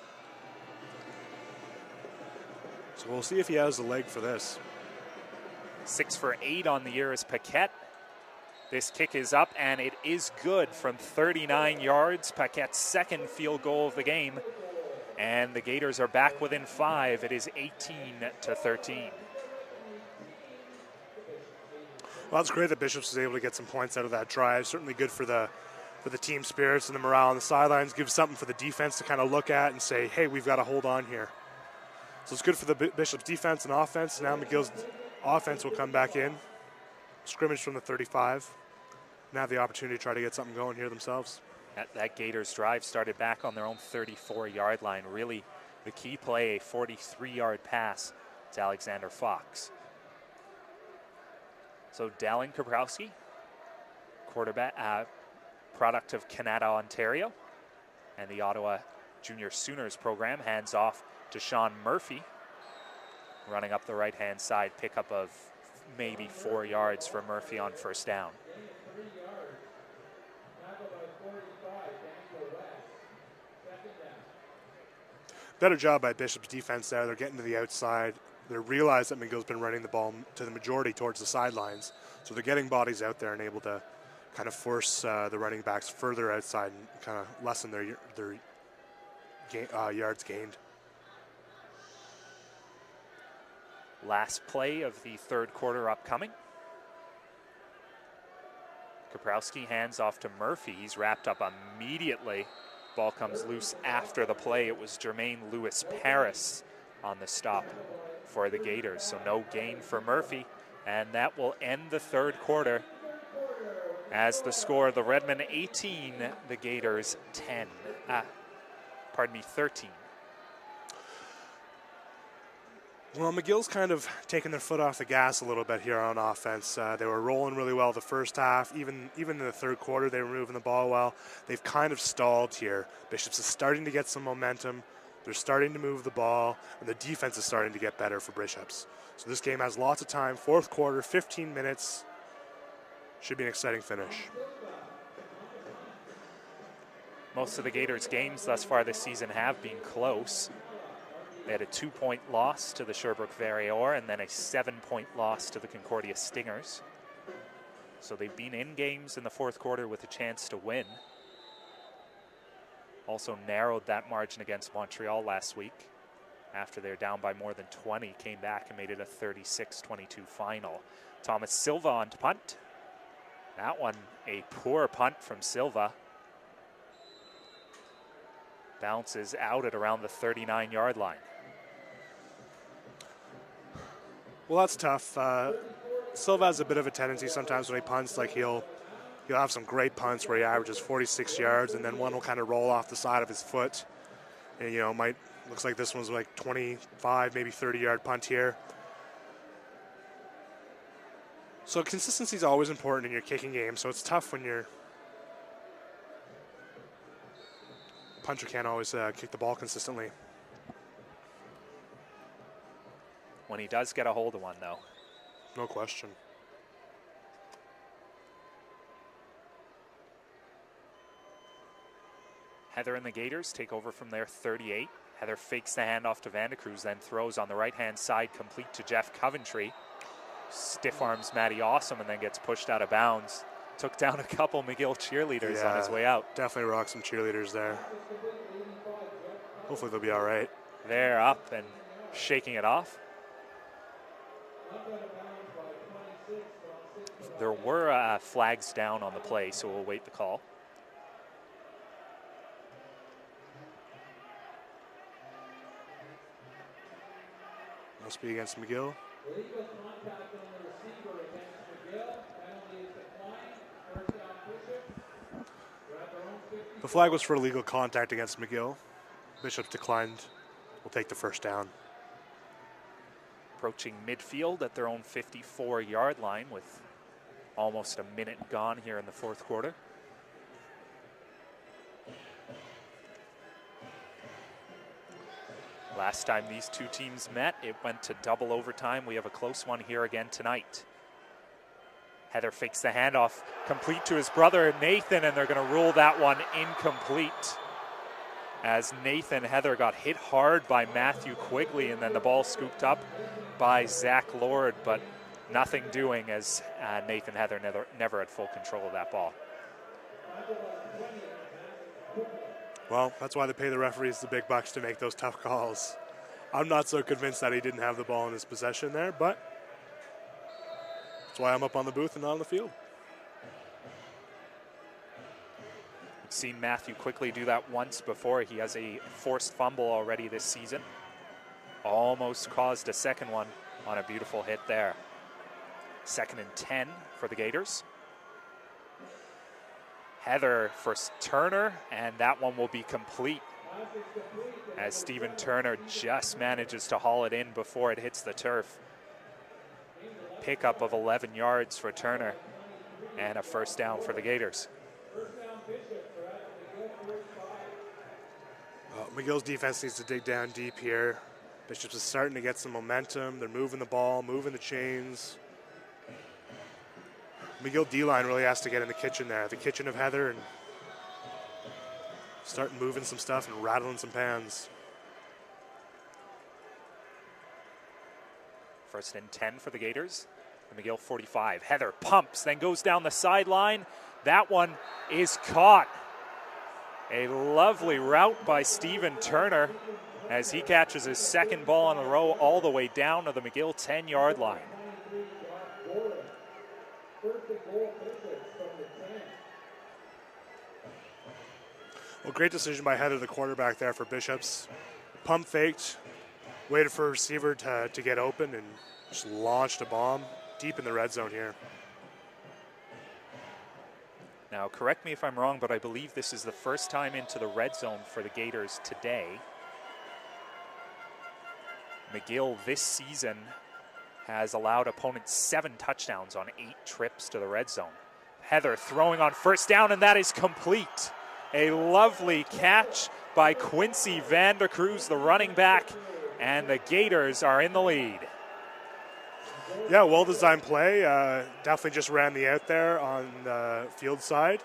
So we'll see if he has the leg for this. 6 for 8 on the year is Paquette. This kick is up, and it is good from 39 yards. Paquette's 2nd field goal of the game. And the Gators are back within 5. It is 18-13. Well, it's great that Bishops was able to get some points out of that drive. Certainly good for the team spirits and the morale on the sidelines. Gives something for the defense to kind of look at and say, hey, we've got to hold on here. So it's good for the Bishops defense and offense. Now McGill's offense will come back in. Scrimmage from the 35. And have the opportunity to try to get something going here themselves. That Gators drive started back on their own 34-yard line. Really the key play, a 43-yard pass to Alexander Fox. So Dallin Kaprowski, quarterback, product of Canada, Ontario, and the Ottawa Junior Sooners program, hands off to Sean Murphy. running up the right-hand side, pickup of maybe 4 yards for Murphy on first down. Better job by Bishop's defense there. They're getting to the outside. They realize that McGill's been running the ball to the majority towards the sidelines. So they're getting bodies out there and able to kind of force the running backs further outside and kind of lessen their yards gained. Last play of the third quarter upcoming. Kaprowski hands off to Murphy. He's wrapped up immediately. Ball comes loose after the play. It was Jermaine Lewis-Paris on the stop for the Gators. So no gain for Murphy. And that will end the third quarter as the score, the Redmen 18, the Gators 13. Well, McGill's kind of taking their foot off the gas a little bit here on offense. They were rolling really well the first half. Even in the third quarter, they were moving the ball well. They've kind of stalled here. Bishops is starting to get some momentum. They're starting to move the ball, and the defense is starting to get better for Bishops. So this game has lots of time. Fourth quarter, 15 minutes. Should be an exciting finish. Most of the Gators' games thus far this season have been close. They had a 2-point loss to the Sherbrooke Varior and then a 7-point loss to the Concordia Stingers. So they've been in games in the fourth quarter with a chance to win. Also narrowed that margin against Montreal last week after they're down by more than 20, came back and made it a 36-22 final. Thomas Silva on to punt. That one, a poor punt from Silva. Bounces out at around the 39-yard line. Well, that's tough. Silva has a bit of a tendency sometimes when he punts, like he'll have some great punts where he averages 46 yards, and then one will kind of roll off the side of his foot. And, looks like this one's like 25, maybe 30-yard punt here. So consistency is always important in your kicking game, so it's tough when your punter can't always kick the ball consistently. When he does get a hold of one, though. No question. Heather and the Gators take over from their 38. Heather fakes the handoff to Vandecruz, then throws on the right-hand side, complete to Jeff Coventry. Stiff arms Matty Awesome and then gets pushed out of bounds. Took down a couple McGill cheerleaders on his way out. Definitely rocked some cheerleaders there. Hopefully they'll be all right. They're up and shaking it off. There were flags down on the play, so we'll wait the call. Must be against McGill. Illegal contact on the receiver against McGill. Penalty is declined. First down, Bishop. We're at their own 50. The flag was for illegal contact against McGill. Bishop declined. We'll take the first down. Approaching midfield at their own 54-yard line with almost a minute gone here in the fourth quarter. Last time these two teams met, it went to double overtime. We have a close one here again tonight. Heather fakes the handoff, complete to his brother Nathan, and they're going to rule that one incomplete. As Heather got hit hard by Matthew Quigley, and then the ball scooped up by Zach Lord, but nothing doing as Heather never had full control of that ball. Well, that's why they pay the referees the big bucks to make those tough calls. I'm not so convinced that he didn't have the ball in his possession there, but that's why I'm up on the booth and not on the field. We've seen Matthew Quigley do that once before. He has a forced fumble already this season. Almost caused a second one on a beautiful hit there. 2nd and 10 for the Gators. Heather for Turner, and that one will be complete as Stephen Turner just manages to haul it in before it hits the turf. Pickup of 11 yards for Turner and a first down for the Gators. McGill's defense needs to dig down deep here. Bishops is starting to get some momentum. They're moving the ball, moving the chains. McGill D-line really has to get in the kitchen there, the kitchen of Heather, and start moving some stuff and rattling some pans. 1st and 10 for the Gators. The McGill 45. Heather pumps, then goes down the sideline. That one is caught. A lovely route by Stephen Turner as he catches his 2nd ball in a row all the way down to the McGill 10-yard line. Well, great decision by Heather, the quarterback there for Bishops. Pump faked, waited for a receiver to get open, and just launched a bomb deep in the red zone here. Now, correct me if I'm wrong, but I believe this is the first time into the red zone for the Gators today. McGill this season has allowed opponents 7 touchdowns on 8 trips to the red zone. Heather throwing on 1st down, and that is complete. A lovely catch by Quincy Vandercruz, the running back, and the Gators are in the lead. Yeah, well-designed play. Definitely just ran the out there on the field side.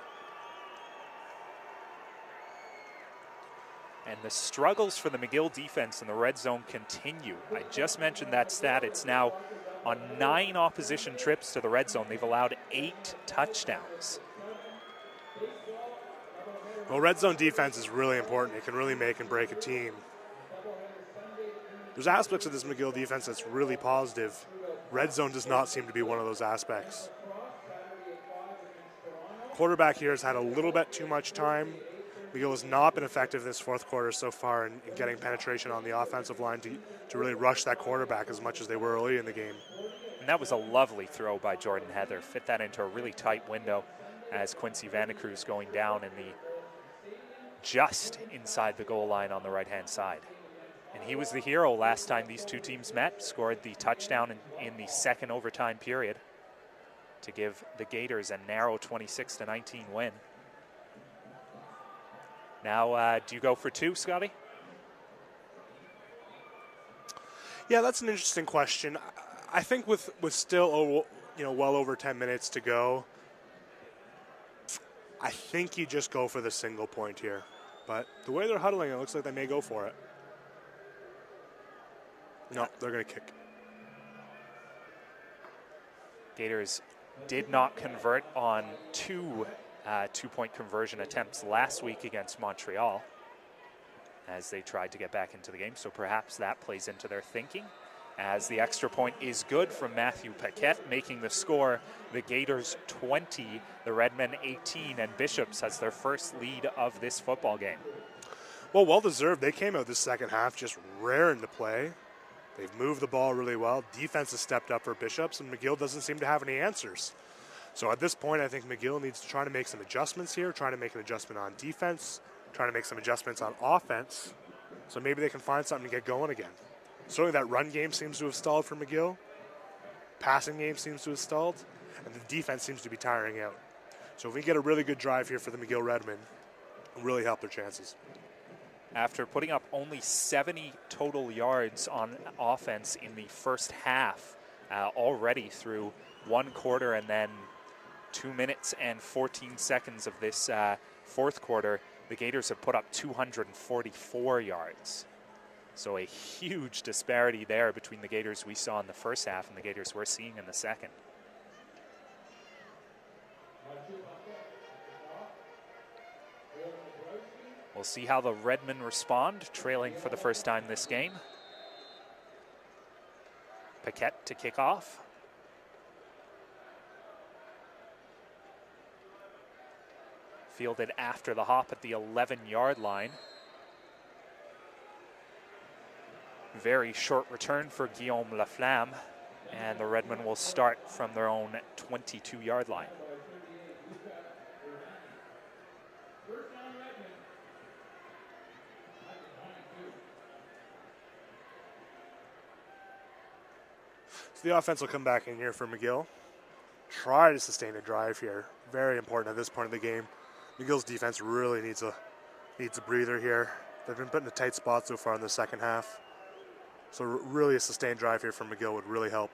And the struggles for the McGill defense in the red zone continue. I just mentioned that stat. It's now on 9 opposition trips to the red zone. They've allowed 8 touchdowns. Well, red zone defense is really important. It can really make and break a team. There's aspects of this McGill defense that's really positive. Red zone does not seem to be one of those aspects. Quarterback here has had a little bit too much time. McGill has not been effective this 4th quarter so far in getting penetration on the offensive line to really rush that quarterback as much as they were early in the game. And that was a lovely throw by Jordan Heather. Fit that into a really tight window as Quincy Vandercruz going down in the just inside the goal line on the right-hand side. And he was the hero last time these two teams met, scored the touchdown in the 2nd overtime period to give the Gators a narrow 26-19 win. Now, do you go for 2, Scotty? Yeah, that's an interesting question. I think with still well over 10 minutes to go, I think you just go for the single point here. But the way they're huddling, it looks like they may go for it. No, they're going to kick. Gators did not convert on 2 two-point conversion attempts last week against Montreal as they tried to get back into the game. So perhaps that plays into their thinking, as the extra point is good from Matthew Paquette, making the score the Gators 20, the Redmen 18, and Bishops has their first lead of this football game. Well deserved. They came out this 2nd half just raring to play. They've moved the ball really well. Defense has stepped up for Bishops, and McGill doesn't seem to have any answers. So at this point, I think McGill needs to try to make some adjustments here, try to make an adjustment on defense, try to make some adjustments on offense, so maybe they can find something to get going again. Certainly that run game seems to have stalled for McGill. Passing game seems to have stalled, and the defense seems to be tiring out. So if we get a really good drive here for the McGill Redmen, it'll really help their chances. After putting up only 70 total yards on offense in the 1st half, already through 1 quarter and then 2 minutes and 14 seconds of this 4th quarter, the Gators have put up 244 yards. So a huge disparity there between the Gators we saw in the 1st half and the Gators we're seeing in the 2nd. We'll see how the Redmen respond, trailing for the first time this game. Paquette to kick off. Fielded after the hop at the 11-yard line. Very short return for Guillaume Laflamme, and the Redmen will start from their own 22-yard line. So the offense will come back in here for McGill. Try to sustain a drive here. Very important at this point of the game. McGill's defense really needs a breather here. They've been put in a tight spot so far in the 2nd half. So really a sustained drive here from McGill would really help.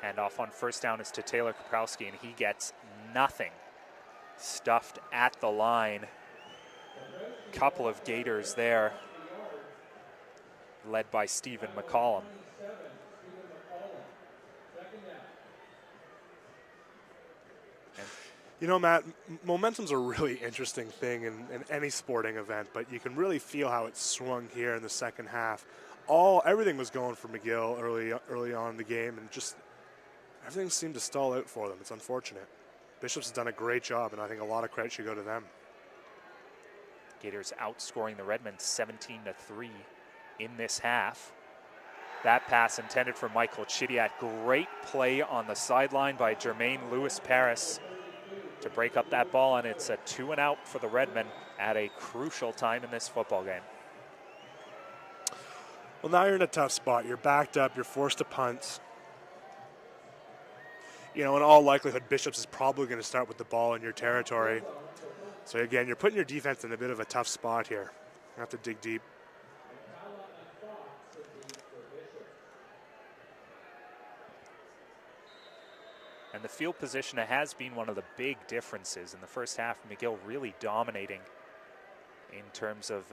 Handoff on first down is to Taylor Kaprowski, and he gets nothing. Stuffed at the line. Couple of Gaiters there, led by Stephen McCollum. You know, Matt, momentum's a really interesting thing in any sporting event, but you can really feel how it swung here in the second half. Everything was going for McGill early on in the game, and just everything seemed to stall out for them. It's unfortunate. Bishop's has done a great job, and I think a lot of credit should go to them. Gators outscoring the Redmen 17-3 in this half. That pass intended for Michael Chidiat. Great play on the sideline by Jermaine Lewis-Paris to break up that ball, and it's a 2-and-out for the Redmen at a crucial time in this football game. Well, now you're in a tough spot. You're backed up. You're forced to punt. You know, in all likelihood, Bishops is probably going to start with the ball in your territory. So again, you're putting your defense in a bit of a tough spot here. You have to dig deep. And the field position has been one of the big differences in the first half. McGill really dominating in terms of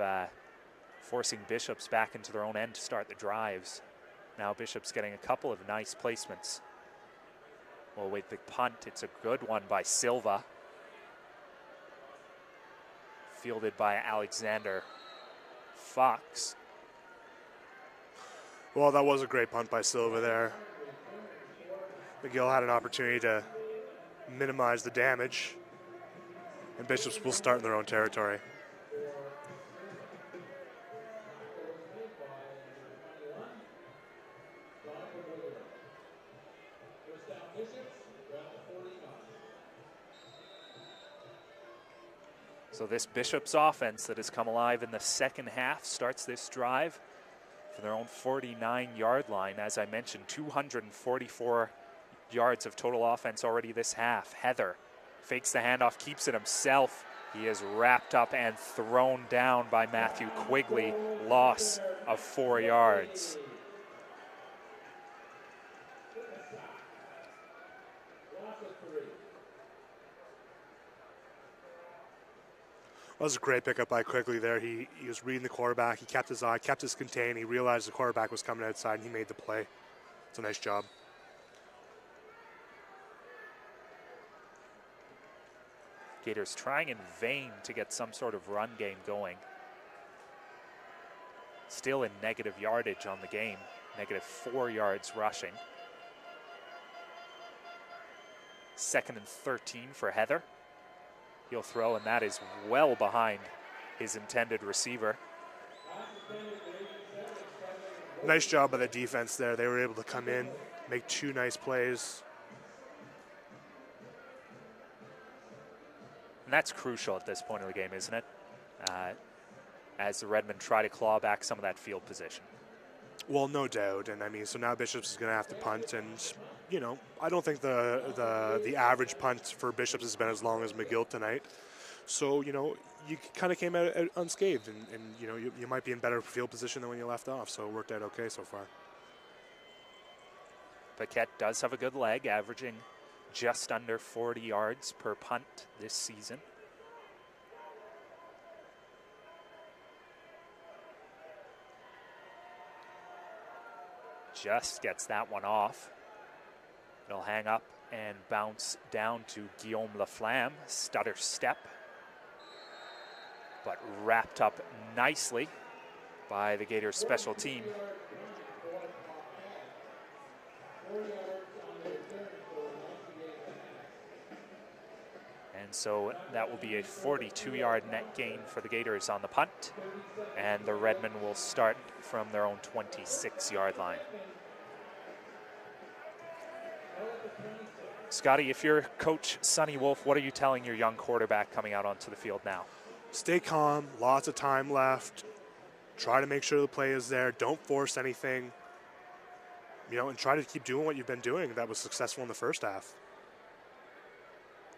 forcing Bishops back into their own end to start the drives. Now Bishops getting a couple of nice placements. Well, wait, the punt, it's a good one by Silva. Fielded by Alexander Fox. Well, that was a great punt by Silva there. McGill had an opportunity to minimize the damage, and Bishops will start in their own territory. So this Bishops offense that has come alive in the second half starts this drive for their own 49-yard line. As I mentioned, 244 yards of total offense already this half. Heather fakes the handoff, keeps it himself. He is wrapped up and thrown down by Matthew Quigley. Loss of 4 yards. That was a great pickup by Quigley there. He was reading the quarterback. He kept his eye, kept his contain. He realized the quarterback was coming outside, and he made the play. It's a nice job. Gators trying in vain to get some sort of run game going. Still in negative yardage on the game. Negative 4 yards rushing. 2nd and 13 for Heather. He'll throw, and that is well behind his intended receiver. Nice job by the defense there. They were able to come in, make 2 nice plays. And that's crucial at this point of the game, isn't it? As the Redmen try to claw back some of that field position. Well, no doubt. And I mean, so now Bishops is going to have to punt, and you know, I don't think the average punt for Bishops has been as long as McGill tonight. So, you know, you kind of came out unscathed, and you know, you might be in better field position than when you left off. So it worked out okay so far. Paquette does have a good leg, averaging just under 40 yards per punt this season. Just gets that one off. It'll hang up and bounce down to Guillaume Laflamme. Stutter step, but wrapped up nicely by the Gators special team. And so that will be a 42-yard net gain for the Gators on the punt, and the Redmen will start from their own 26-yard line. Scotty, if you're Coach Sonny Wolf, what are you telling your young quarterback coming out onto the field now? Stay calm, lots of time left. Try to make sure the play is there. Don't force anything. You know, and try to keep doing what you've been doing that was successful in the first half.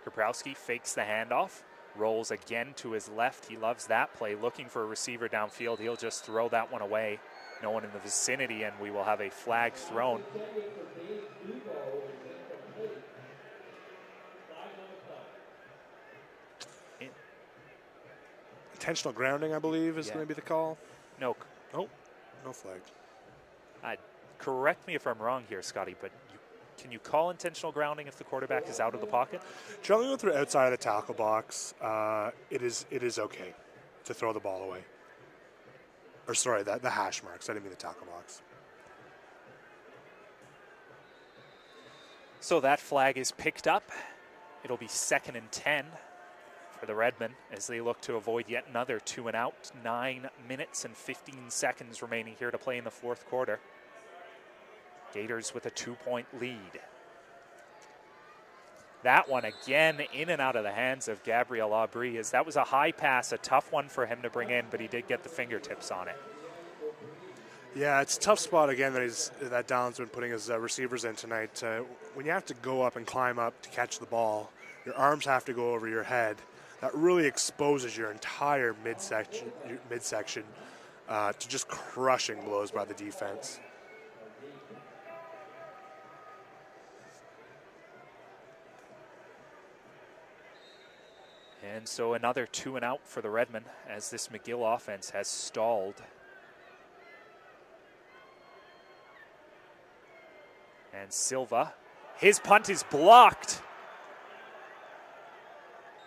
Kaprowski fakes the handoff, Rolls again to his left. He loves that play. Looking for a receiver downfield. He'll just throw that one away. No one in the vicinity, and we will have a flag thrown. Intentional grounding, I believe, is going to be the call. No. Oh, no flag. Correct me if I'm wrong here, Scotty, but can you call intentional grounding if the quarterback is out of the pocket? Generally, when they're outside of the tackle box, it is okay to throw the ball away. Or sorry, the hash marks. I didn't mean the tackle box. So that flag is picked up. It'll be 2nd and 10 for the Redmen as they look to avoid yet another 2 and out. 9 minutes and 15 seconds remaining here to play in the 4th quarter. Gators with a 2-point lead. That one again in and out of the hands of Gabriel Aubry, as that was a high pass, a tough one for him to bring in, but he did get the fingertips on it. Yeah, it's a tough spot again that Dallon's been putting his receivers in tonight. When you have to go up and climb up to catch the ball, your arms have to go over your head. That really exposes your entire midsection to just crushing blows by the defense. And so another 2 and out for the Redmen as this McGill offense has stalled. And Silva, his punt is blocked.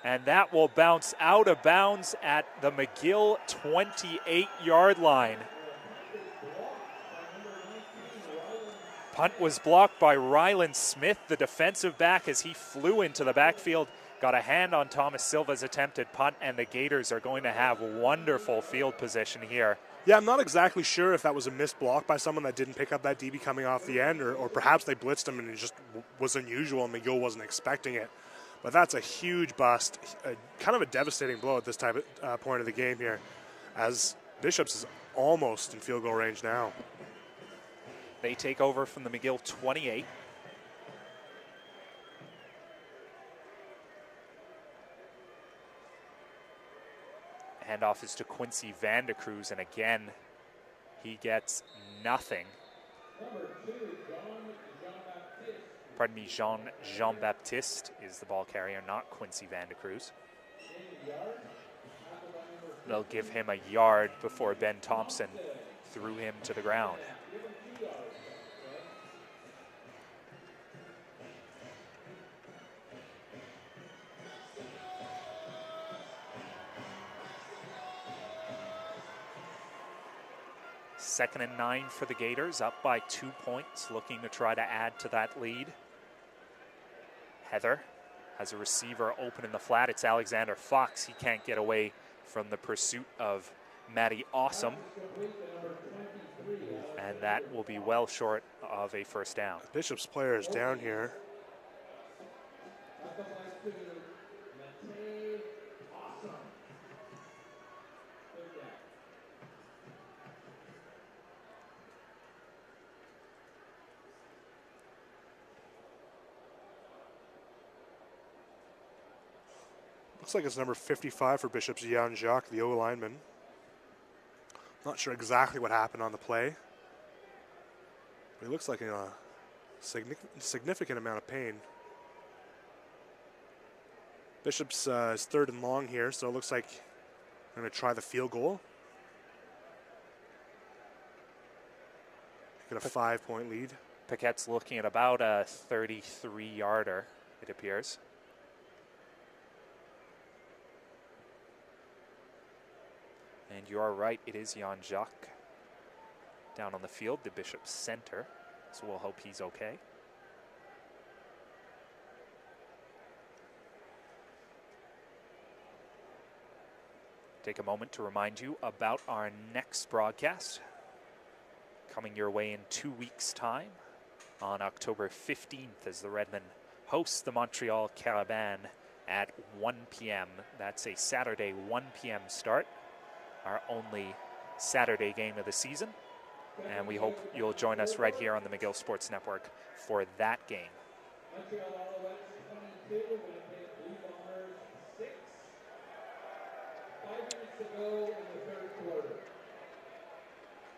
And that will bounce out of bounds at the McGill 28-yard line. Punt was blocked by Ryland Smith, the defensive back, as he flew into the backfield. Got a hand on Thomas Silva's attempted punt, and the Gators are going to have wonderful field position here. Yeah, I'm not exactly sure if that was a missed block by someone that didn't pick up that DB coming off the end, or perhaps they blitzed him and it just was unusual and McGill wasn't expecting it. But that's a huge bust, kind of a devastating blow at this type of point of the game here, as Bishops is almost in field goal range now. They take over from the McGill 28. Handoff is to Quincy Vandecruz, and again, he gets nothing. Pardon me, Jean-Baptiste is the ball carrier, not Quincy Vandecruz. They'll give him a yard before Ben Thompson threw him to the ground. Second and 9 for the Gators, up by 2 points, looking to try to add to that lead. Heather has a receiver open in the flat. It's Alexander Fox. He can't get away from the pursuit of Matty Awesome. And that will be well short of a first down. Bishop's player is down here. Looks like it's number 55 for Bishop's, Jan Jacques, the O-lineman. Not sure exactly what happened on the play, but he looks like in a significant amount of pain. Bishop's is 3rd and long here, so it looks like they're going to try the field goal. Get a 5-point lead. Paquette's looking at about a 33-yarder, it appears. And you are right, it is Jan Jacques down on the field, the Bishop's center. So we'll hope he's okay. Take a moment to remind you about our next broadcast, coming your way in 2 weeks' time on October 15th as the Redmen hosts the Montreal Carabin at 1 p.m. That's a Saturday 1 p.m. start. Our only Saturday game of the season. And we hope you'll join us right here on the McGill Sports Network for that game. to go in the third quarter.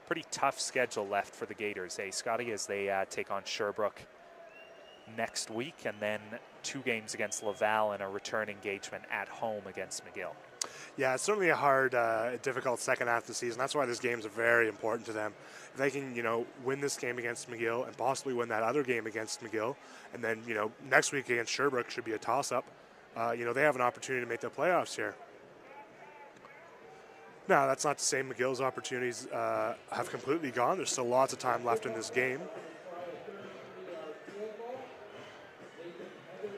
Pretty tough schedule left for the Gators, Scotty, as they take on Sherbrooke next week, and then 2 games against Laval and a return engagement at home against McGill. Yeah, it's certainly a hard, difficult second half of the season. That's why this game's very important to them. If they can, win this game against McGill and possibly win that other game against McGill, and then, next week against Sherbrooke should be a toss-up, they have an opportunity to make the playoffs here. Now, that's not to say McGill's opportunities have completely gone. There's still lots of time left in this game.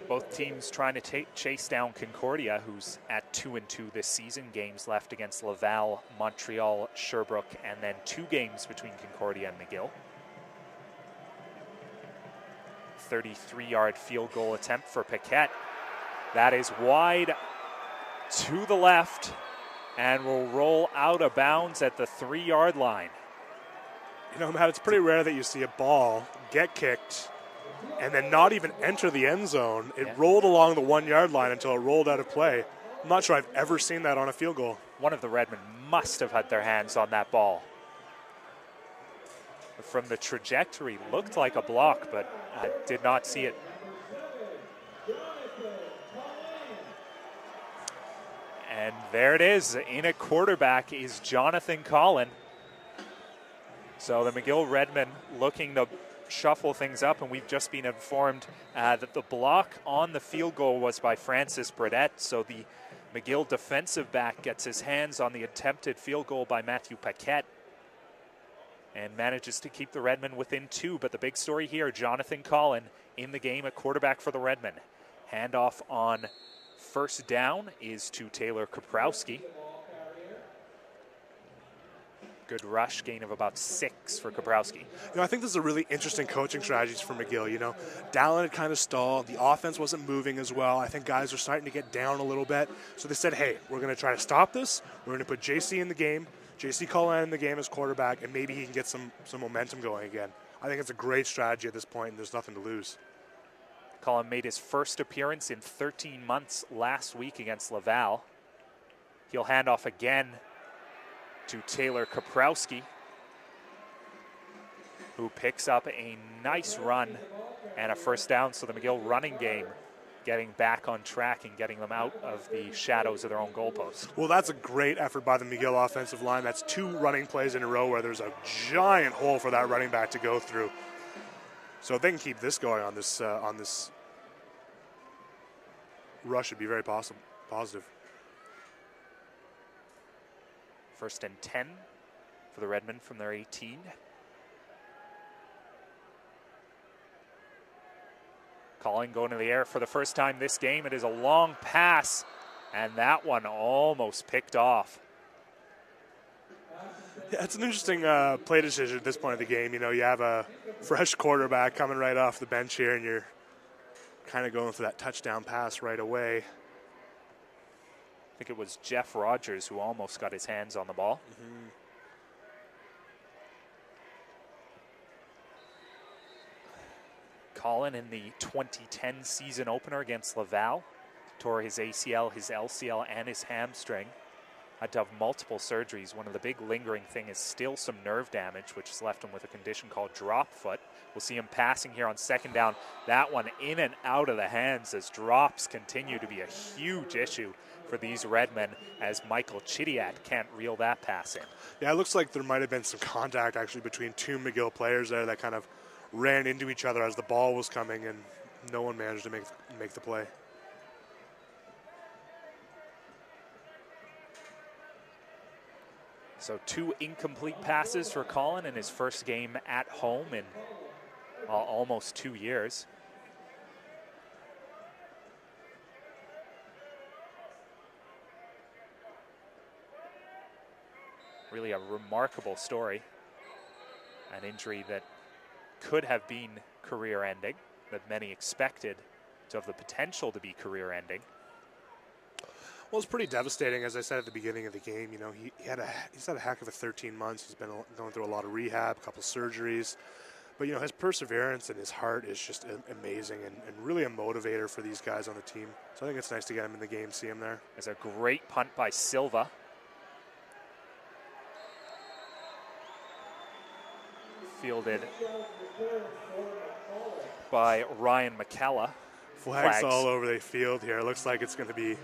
Both teams trying to chase down Concordia, who's at 2-2 this season. Games left against Laval, Montreal, Sherbrooke, and then 2 games between Concordia and McGill. 33-yard field goal attempt for Paquette. That is wide to the left and will roll out of bounds at the 3-yard line. Matt, it's pretty rare that you see a ball get kicked and then not even enter the end zone. It rolled along the 1-yard line until it rolled out of play. I'm not sure I've ever seen that on a field goal. One of the Redmen must have had their hands on that ball. From the trajectory, looked like a block, but I did not see it. And there it is. In at quarterback is Jonathan Collin. So the McGill Redmen looking to shuffle things up, and we've just been informed that the block on the field goal was by Francis Burdette. So the McGill defensive back gets his hands on the attempted field goal by Matthew Paquette and manages to keep the Redmen within 2. But the big story here, Jonathan Collin in the game at quarterback for the Redmen. Handoff on first down is to Taylor Kaprowski. Good rush, gain of about 6 for Kaprowski. I think this is a really interesting coaching strategies for McGill. Dallin had kind of stalled. The offense wasn't moving as well. I think guys are starting to get down a little bit. So they said, hey, we're going to try to stop this. We're going to put JC in the game, JC Collin in the game as quarterback, and maybe he can get some momentum going again. I think it's a great strategy at this point, and there's nothing to lose. Collin made his first appearance in 13 months last week against Laval. He'll hand off again to Taylor Kaprowski, who picks up a nice run and a first down. So the McGill running game getting back on track and getting them out of the shadows of their own goalpost. Well, that's a great effort by the McGill offensive line. That's 2 running plays in a row where there's a giant hole for that running back to go through. So if they can keep this going on this rush, should be very positive. First and 10 for the Redmen from their 18. Collin going to the air for the first time this game. It is a long pass, and that one almost picked off. Yeah, it's an interesting play decision at this point of the game. You have a fresh quarterback coming right off the bench here, and you're kind of going for that touchdown pass right away. I think it was Jeff Rogers who almost got his hands on the ball. Mm-hmm. Collin in the 2010 season opener against Laval tore his ACL, his LCL, and his hamstring. Had to have multiple surgeries. One of the big lingering thing is still some nerve damage, which has left him with a condition called drop foot. We'll see him passing here on second down. That one in and out of the hands as drops continue to be a huge issue for these Redmen as Michael Chidiat can't reel that pass in. Yeah, it looks like there might have been some contact actually between 2 McGill players there that kind of ran into each other as the ball was coming, and no one managed to make the play. So 2 incomplete passes for Collin in his first game at home in almost 2 years. Really a remarkable story. An injury that could have been career-ending, that many expected to have the potential to be career-ending. Well, it's pretty devastating, as I said at the beginning of the game. He's had a heck of a 13 months. He's been going through a lot of rehab, a couple surgeries. But, his perseverance and his heart is just amazing and really a motivator for these guys on the team. So I think it's nice to get him in the game, see him there. There's a great punt by Silva. fielded by Ryan McKella. Flags all over the field here. Looks like it's going to be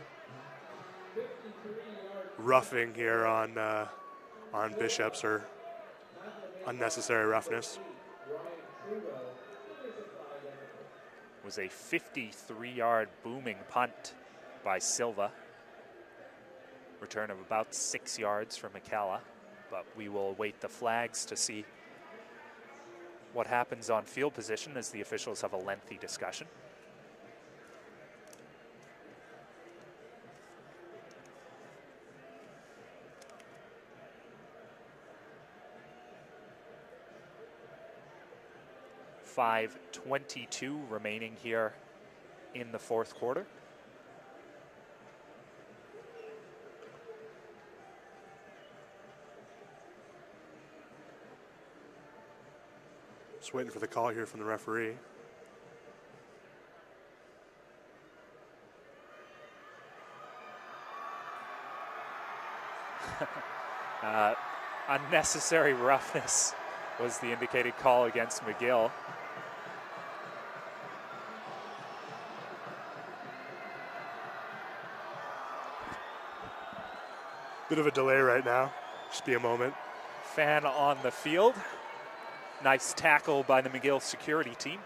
roughing here on Bishops, or unnecessary roughness. Was a 53-yard booming punt by Silva. Return of about 6 yards for McKella, but we will await the flags to see what happens on field position as the officials have a lengthy discussion. .5:22 remaining here in the fourth quarter. Just waiting for the call here from the referee. Unnecessary roughness was the indicated call against McGill. Bit of a delay right now. Just be a moment. Fan on the field. Nice tackle by the McGill security team.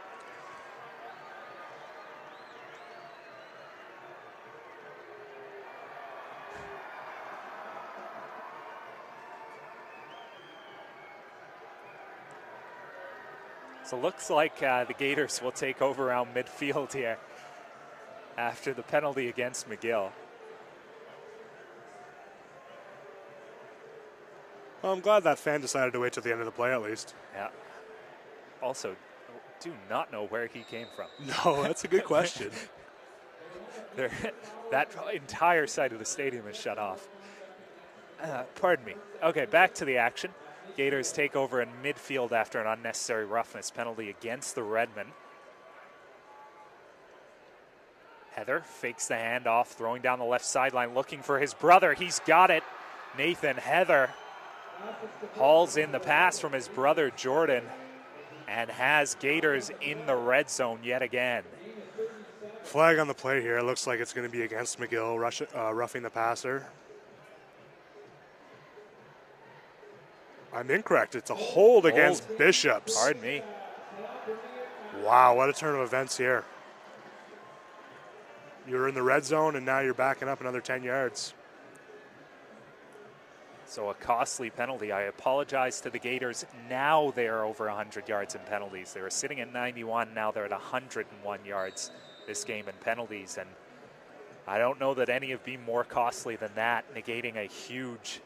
So looks like the Gators will take over around midfield here after the penalty against McGill. Well, I'm glad that fan decided to wait till the end of the play at least. Yeah. Also, do not know where he came from. No, that's a good question. That entire side of the stadium is shut off. Pardon me. Okay, back to the action. Gators take over in midfield after an unnecessary roughness penalty against the Redmen. Heather fakes the handoff, throwing down the left sideline, looking for his brother. He's got it. Nathan Heather hauls in the pass from his brother Jordan and has Gators in the red zone yet again. Flag on the play here. It looks like it's going to be against McGill, roughing the passer. I'm incorrect. It's a hold against Bishops. Pardon me. Wow, what a turn of events here. You're in the red zone, and now you're backing up another 10 yards. So a costly penalty. I apologize to the Gators. Now they are over 100 yards in penalties. They were sitting at 91. Now they're at 101 yards this game in penalties. And I don't know that any have been more costly than that, negating a huge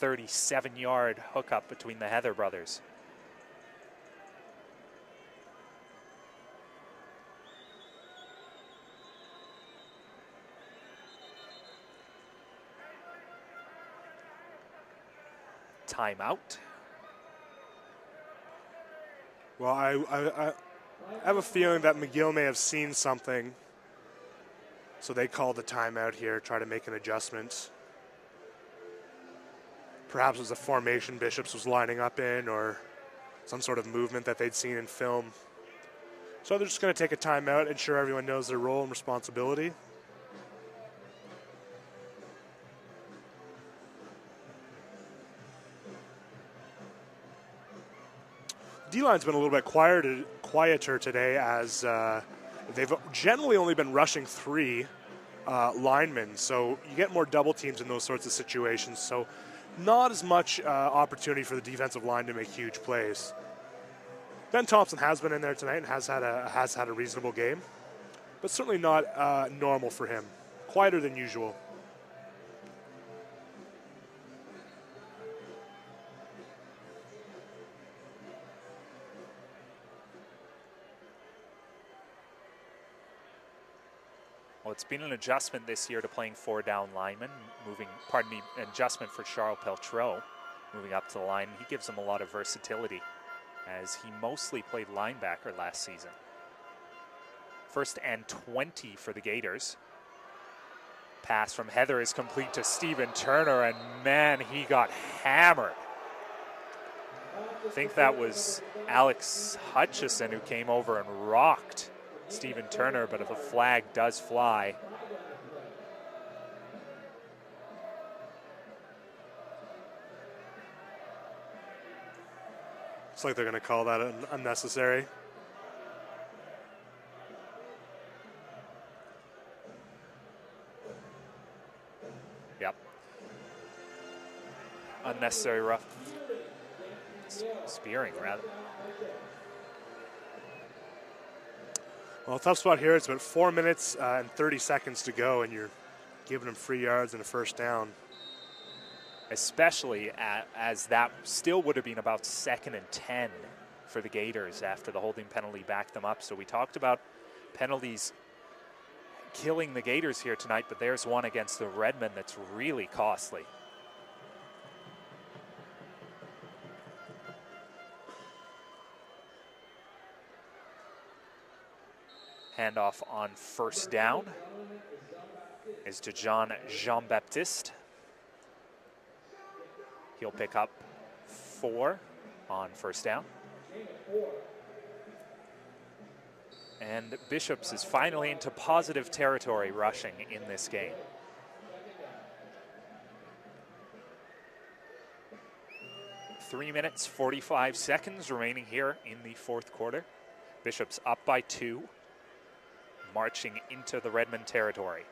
37-yard hookup between the Heather brothers. Timeout. Well, I have a feeling that McGill may have seen something, so they called the timeout here, try to make an adjustment. Perhaps it was a formation Bishops was lining up in, or some sort of movement that they'd seen in film. So they're just going to take a timeout, ensure everyone knows their role and responsibility. D-line's been a little bit quieter today, as they've generally only been rushing 3 linemen, so you get more double teams in those sorts of situations, so not as much opportunity for the defensive line to make huge plays. Ben Thompson has been in there tonight and has had a reasonable game, but certainly not normal for him. Quieter than usual. Well, it's been an adjustment this year to playing 4 down linemen, an adjustment for Charles Peltreau, moving up to the line. He gives him a lot of versatility, as he mostly played linebacker last season. 1st and 20 for the Gators. Pass from Heather is complete to Stephen Turner, and man, he got hammered. I think that was Alex Hutchison who came over and rocked Stephen Turner, but if a flag does fly. Looks like they're going to call that unnecessary. Yep. Unnecessary rough. Spearing, rather. Well, tough spot here. It's about 4 minutes and 30 seconds to go, and you're giving them 3 yards and a first down. Especially as that still would have been about 2nd and 10 for the Gaiters after the holding penalty backed them up. So we talked about penalties killing the Gaiters here tonight, but there's one against the Redmen that's really costly. Handoff on first down is to Jean-Baptiste. He'll pick up 4 on first down. And Bishops is finally into positive territory rushing in this game. Three minutes, 45 seconds remaining here in the fourth quarter. Bishops up by 2, marching into the Redmen territory.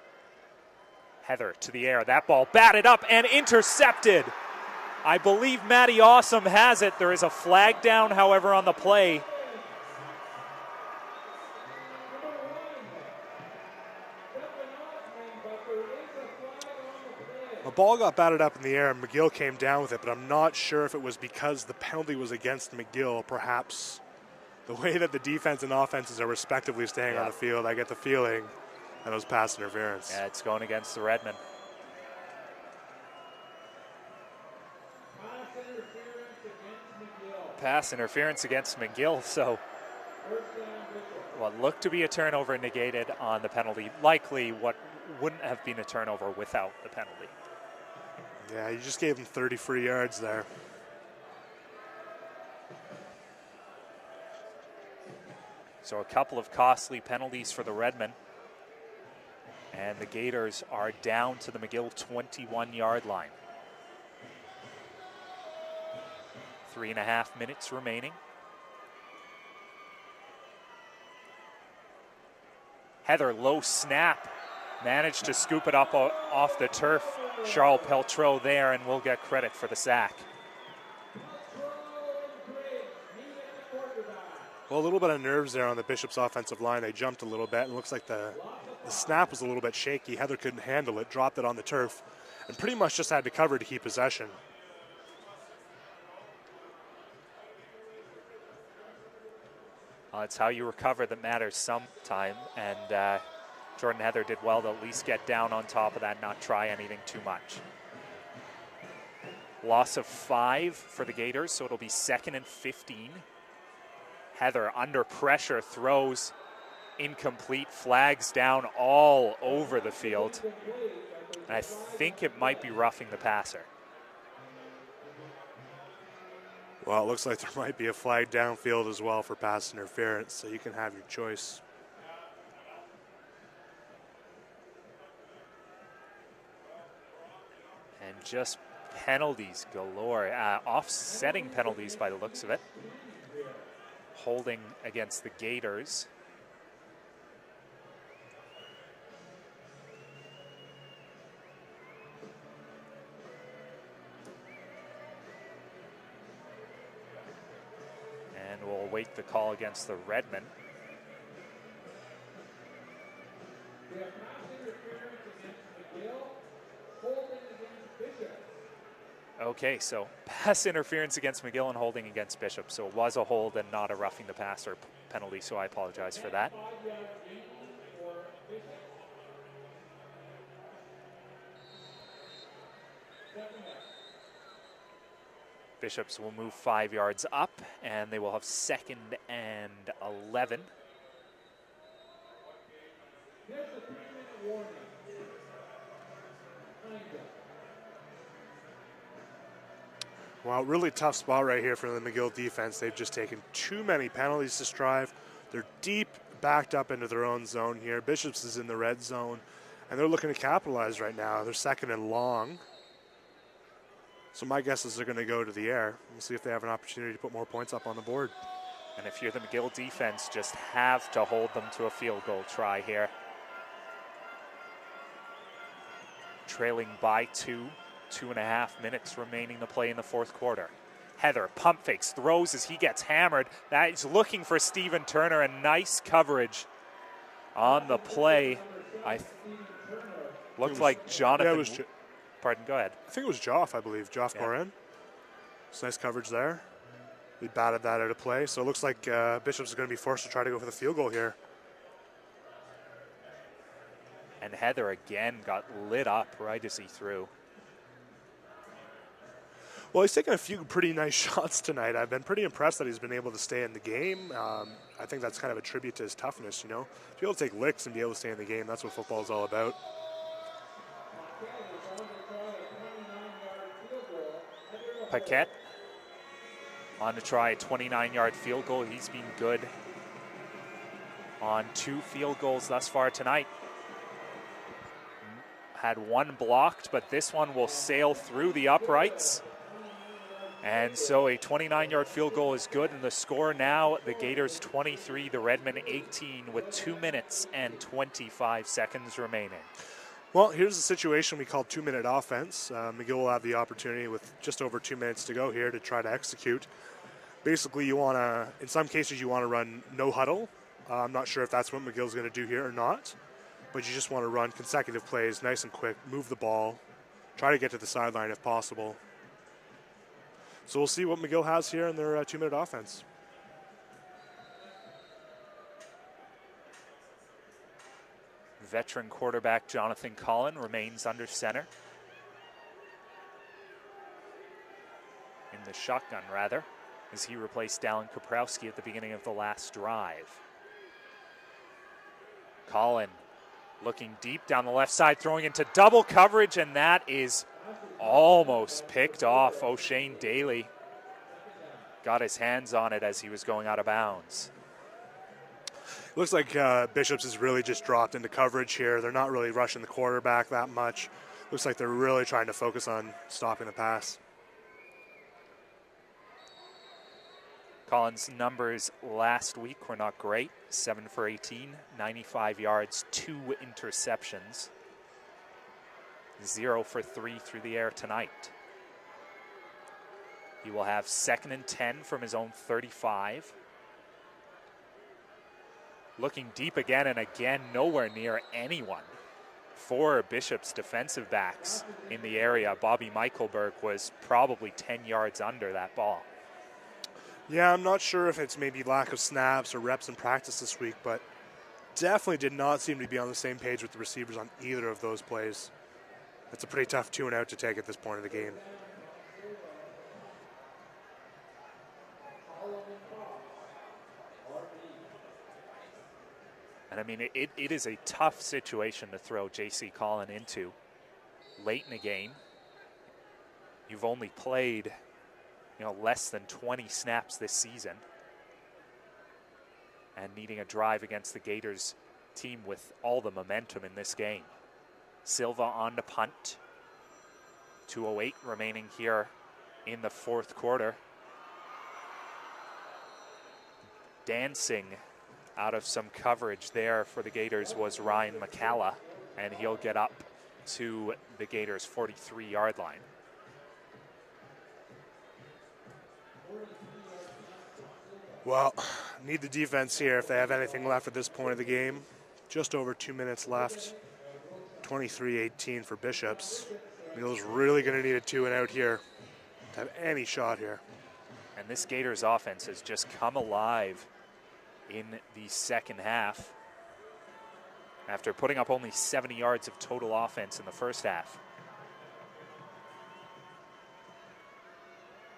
Heather to the air, that ball batted up and intercepted. I believe Matty Awesome has it. There is a flag down, however, on the play. The ball got batted up in the air and McGill came down with it, but I'm not sure if it was because the penalty was against McGill. Perhaps the way that the defense and offenses are respectively staying on the field, I get the feeling that it was pass interference. Yeah, it's going against the Redmen. Pass interference against McGill, so what looked to be a turnover negated on the penalty, likely what wouldn't have been a turnover without the penalty. Yeah, you just gave him 30 free yards there. So a couple of costly penalties for the Redmen. And the Gaiters are down to the McGill 21-yard line. 3.5 minutes remaining. Heather, low snap, managed to scoop it up off the turf. Charles Peltreau there, and will get credit for the sack. Well, a little bit of nerves there on the Bishops offensive line. They jumped a little bit, and it looks like the snap was a little bit shaky. Heather couldn't handle it, dropped it on the turf, and pretty much just had to cover to keep possession. It's how you recover that matters sometime, and Jordan Heather did well to at least get down on top of that, not try anything too much. Loss of 5 for the Gaiters, so it'll be 2nd and 15. Heather under pressure, throws incomplete, flags down all over the field. And I think it might be roughing the passer. Well, it looks like there might be a flag downfield as well for pass interference, so you can have your choice. And just penalties galore, offsetting penalties by the looks of it. Holding against the Gaiters. And we'll await the call against the Redmen. Okay, so pass interference against McGill and holding against Bishop. So it was a hold and not a roughing the passer penalty, so I apologize for that. Bishops will move 5 yards up, and they will have 2nd and 11. Well, really tough spot right here for the McGill defense. They've just taken too many penalties to strive. They're deep backed up into their own zone here. Bishops is in the red zone, and they're looking to capitalize right now. They're second and long. So my guess is they're going to go to the air. We'll see if they have an opportunity to put more points up on the board. And if you're the McGill defense, just have to hold them to a field goal try here. Trailing by 2.5 minutes remaining to play in the fourth quarter. Heather pump fakes, throws as he gets hammered. That is looking for Stephen Turner, and nice coverage on the play. Looked like Jonathan. Yeah, Pardon, go ahead. I think it was Joff, I believe. Joff Gorin. It's nice coverage there. We batted that out of play. So it looks like Bishops is going to be forced to try to go for the field goal here. And Heather again got lit up right as he threw. Well, he's taken a few pretty nice shots tonight. I've been pretty impressed that he's been able to stay in the game. I think that's kind of a tribute to his toughness, you know. To be able to take licks and be able to stay in the game, that's what football is all about. Paquette on to try a 29-yard field goal. He's been good on 2 field goals thus far tonight. Had one blocked, but this one will sail through the uprights. And so a 29-yard field goal is good, and the score now, the Gaiters 23, the Redmen 18, with 2 minutes and 25 seconds remaining. Well, here's the situation we call 2-minute offense. McGill will have the opportunity with just over 2 minutes to go here to try to execute. Basically, you want to, in some cases, you want to run no huddle. I'm not sure if that's what McGill's going to do here or not, but you just want to run consecutive plays, nice and quick, move the ball, try to get to the sideline if possible. So we'll see what McGill has here in their 2-minute offense. Veteran quarterback Jonathan Collin remains under center. In the shotgun, rather, as he replaced Dallin Kaprowski at the beginning of the last drive. Collin looking deep down the left side, throwing into double coverage, and that is almost picked off. O'Shane Daly got his hands on it as he was going out of bounds. Looks like Bishops has really just dropped into coverage here. They're not really rushing the quarterback that much. Looks like they're really trying to focus on stopping the pass. Collins' numbers last week were not great. 7 for 18, 95 yards, 2 interceptions. 0 for 3 through the air tonight. He will have 2nd and 10 from his own 35. Looking deep again, and again, nowhere near anyone. 4 Bishops defensive backs in the area. Bobby Michaelberg was probably 10 yards under that ball. Yeah, I'm not sure if it's maybe lack of snaps or reps in practice this week, but definitely did not seem to be on the same page with the receivers on either of those plays. It's a pretty tough 2-and-out to take at this point of the game. And I mean, it is a tough situation to throw J.C. Collin into late in the game. You've only played, less than 20 snaps this season, and needing a drive against the Gaiters team with all the momentum in this game. Silva on to punt. 2:08 remaining here in the fourth quarter. Dancing out of some coverage there for the Gaiters was Ryan McCalla, and he'll get up to the Gaiters' 43-yard line. Well, need the defense here if they have anything left at this point of the game. Just over 2 minutes left. 23-18 for Bishops. McGill's really going to need a 2-and-out here to have any shot here. And this Gators offense has just come alive in the second half after putting up only 70 yards of total offense in the first half.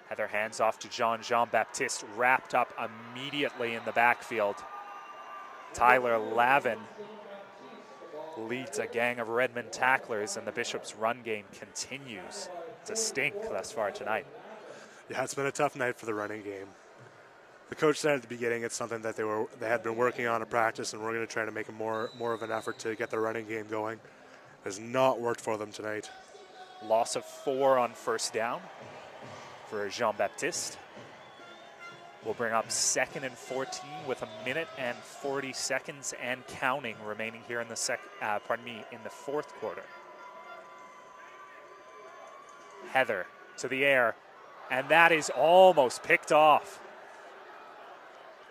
Heather hands off to Jean-Baptiste, wrapped up immediately in the backfield. Tyler Lavin leads a gang of Redmen tacklers, and the Bishops' run game continues to stink thus far tonight. Yeah, it's been a tough night for the running game. The coach said at the beginning it's something that they had been working on in practice, and we're going to try to make more of an effort to get the running game going. It has not worked for them tonight. Loss of 4 on first down for Jean-Baptiste. We'll bring up 2nd and 14 with 1 minute and 40 seconds and counting remaining here in the in the fourth quarter. Heather to the air, and that is almost picked off.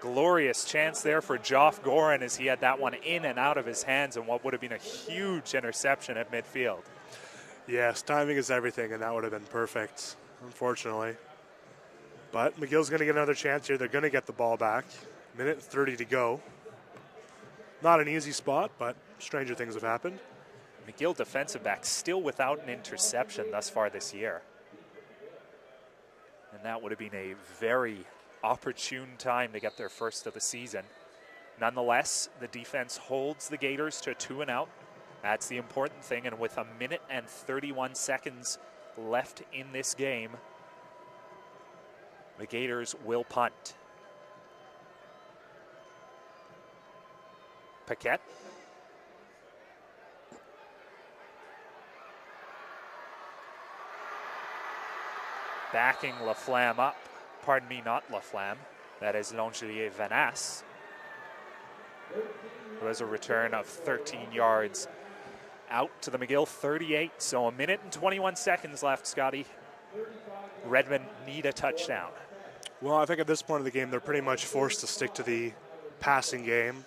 Glorious chance there for Joff Gorin as he had that one in and out of his hands, and what would have been a huge interception at midfield. Yes, timing is everything, and that would have been perfect, unfortunately. But McGill's going to get another chance here. They're going to get the ball back. 1:30 to go. Not an easy spot, but stranger things have happened. McGill defensive back still without an interception thus far this year. And that would have been a very opportune time to get their first of the season. Nonetheless, the defense holds the Gators to 2 and out. That's the important thing, and with 1 minute and 31 seconds left in this game, the Gators will punt. Paquette. Backing Laflamme up. Pardon me, not Laflamme. That is L'Angelier Vanasse, who has a return of 13 yards out to the McGill 38. So 1 minute and 21 seconds left, Scotty. Redmen need a touchdown. Well, I think at this point of the game, they're pretty much forced to stick to the passing game.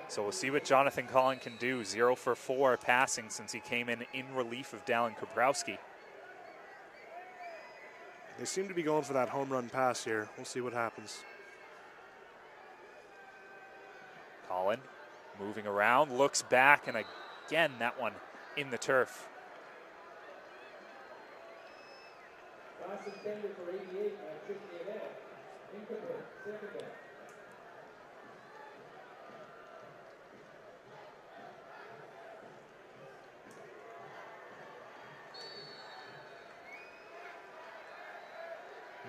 So we'll see what Jonathan Collin can do. 0 for 4 passing since he came in relief of Dallin Kabrowski. They seem to be going for that home run pass here. We'll see what happens. Collin moving around, looks back, and again that one in the turf. Pass intended for 88 by Tristan Head. Incomplete. Second down.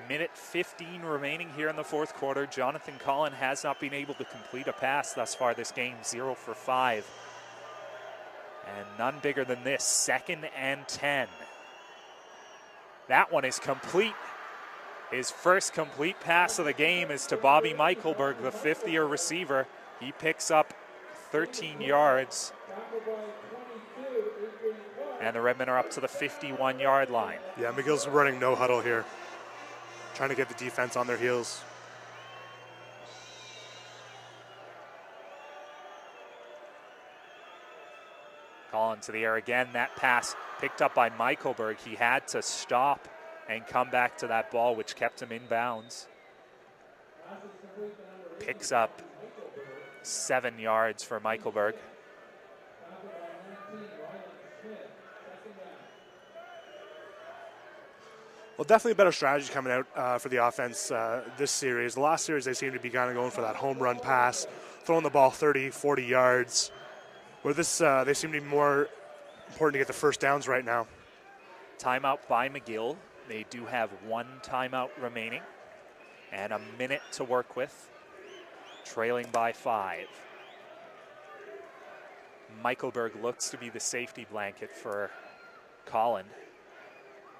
Minute 15 remaining here in the fourth quarter. Jonathan Collin has not been able to complete a pass thus far this game, 0 for 5. And none bigger than this, 2nd and 10. That one is complete. His first complete pass of the game is to Bobby Michaelberg, the fifth-year receiver. He picks up 13 yards. And the Redmen are up to the 51-yard line. Yeah, McGill's running no huddle here, trying to get the defense on their heels. Collin to the air again. That pass picked up by Michaelberg. He had to stop and come back to that ball, which kept him in bounds. Picks up 7 yards for Michaelberg. Well, definitely a better strategy coming out for the offense this series. The last series, they seem to be kind of going for that home run pass, throwing the ball 30, 40 yards. Where this, they seem to be more important to get the first downs right now. Timeout by McGill. They do have 1 timeout remaining and a minute to work with, trailing by 5. Michaelberg looks to be the safety blanket for Collin.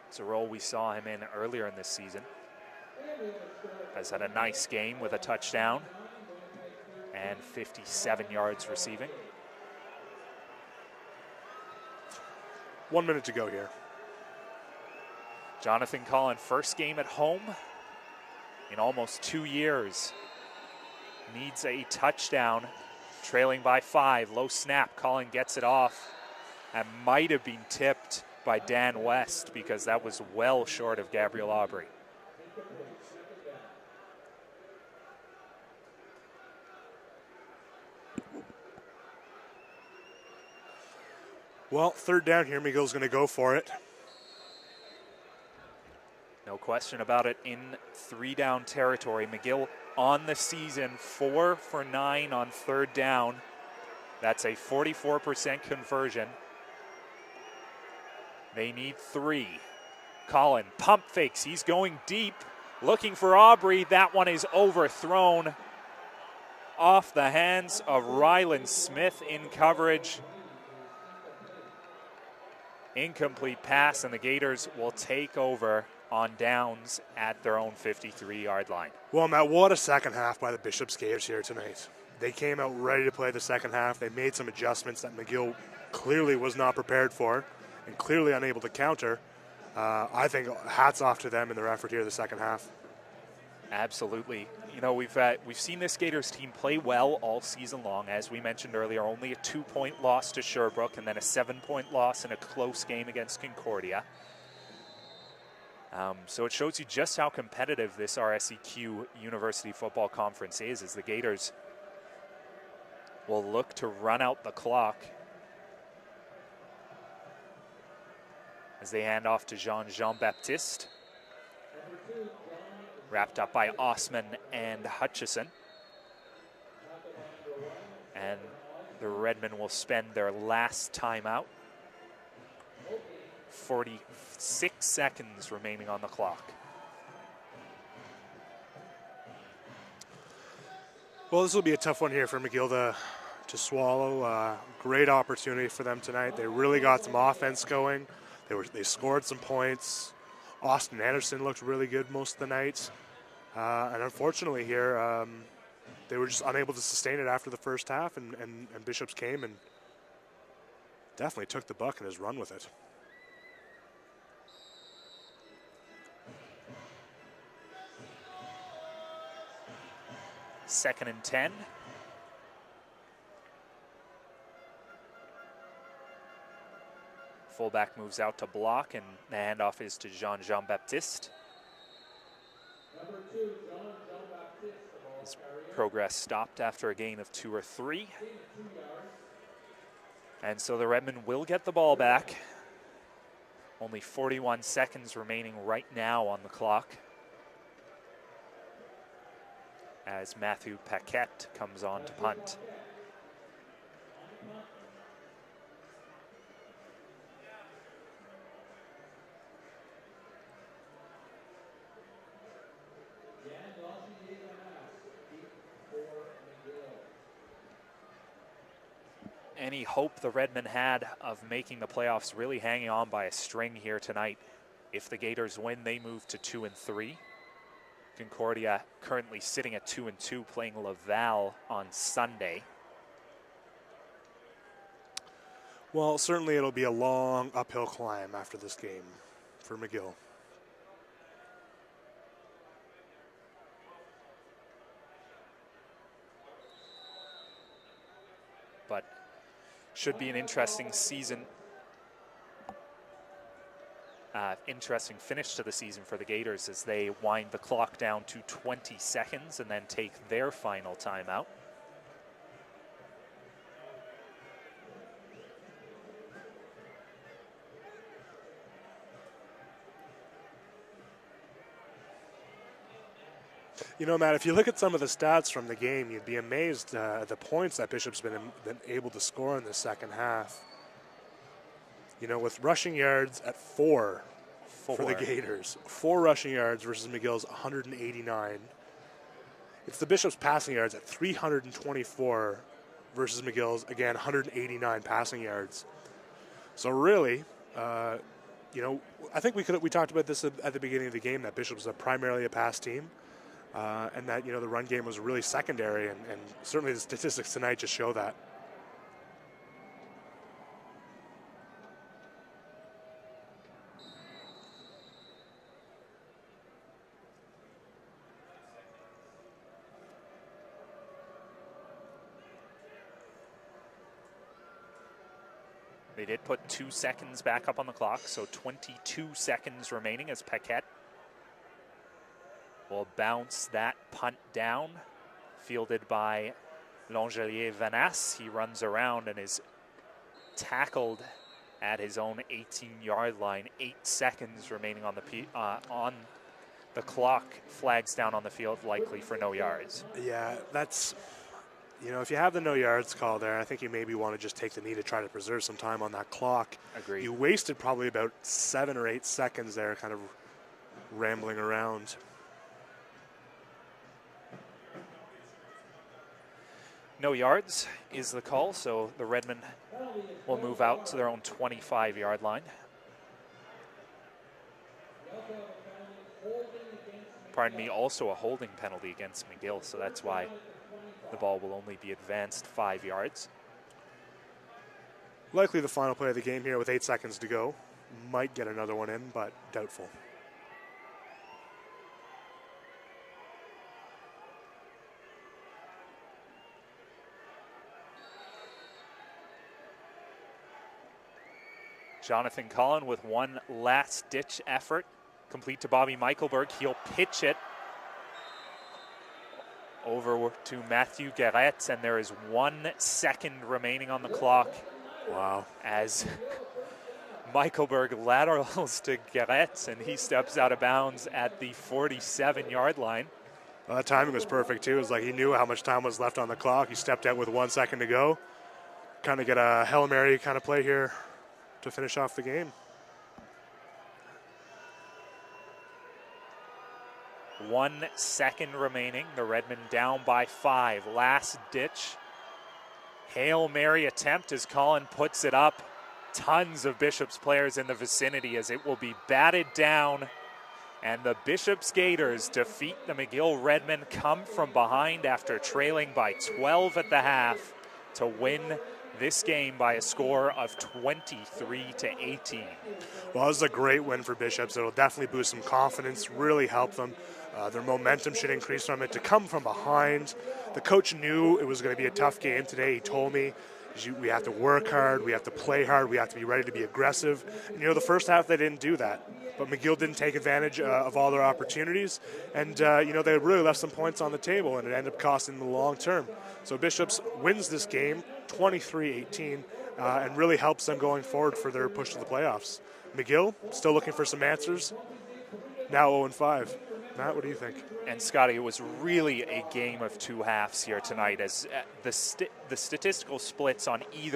It's a role we saw him in earlier in this season. Has had a nice game with a touchdown and 57 yards receiving. 1 minute to go here. Jonathan Collin, first game at home in almost 2 years. Needs a touchdown, trailing by 5. Low snap, Collin gets it off. That might have been tipped by Dan West because that was well short of Gabriel Aubry. Well, third down here, McGill's going to go for it. No question about it, in 3-down territory. McGill on the season 4 for 9 on third down. That's a 44% conversion. They need 3. Collin pump fakes. He's going deep, looking for Aubrey. That one is overthrown off the hands of Ryland Smith in coverage. Incomplete pass, and the Gators will take over on downs at their own 53-yard line. Well, Matt, what a second half by the Bishops Gators here tonight. They came out ready to play the second half. They made some adjustments that McGill clearly was not prepared for and clearly unable to counter. I think hats off to them in their effort here the second half. Absolutely. You know, we've seen this Gators team play well all season long. As we mentioned earlier, only a 2-point loss to Sherbrooke and then a 7-point loss in a close game against Concordia. So it shows you just how competitive this RSEQ University Football Conference is, as the Gators will look to run out the clock as they hand off to Jean-Baptiste. Wrapped up by Osman and Hutchison. And the Redmen will spend their last timeout. 46 seconds remaining on the clock. Well, this will be a tough one here for McGill to swallow. Great opportunity for them tonight. They really got some offense going. They scored some points. Austin Anderson looked really good most of the night. And unfortunately here, they were just unable to sustain it after the first half, and Bishops came and definitely took the buck and has run with it. Second and 10. Fullback moves out to block, and the handoff is to Jean-Baptiste. His progress stopped after a gain of 2 or 3. And so the Redmen will get the ball back. Only 41 seconds remaining right now on the clock, as Matthew Paquette comes on to punt. Any hope the Redmen had of making the playoffs really hanging on by a string here tonight. If the Gators win, they move to 2-3. Concordia currently sitting at 2-2, playing Laval on Sunday. Well, certainly it'll be a long uphill climb after this game for McGill. But should be an interesting season. Interesting finish to the season for the Gators as they wind the clock down to 20 seconds and then take their final timeout. You know, Matt, if you look at some of the stats from the game, you'd be amazed at the points that Bishop's been able to score in the second half. You know, with rushing yards at 4 for the Gators. 4 rushing yards versus McGill's 189. It's the Bishop's passing yards at 324 versus McGill's, again, 189 passing yards. So really, you know, I think we talked about this at the beginning of the game, that Bishop's primarily a pass team. And that, you know, the run game was really secondary, and certainly the statistics tonight just show that. They did put 2 seconds back up on the clock, so 22 seconds remaining as Paquette will bounce that punt down, fielded by L'Angelier Vanasse. He runs around and is tackled at his own 18-yard line. 8 seconds remaining on the clock. Flags down on the field, likely for no yards. Yeah, that's You know, if you have the no yards call there, I think you maybe want to just take the knee to try to preserve some time on that clock. Agreed. You wasted probably about 7 or 8 seconds there kind of rambling around. No yards is the call, so the Redmen will move out to their own 25-yard line. Pardon me, also a holding penalty against McGill, so that's why the ball will only be advanced 5 yards. Likely the final play of the game here with 8 seconds to go. Might get another one in, but doubtful. Jonathan Collin with one last-ditch effort, complete to Bobby Michaelberg. He'll pitch it over to Matthew Garrett, and there is 1 second remaining on the clock. Wow. As Michaelberg laterals to Garrett, and he steps out of bounds at the 47-yard line. Well, that timing was perfect, too. It was like he knew how much time was left on the clock. He stepped out with 1 second to go. Kind of get a Hail Mary kind of play here to finish off the game. 1 second remaining. The Redmen down by 5. Last ditch Hail Mary attempt as Collin puts it up. Tons of Bishop's players in the vicinity as it will be batted down. And the Bishop's Gaiters defeat the McGill Redmen, come from behind after trailing by 12 at the half to win this game by a score of 23-18. Well, this is a great win for Bishops. It'll definitely boost some confidence, really help them. Their momentum should increase from it to come from behind. The coach knew it was going to be a tough game today. He told me we have to work hard, we have to play hard, we have to be ready to be aggressive. And, the first half they didn't do that. But McGill didn't take advantage of all their opportunities. And, they really left some points on the table, and it ended up costing them the long term. So Bishops wins this game 23-18 and really helps them going forward for their push to the playoffs. McGill still looking for some answers. Now 0-5. Matt, what do you think? And Scotty, it was really a game of two halves here tonight, as the statistical splits on either